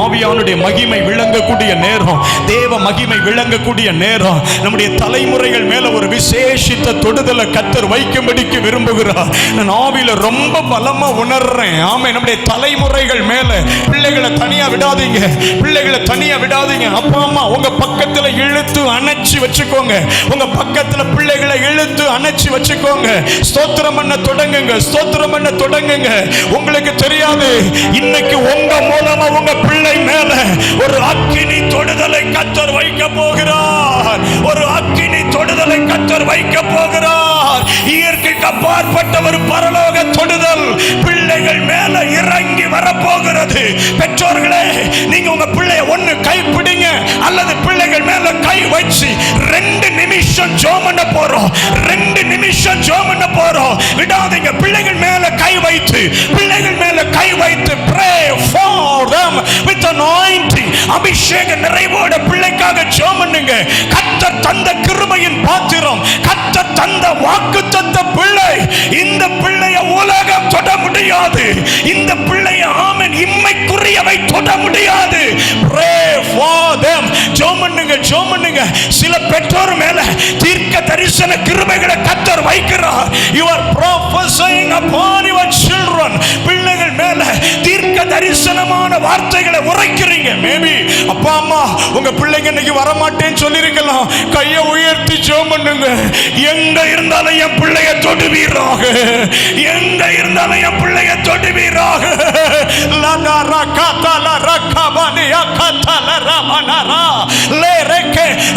தேவ மகிமை விளங்கக்கூடிய நேரம். நம்முடைய தலைமுறைகள் மேல ஒரு விசேஷித்த தொடுதலை கர்த்தர் வைக்கும்படிக்கு விரும்புகிறார். நான் ஆவியில ரொம்ப பலமா உணர்றேன். ஆமே, நம்முடைய தலைமுறைகள் மேல பிள்ளைகளை தனியா விடாதீங்க. அப்பா அம்மா உங்க பக்கத்துல இழுத்து அணைச்சி வச்சுக்கோங்க. உங்க பக்கத்துல பிள்ளைகளை இழுத்து அணைச்சி வச்சுக்கோங்க. ஸ்தோத்திரம் பண்ண தொடங்குங்க. உங்களுக்கு தெரியாது, இன்னைக்கு உங்க மூலமா உங்க பிள்ளை மேல ஒரு அக்கினி தொடுதலை கர்த்தர் வைக்க போகிறார். இயற்கைக்கு அப்பாற்பட்ட ஒரு பரலோக தொடுதல் பிள்ளைகள் மேல இறங்கி வரப்போகிறது. பெற்றோர்களே, நீங்க உங்க பிள்ளைய ஒண்ணு கைப்பிடிங்க அல்லது பிள்ளைகள் மேல கை வச்சு 2 நிமிஷம் ஜெபம் பண்ண போறோம். விடாதீங்க. பிள்ளைகள் மேல கை வைத்து pray for them with anointing. அபிஷேக நிறைவோட பிள்ளைக்காக ஜெபம் பண்ணுங்க. கர்த்தர் தந்த கிருபையின் பாத்திரம், கர்த்தர் தந்த வாக்குத்தத்த பிள்ளை. இந்த பிள்ளைய உலகம் தொட முடியாது. இந்த பிள்ளைய ஆமென் இம்மைக்குரியவை தொட முடியாது. Pray for them. ஜெபம் பண்ணுங்க. சில பெற்றோர் மேல தீர்க்க தரிசன கிருபைகளை கர்த்தர் வைக்கிறார். You are prophesying upon your children. பிள்ளைகள் மேல தீர்க்க தரிசனமான வார்த்தைகளை உரைக்கிறீங்க. மேபி அப்பா அம்மா உங்க பிள்ளைங்க இன்னைக்கு வர மாட்டேன்னு சொல்லிருக்கலாம். கையை உயர்த்தி ஜெபம் பண்ணுங்க. எங்க இருந்தாலும் என் பிள்ளைய தொடுவீராக.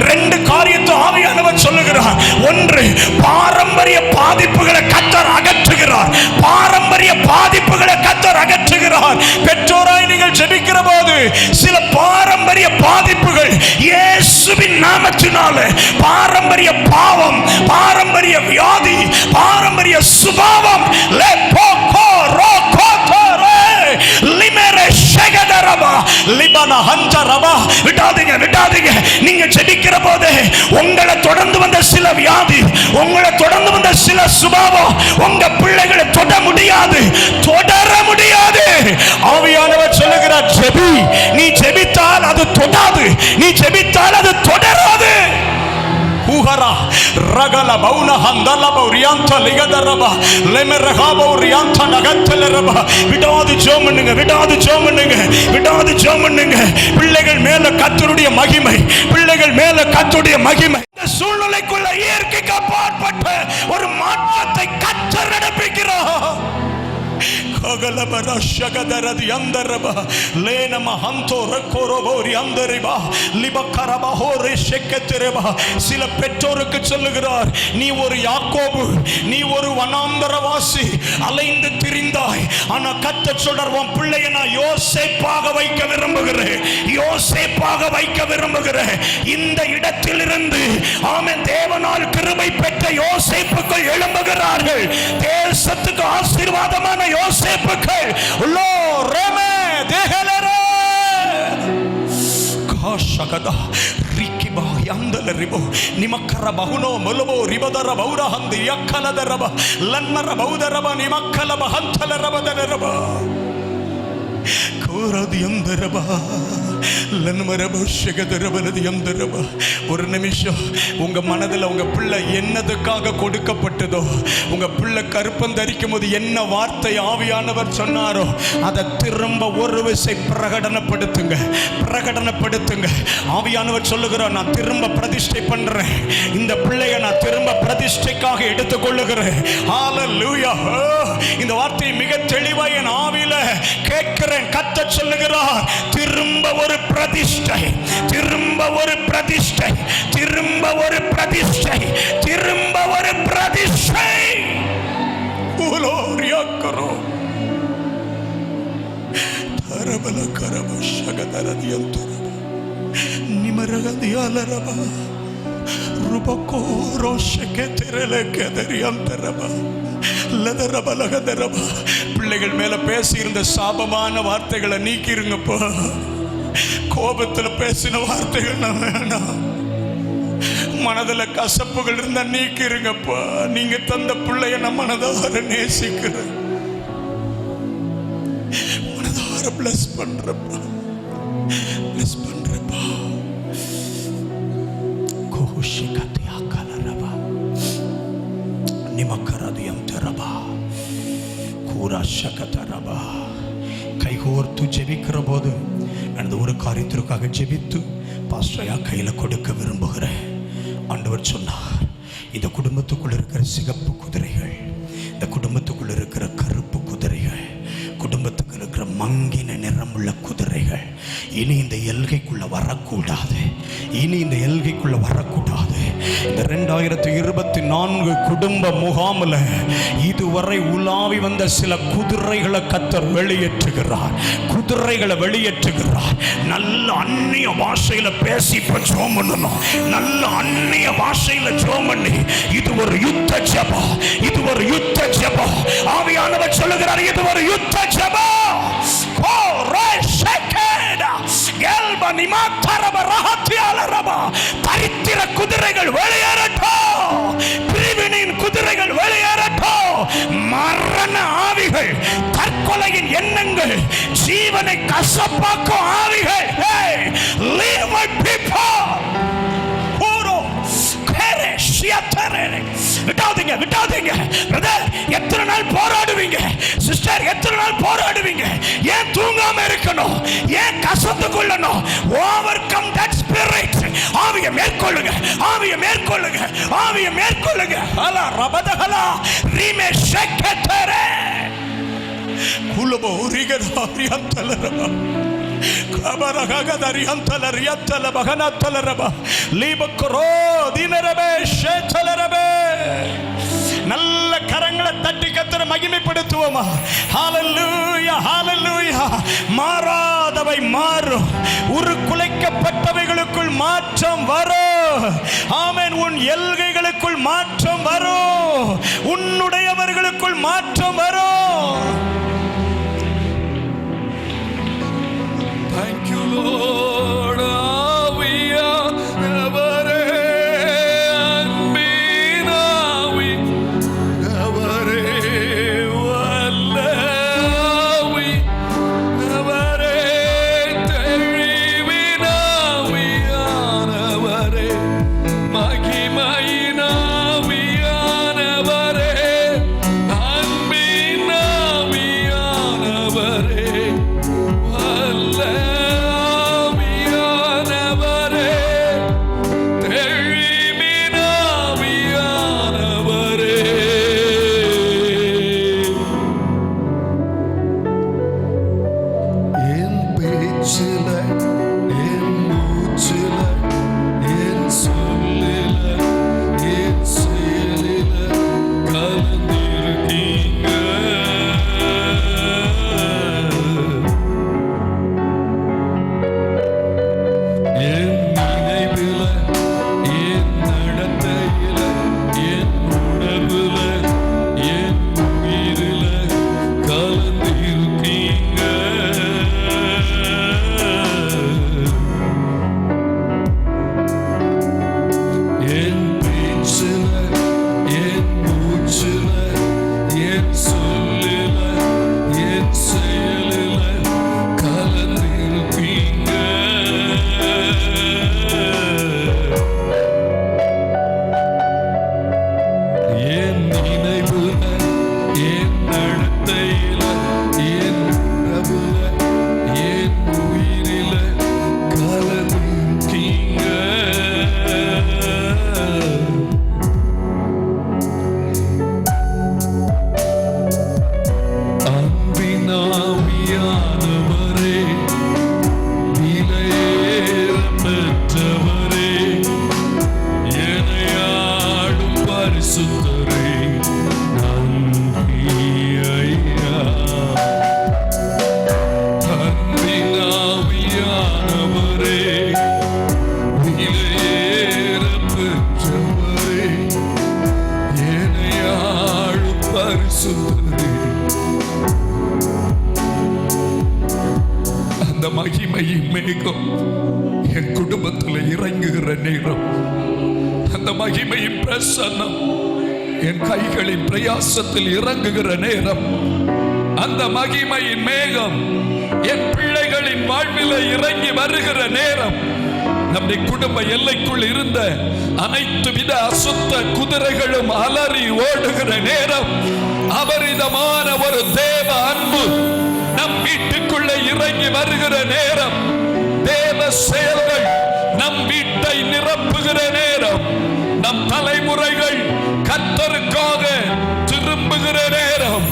ரெண்டு காரியத்தை ஆவியானவர் சொல்லுகிறார். ஒன்று, பாரம்பரிய பாதிப்புகளை கர்த்தர் அகற்றுகிறார். பெற்றோராய் நீங்கள் ஜெபிக்கிற போது சில பாரம்பரிய பாதிப்புகள் இயேசுவின் நாமத்தினால, பாரம்பரிய பாவம், பாரம்பரிய வியாதி, பாரம்பரிய சுபாவம் விடாதீங்க. நீங்க ஜெபிக்கிற போது உங்களை தொடர்ந்து வந்த சில வியாதி, உங்களை தொடர்ந்து வந்த சில சுபாவம் உங்க பிள்ளைகளை தொடர முடியாது. ஆவியானவர் சொல்லுகிறார், ஜெபி. நீ ஜெபித்தால் அது தொடாது, நீ ஜெபித்தால் அது தொடராது. ஊஹரா ரகல பௌன ஹந்தல பௌரியாந்த லிகதரபா லெமரஹா பௌரியாந்த நகத்தலரபா. விடாது ஜெபம் பண்ணுங்க. பிள்ளைகள் மேல கர்த்தருடைய மகிமை, இந்த சூழ்நிலைக்குள்ள இயற்கைக்கு அப்பாற்பட்ட ஒரு மாற்றத்தை கர்த்தர் நடப்பிக்கிறார். சில பெற்றோருக்கு சொல்லுகிறார், நீ ஒரு யாக்கோபு, நீ ஒரு வனாந்தரவாசி, அலைந்து திரிந்தாய். ஆனா கர்த்தர் சொல்றார், உன் பிள்ளையை நான் யோசேப்பாக வைக்க விரும்புகிறேன். இந்த இடத்திலிருந்து ஆமென் தேவனால் கிருபை பெற்ற யோசேப்புகள் எழும்புகிறார்கள். தேசத்துக்கு ஆசீர்வாதமான யோசேப்புகள் நிமக்கர பகுனோ மலபோ ரிபதர பௌரஹந்தி யக்கலதரப லன்மர பௌதரப நிமக்கல பஹந்தலரபதரப கோரதியந்தரப லன்மரப ஷகதரபலதியந்தரப. ஒரு நிமிஷம் உங்க மனதில் உங்க பிள்ளை என்னதுக்காக கொடுக்கப்பட்டதோ, உங்க பிள்ளை கற்பம் தரிக்கும் போது என்ன வார்த்தை ஆவியானவர் சொன்னாரோ அதை திரும்ப ஒரு விசை பிரகடனப்படுத்துங்க. ஆவியானவர் சொல்லுகிறார், நான் திரும்ப பிரதிஷ்டை பண்றேன். இந்த பிள்ளையை நான் திரும்ப பிரதிஷ்டைக்காக எடுத்துக்கொள்ளுகிறேன். ஹல்லேலூயா. இந்த வார்த்தையை மிக தெளிவா என் ஆவியில கேட்கிறேன். கர்த்தர் சொல்லுகிறார், திரும்ப ஒரு பிரதிஷ்டை. உலோரியக்கரோ தரபல கரம ஷகதரதியந்தர பிள்ளைகள் மேல பேசியிருந்த சாபமான வார்த்தைகளை நீக்கிருங்கப்பா. கோபத்துல பேசின வார்த்தைகள் வேணாம். மனதுல கசப்புகள் இருந்தா நீக்கிருங்கப்பா. நீங்க தந்த பிள்ளைய நான் மனதார நேசிக்கிறேன், மனதார பிளஸ் பண்றப்பா, பிளஸ் பண்றப்பா. கோஷிகத்தியா கலரபா நிமக்கரதியம் தரபா கூராஷகதரபா. கைகோர்த்து ஜெபிக்கிற போது எனது ஒரு காரியத்திற்காக ஜெபித்து பாஸ்டரையா கையில கொடுக்க விரும்புகிறேன். ஆண்டவர் சொன்னார், இந்த குடும்பத்துக்குள் இருக்கிற சிகப்பு குதிரைகள், இந்த குடும்பத்துக்குள் இருக்கிற கருப்பு குதிரைகள், குடும்பத்துக்கு இருக்கிற மங்கின நிறமுள்ள குதிரைகள் இனி இந்த எல்கைக்குள்ள வரக்கூடாது, இனி இந்த எல்கைக்குள்ள வரக்கூடாது. இந்த 2024 குடும்ப முகாமில் இதுவரை உலாவி வந்த சில குதிரைகளை கர்த்தர் வெளியேற்றுகிறார், குதிரைகளை வெளியேற்றுகிறார். நல்ல அந்நிய பாஷையில பேசி இப்ப ஜெபம் பண்ணணும், நல்ல அந்நிய பாஷையில ஜெபம் பண்ணி, இது ஒரு யுத்த ஜெபம், இது ஒரு யுத்த ஜெபம். ஆவியானவர் சொல்லுகிறார், இது ஒரு யுத்த ஜெபம். தரித்திர குதிரைகள் வெளியேறட்டும், பிரிவினின் குதிரைகள் வெளியேறட்டும். மரண ஆவிகள், தற்கொலையின் எண்ணங்கள், ஜீவனை கசப்பாக்கும் ஆவிகள், leave my people. விட்டாதீங்க, விட்டாதீங்க. பிரதர், எத்தனை நாள் போராடுவீங்க? சிஸ்டர், எத்தனை நாள் போராடுவீங்க? ஏன் தூங்காம இருக்கணும்? ஏன் கசந்து கொள்ளணும்? Overcome that spirit. ஆவியை மேற்கொள்ளுங்க, ஆவியை மேற்கொள்ளுங்க, ஆவியை மேற்கொள்ளுங்க. ஹலா ரபதஹலா ரீமே ஷக்கதரே குலபோ ரிகதாரியந்தலரபா நல்ல கரங்களை தட்டி கர்த்தரை மகிமைப்படுத்துவோமா? ஹல்லேலூயா, ஹல்லேலூயா. மாறாதவை மாறும், உருக்குலைக்கப்பட்டவைகளுக்குள் மாற்றம் வரும். ஆமென். உன் எல்கைகளுக்குள் மாற்றம் வரும், உன்னுடையவர்களுக்குள் மாற்றம் வரும். Thank you, Lord. குடும்பத்தில் இறங்குகிற நேரம், அந்த மகிமையின் பிரசன்னம் என் கைகளின் பிரயாசத்தில் இறங்குகிற நேரம், அந்த மகிமையின் மேகம் என் பிள்ளைகளின் வாழ்வில் இறங்கி வருகிற நேரம், நம்முடைய குடும்ப எல்லைக்குள் இருந்த அனைத்து வித அசுத்த குதிரைகளும் அலறி ஓடுகிற நேரம், அபரிதமான ஒரு தேவ அன்பு நம் வீட்டுக்குள்ளே இறங்கி வருகிற நேரம், தேவ செயல்கள் நம் வீட்டை நிரப்புகிற நேரம், நம் தலைமுறைகள் கர்த்தருக்காக திரும்புகிற நேரம்,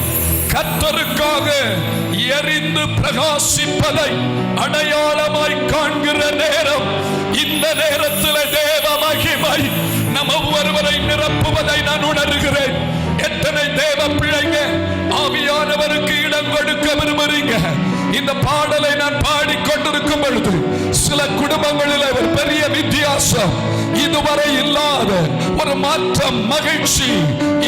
கர்த்தருக்காக எரிந்து பிரகாசிப்பதை அடையாளமாய் காண்கிற நேரம், இந்த நேரத்தில் தேவ மகிமை நம் ஒவ்வொருவரை நிரப்புவதை நான் உணர்கிறேன். எத்தனை தேவ பிள்ளைங்க ஆவியானவருக்கு இடம் கொடுக்க விரும்புறீங்க? இந்த பாடலை நான் பாடிக்கொண்டிருக்கும் பொழுது சில குடும்பங்களில் ஒரு பெரிய வித்தியாசம், இதுவரை இல்லாத ஒரு மாற்றம், மகிழ்ச்சி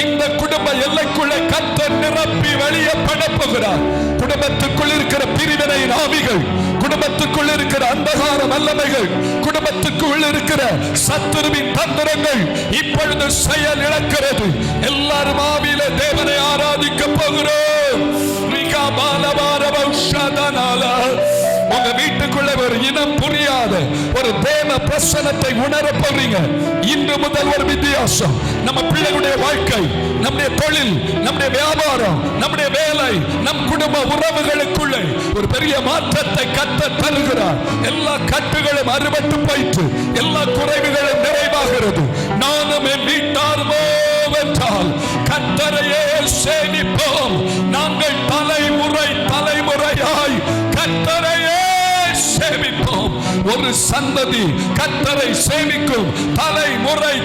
இந்த குடும்ப எல்லைக்குள்ளே கர்த்தர் நிரப்பி வெளியே படப்புகிறார். குடும்பத்துக்குள் இருக்கிற பிரிவினை ஆவிகள், குடும்பத்துக்குள் இருக்கிற அந்தகார வல்லமைகள், குடும்பத்துக்குள் இருக்கிற சத்துருவின் தந்திரங்கள் இப்பொழுது செயல் இழக்கிறது. எல்லாரும் ஆவியில தேவனை ஆராதிக்க போகிறோம். உங்க வீட்டுக்குள்ள ஒரு இனம் புரியாத ஒரு தேவ பிரசன்னத்தை உணர போறீங்க. இன்று முதல் ஒரு வித்தியாசம். நம்ம பிள்ளைகளுடைய வாழ்க்கை, நம்முடைய தொழில், நம்முடைய வியாபாரம், நம்முடைய வேலை, நம் குடும்ப உறவுகளுக்குள்ளே ஒரு பெரிய மாற்றத்தை கர்த்தர் தருகிறார். எல்லா கட்டுகளும் அறுபட்டு போயிற்று, எல்லா குறைவுகளும் நிறைவாகிறது. நானும் என் வீட்டார்மோ என்றால் கர்த்தரையே சேமிப்போம். நாங்கள் தலைமுறையாய் கர்த்தரையே சேமிப்போம். ஒரு சந்ததி கர்த்தரை சேமிக்கும்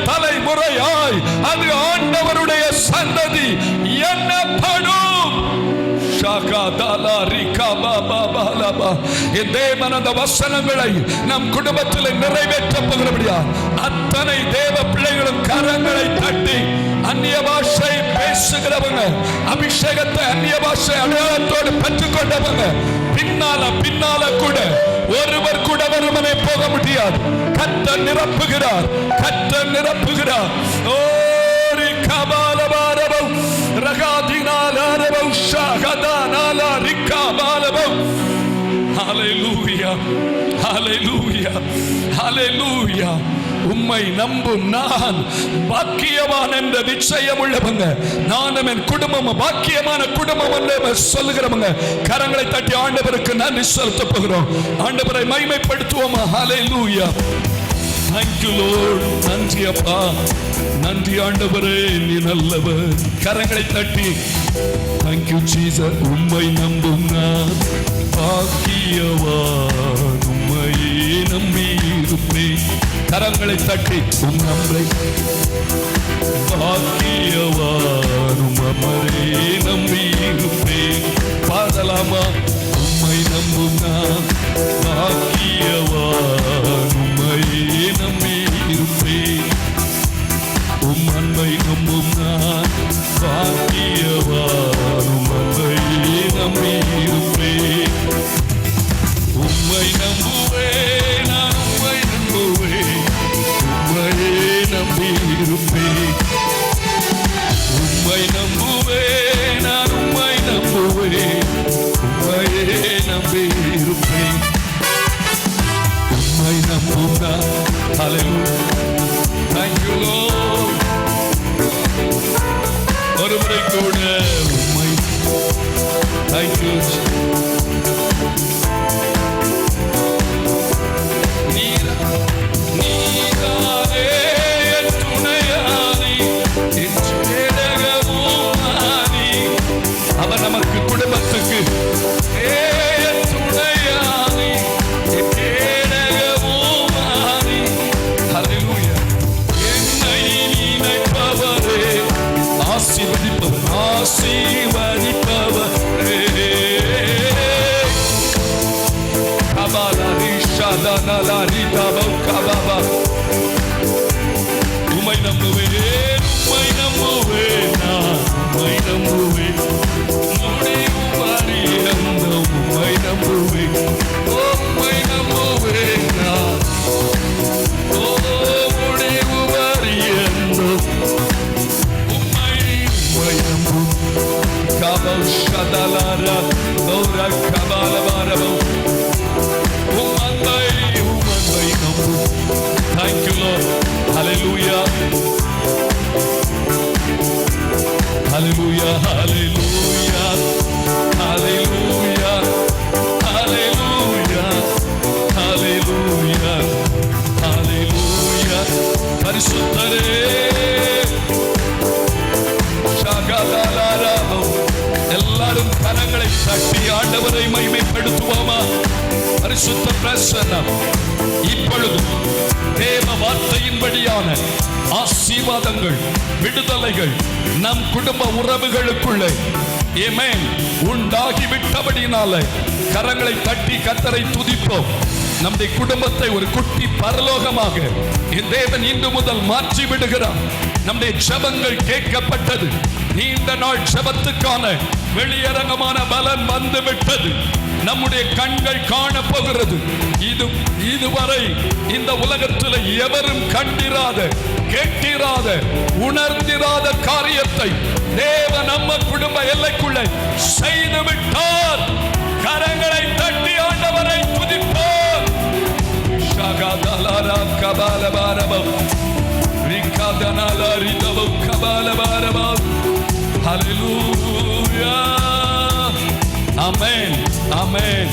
தலைமுறையாய் அது ஆண்டவருடைய சந்ததி என்னப்படும். தேவனந்த வசனங்களை நம் குடும்பத்தில் நிறைவேற்ற போகிறபடியா அத்தனை தேவ பிள்ளைகளும் கரங்களை தட்டி அந்நிய பாஷை பேசுகிறவங்க, அபிஷேகத்தை அந்நிய பாஷை அடையாளத்தோடு பெற்றுக் கொண்டவங்க பின்னால கூட ஒருவர் கூட வருமனே போக முடியாது. கர்த்தர் நிரப்புகிறார், கர்த்தர் நிரப்புகிறார். ஓரி கபாலபாரபம் ரகாதினாலாரபம் ஷகதானாலாரிகாபாலபம். ஹல்லேலூயா, ஹல்லேலூயா, ஹல்லேலூயா. உம்மை நம்பும் நான் பாக்கியவான் என்ற நிச்சயம் உள்ளவங்க, நானும் என் குடும்பம் பாக்கியமான குடும்பம் என்று சொல்லுகிறவங்க கரங்களை தட்டி ஆண்டவருக்கு நன்றி செலுத்த போகிறோம். ஆண்டவரை மகிமைப்படுத்துவோமா? ஹல்லேலூயா. Thank you Lord. நன்றி அப்பா, நன்றி ஆண்டவரே, நீ நல்லவர். கரங்களை தட்டி Thank you Jesus. உம்மை நம்பும் நான் பாக்கியவான், உம்மையே நம்பி இருப்பேன். கரங்களை தட்டி உம்மை பாக்கியவான், உம்மையே நம்பி இருப்பேன். பாடலாமா? உம்மை நம்பும் நான் பாக்கியவான், உம்மையே நம்பி இருப்பேன். உம் அன்பை நம்பும் நான் பாக்கியவான், உம்மையே நம்பி இருப்பேன். உம்மை நம்புவேன், நான் உம்மை நம்புவேன், உம்மையே நம்பி இருப்பேன். உம்மை நம்புவேன், நான் உம்மை நம்புவேன், உம்மையே நம்பி இருப்பேன். உம்மை நம்பும் நான். ஹல்லேலூயா. Thank you Lord. ஒரு முறை கூட உம்மை. Thank you. நீதானே என் துணையானி, என் கேடகமுமானி. அவர் நமக்கு குடும்பத்துக்கு என் துணையானி, என் கேடகமுமானி. ஹல்லேலூயா. என்னை நினைப்பவரே, ஆசீர்வதிப்பவர், ஆசீர்வதிப்பவரே. உம்மை நம்புவேன், உம்மை நம்புவேன், நான் உம்மை நம்புவேன். முடியும் பரியந்தம் உம்மை நம்புவேன், உம்மை நம்புவேன் நான். ஹalleluya ஹalleluya ஹalleluya ஹalleluya ஹalleluya பரிசுத்தரே எல்லாரும் கரங்களை தட்டி ஆண்டவரை மகிமைப்படுத்துவோமா? பரிசுத்த பிரசன்னம் இப்பொழுது தேவ வார்த்தையின்படியான ஆசீர்வாதங்கள், விடுதலைகள் நம் குடும்ப உறவுகளுக்குள்ளே ஆமென் உண்டாகிவிட்டபடினாலே கரங்களை தட்டி கர்த்தரை துதிப்போம். நம்முடைய குடும்பத்தை ஒரு குட்டி பரலோகமாக தேவன் இன்று முதல் மாற்றி விடுகிறார். நம்முடைய ஜெபங்கள் கேட்கப்பட்டது. நீண்ட நாள் ஜெபத்துக்கான வெளியரங்கமான பலன் வந்து விட்டது. நம்முடைய கண்கள் காண போகிறது. இதுவரை இந்த உலகத்தில் எவரும் கண்டிராத, கேட்டிராத, உணர்ந்திராத காரியத்தை தேவன் நம்ம குடும்ப எல்லைக்குள்ளே செய்து விட்டார். கரங்களை தட்டி ஆண்டவரை துதிப்போம். ஷகதலரா கபாலபாரபம் ரிகதனலரிதவம் கபாலபாரபம். ஹல்லேலூயா ஆமென் ஆமென்.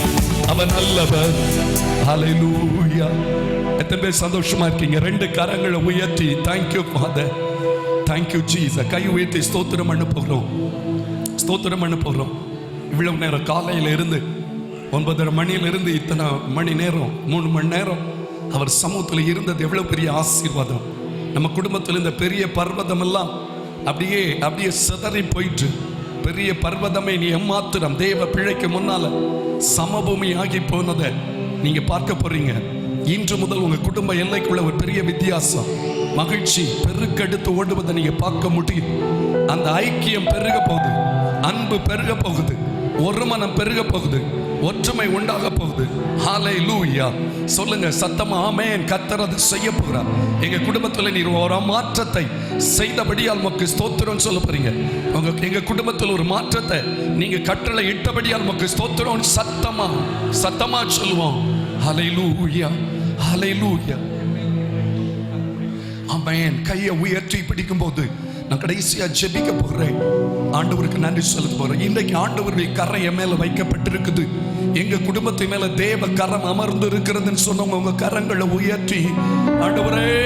அவர் நல்லவர். ஹல்லேலூயா. எத்தனை பேர் சந்தோஷமா இருக்கீங்க? ரெண்டு கரங்களை உயர்த்தி thank you father, thank you Jesus. கை உயர்த்தி ஸ்தோத்திரம் பண்ண போகிறோம், ஸ்தோத்திரம் பண்ண போகிறோம். இவ்வளவு நேரம் காலையில இருந்து 9:30 மணியிலிருந்து இத்தனை மணி நேரம் 3 மணி நேரம் அவர் சமூகத்தில் இருந்தது எவ்வளவு பெரிய ஆசீர்வாதம். நம்ம குடும்பத்தில் இந்த பெரிய பர்வதம் எல்லாம் அப்படியே சிதறி போயிட்டு, பெரிய பர்வதமே நீ எம்மாத்திரம் தேவ பிழைக்கு முன்னால சமபூமி ஆகி போனதை நீங்க பார்க்க போறீங்க. இன்று முதல் உங்க குடும்ப எல்லைக்குள்ள ஒரு பெரிய வித்தியாசம், மகிழ்ச்சி பெருக்கெடுத்து ஓடுவதை நீங்க பார்க்க முடியும். அந்த ஐக்கியம் பெருக போகுது, அன்பு பெருக போகுது, ஒரு மனம் பெருக போகுது, ஒற்றுமை உண்டாக போகுது. ஹல்லேலூயா சொல்லுங்க சத்தமா ஆமென். கர்த்தர் அதை செய்ய போகிறார். எங்க குடும்பத்தில் நீர் ஒரு மாற்றத்தை செய்தபடியால் உமக்கு ஸ்தோத்திரம் சொல்ல போறீங்க. எங்க குடும்பத்தில் ஒரு மாற்றத்தை நீங்க கட்டளை இட்டபடியால் உமக்கு ஸ்தோத்திரம் சத்தமா சொல்லுவோம். ஹல்லேலூயா ஹல்லேலூயா ஆமென். கையை உயர்த்தி பிடிக்கும் போது நான் கடைசியா ஜெபிக்க போறேன். ஆண்டவருக்கு நன்றி சொல்ல போறேன். இன்றைக்கு ஆண்டவருடைய கரம் என் மேல வைக்கப்பட்டிருக்குது. எங்க குடும்பத்தை மேல தேவ கரம் அமர்ந்து இருக்கிறதுன்னு சொன்னவங்க உங்க கரங்களை உயர்த்தி ஆண்டவரே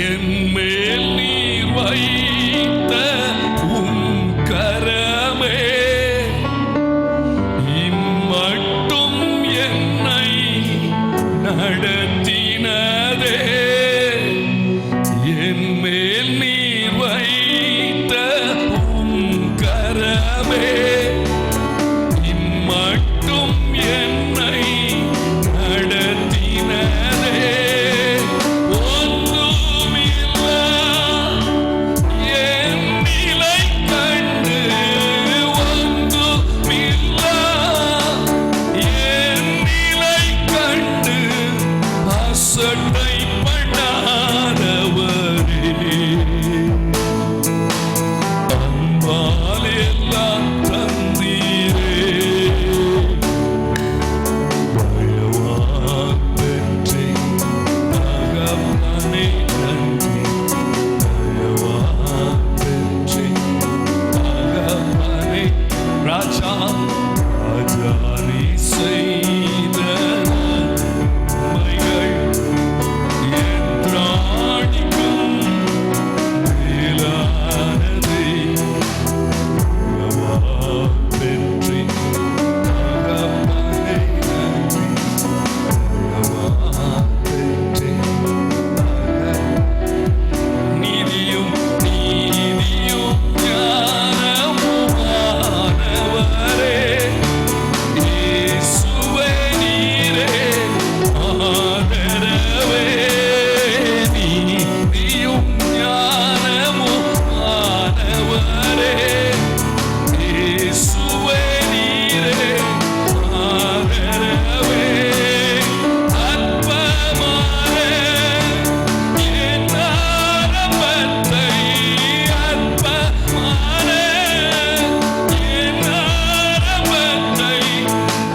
என் மேல் நீர் வைத்த உம் கரமே இம்மட்டும் என்னை நடத்தினதே, என் மேல் நீர் வைத்த உம் கரமே இம்மட்டும் என்னை நடத்தினதே. ஒன்றுமில்லா என் நிலை கண்டு, ஒன்றுமில்லா என் நிலை கண்டு அசட்டை பண்ணாதவரே, அன்பால் எல்லாம் தந்தீரே, தயவால் பெற்றேன் தகப்பனே நன்றி, தயவால் பெற்றேன் தகப்பனே. ராஜா ராஜா நீ செய்த நன்மைகள் என்றாடிக்கும் மேலானதே, தயவால் பெற்றேன் தகப்பனே நன்றி, தயவால் பெற்றேன் நீதியும் ஞானமுமானவரே, இயேசுவே நீரே ஆதரவே, நீதியும் ஞானமுமானவரே, இயேசுவே நீரே ஆதரவே. அற்பமான என் ஆரம்பத்தை, அற்பமான என் ஆரம்பத்தை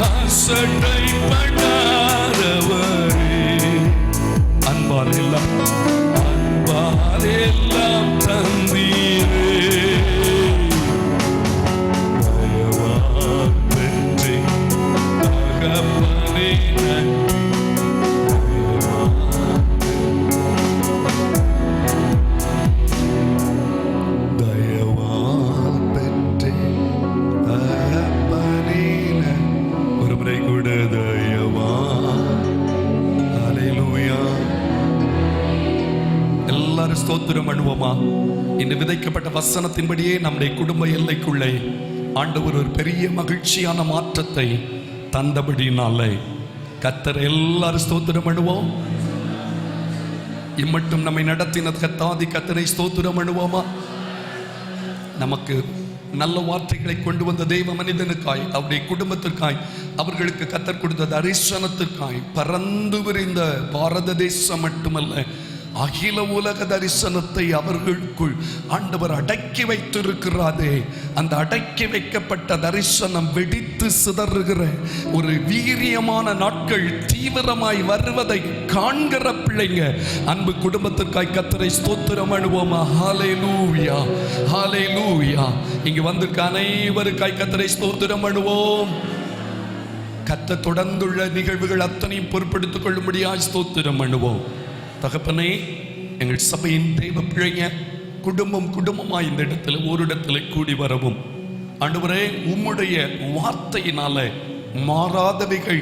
அசட்டை பண்ணாதவரே, அன்பால் எல்லாம் தந்தீரே, எல்லாரும் ஸ்தோத்திரம் பண்ணுவோமா? இன்று விதைக்கப்பட்ட வசனத்தின்படியே நம்முடைய குடும்ப எல்லைக்குள்ளே ஆண்டவர் ஒரு பெரிய மகிழ்ச்சியான மாற்றத்தை தந்தபடினாலே கர்த்தர் எல்லாரும் ஸ்தோத்திரம் பண்ணுவோம். இம்மட்டும் நம்மை நடத்தின கர்த்தாதி கர்த்தரை ஸ்தோத்திரம் பண்ணுவோமா? நமக்கு நல்ல வார்த்தைகளை கொண்டு வந்த தெய்வ மனிதனுக்காய், அவருடைய குடும்பத்திற்காய், அவர்களுக்கு கர்த்தர் கொடுத்த தரிசனத்திற்காய், பறந்து விரிந்த பாரத தேசம் மட்டுமல்ல அகில உலக தரிசனத்தை அவர்களுக்குள் ஆண்டவர் அடக்கி வைத்திருக்கிறாரே, அந்த அடக்கி வைக்கப்பட்ட தரிசனம் வெடித்து சிதறுகிற ஒரு வீரியமான நாட்கள் தீவிரமாய் வருவதை காண்கிற பிள்ளைங்க, அன்பு குடும்பத்திற்காய் கர்த்தரை ஸ்தோத்திரம் பண்ணுவோமா? ஹல்லேலூயா, ஹல்லேலூயா. இங்கு வந்திருக்க அனைவருக்காய் கர்த்தரை ஸ்தோத்திரம் பண்ணுவோம். கர்த்தர் தொடர்ந்துள்ள நிகழ்வுகள் அத்தனையும் பொறுப்பெடுத்துக் கொள்ளும்படியாய் ஸ்தோத்திரம் பண்ணுவோம். தகப்பனே, எங்கள் சபையின் தெய்வ பிள்ளைங்க குடும்பமாய் இந்த இடத்துல ஒரு இடத்துல கூடி வரவும், ஆண்டவரே உம்முடைய வார்த்தையினால மாறாதவைகள்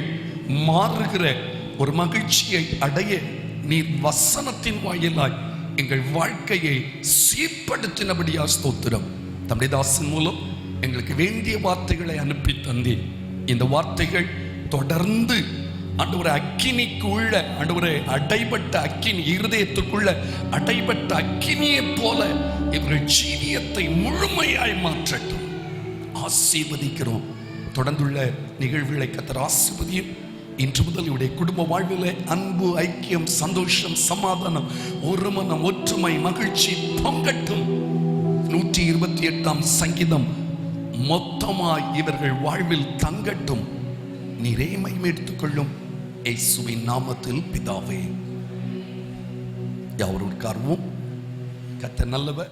மாறுகிற ஒரு மகிழ்ச்சியை அடைய நீர் வசனத்தின் வாயிலாய் எங்கள் வாழ்க்கையை சீர்படுத்தினபடியா ஸ்தோத்திரம். தம்முடைய தாசன் மூலம் எங்களுக்கு வேண்டிய வார்த்தைகளை அனுப்பி தந்தேன். இந்த வார்த்தைகள் தொடர்ந்து ஆண்டவரே அக்கினிக்குள்ள, ஆண்டவரே அடைபட்ட அக்கினி, இருதயத்துக்குள்ள அடைபட்ட அக்கினியை போல இவர்கள் ஜீவியத்தை முழுமையாய் மாற்றட்டும். ஆசீர்வதிக்கிறோம். தொடர்ந்துள்ள நிகழ்வுகளை கர்த்தர் ஆசீர்வதியும். இன்று முதல் இவருடைய குடும்ப வாழ்வில் அன்பு, ஐக்கியம், சந்தோஷம், சமாதானம், ஒரு மனம், ஒற்றுமை, மகிழ்ச்சி பொங்கட்டும். 128ஆம் சங்கீதம் மொத்தமாய் இவர்கள் வாழ்வில் தங்கட்டும். நீரே மகிமை எடுத்துக்கொள்ளும். இயேசுவின் நாமத்தில் பிதாவே. யாவரும் உட்கார்வோம். கர்த்தர் நல்லவர்.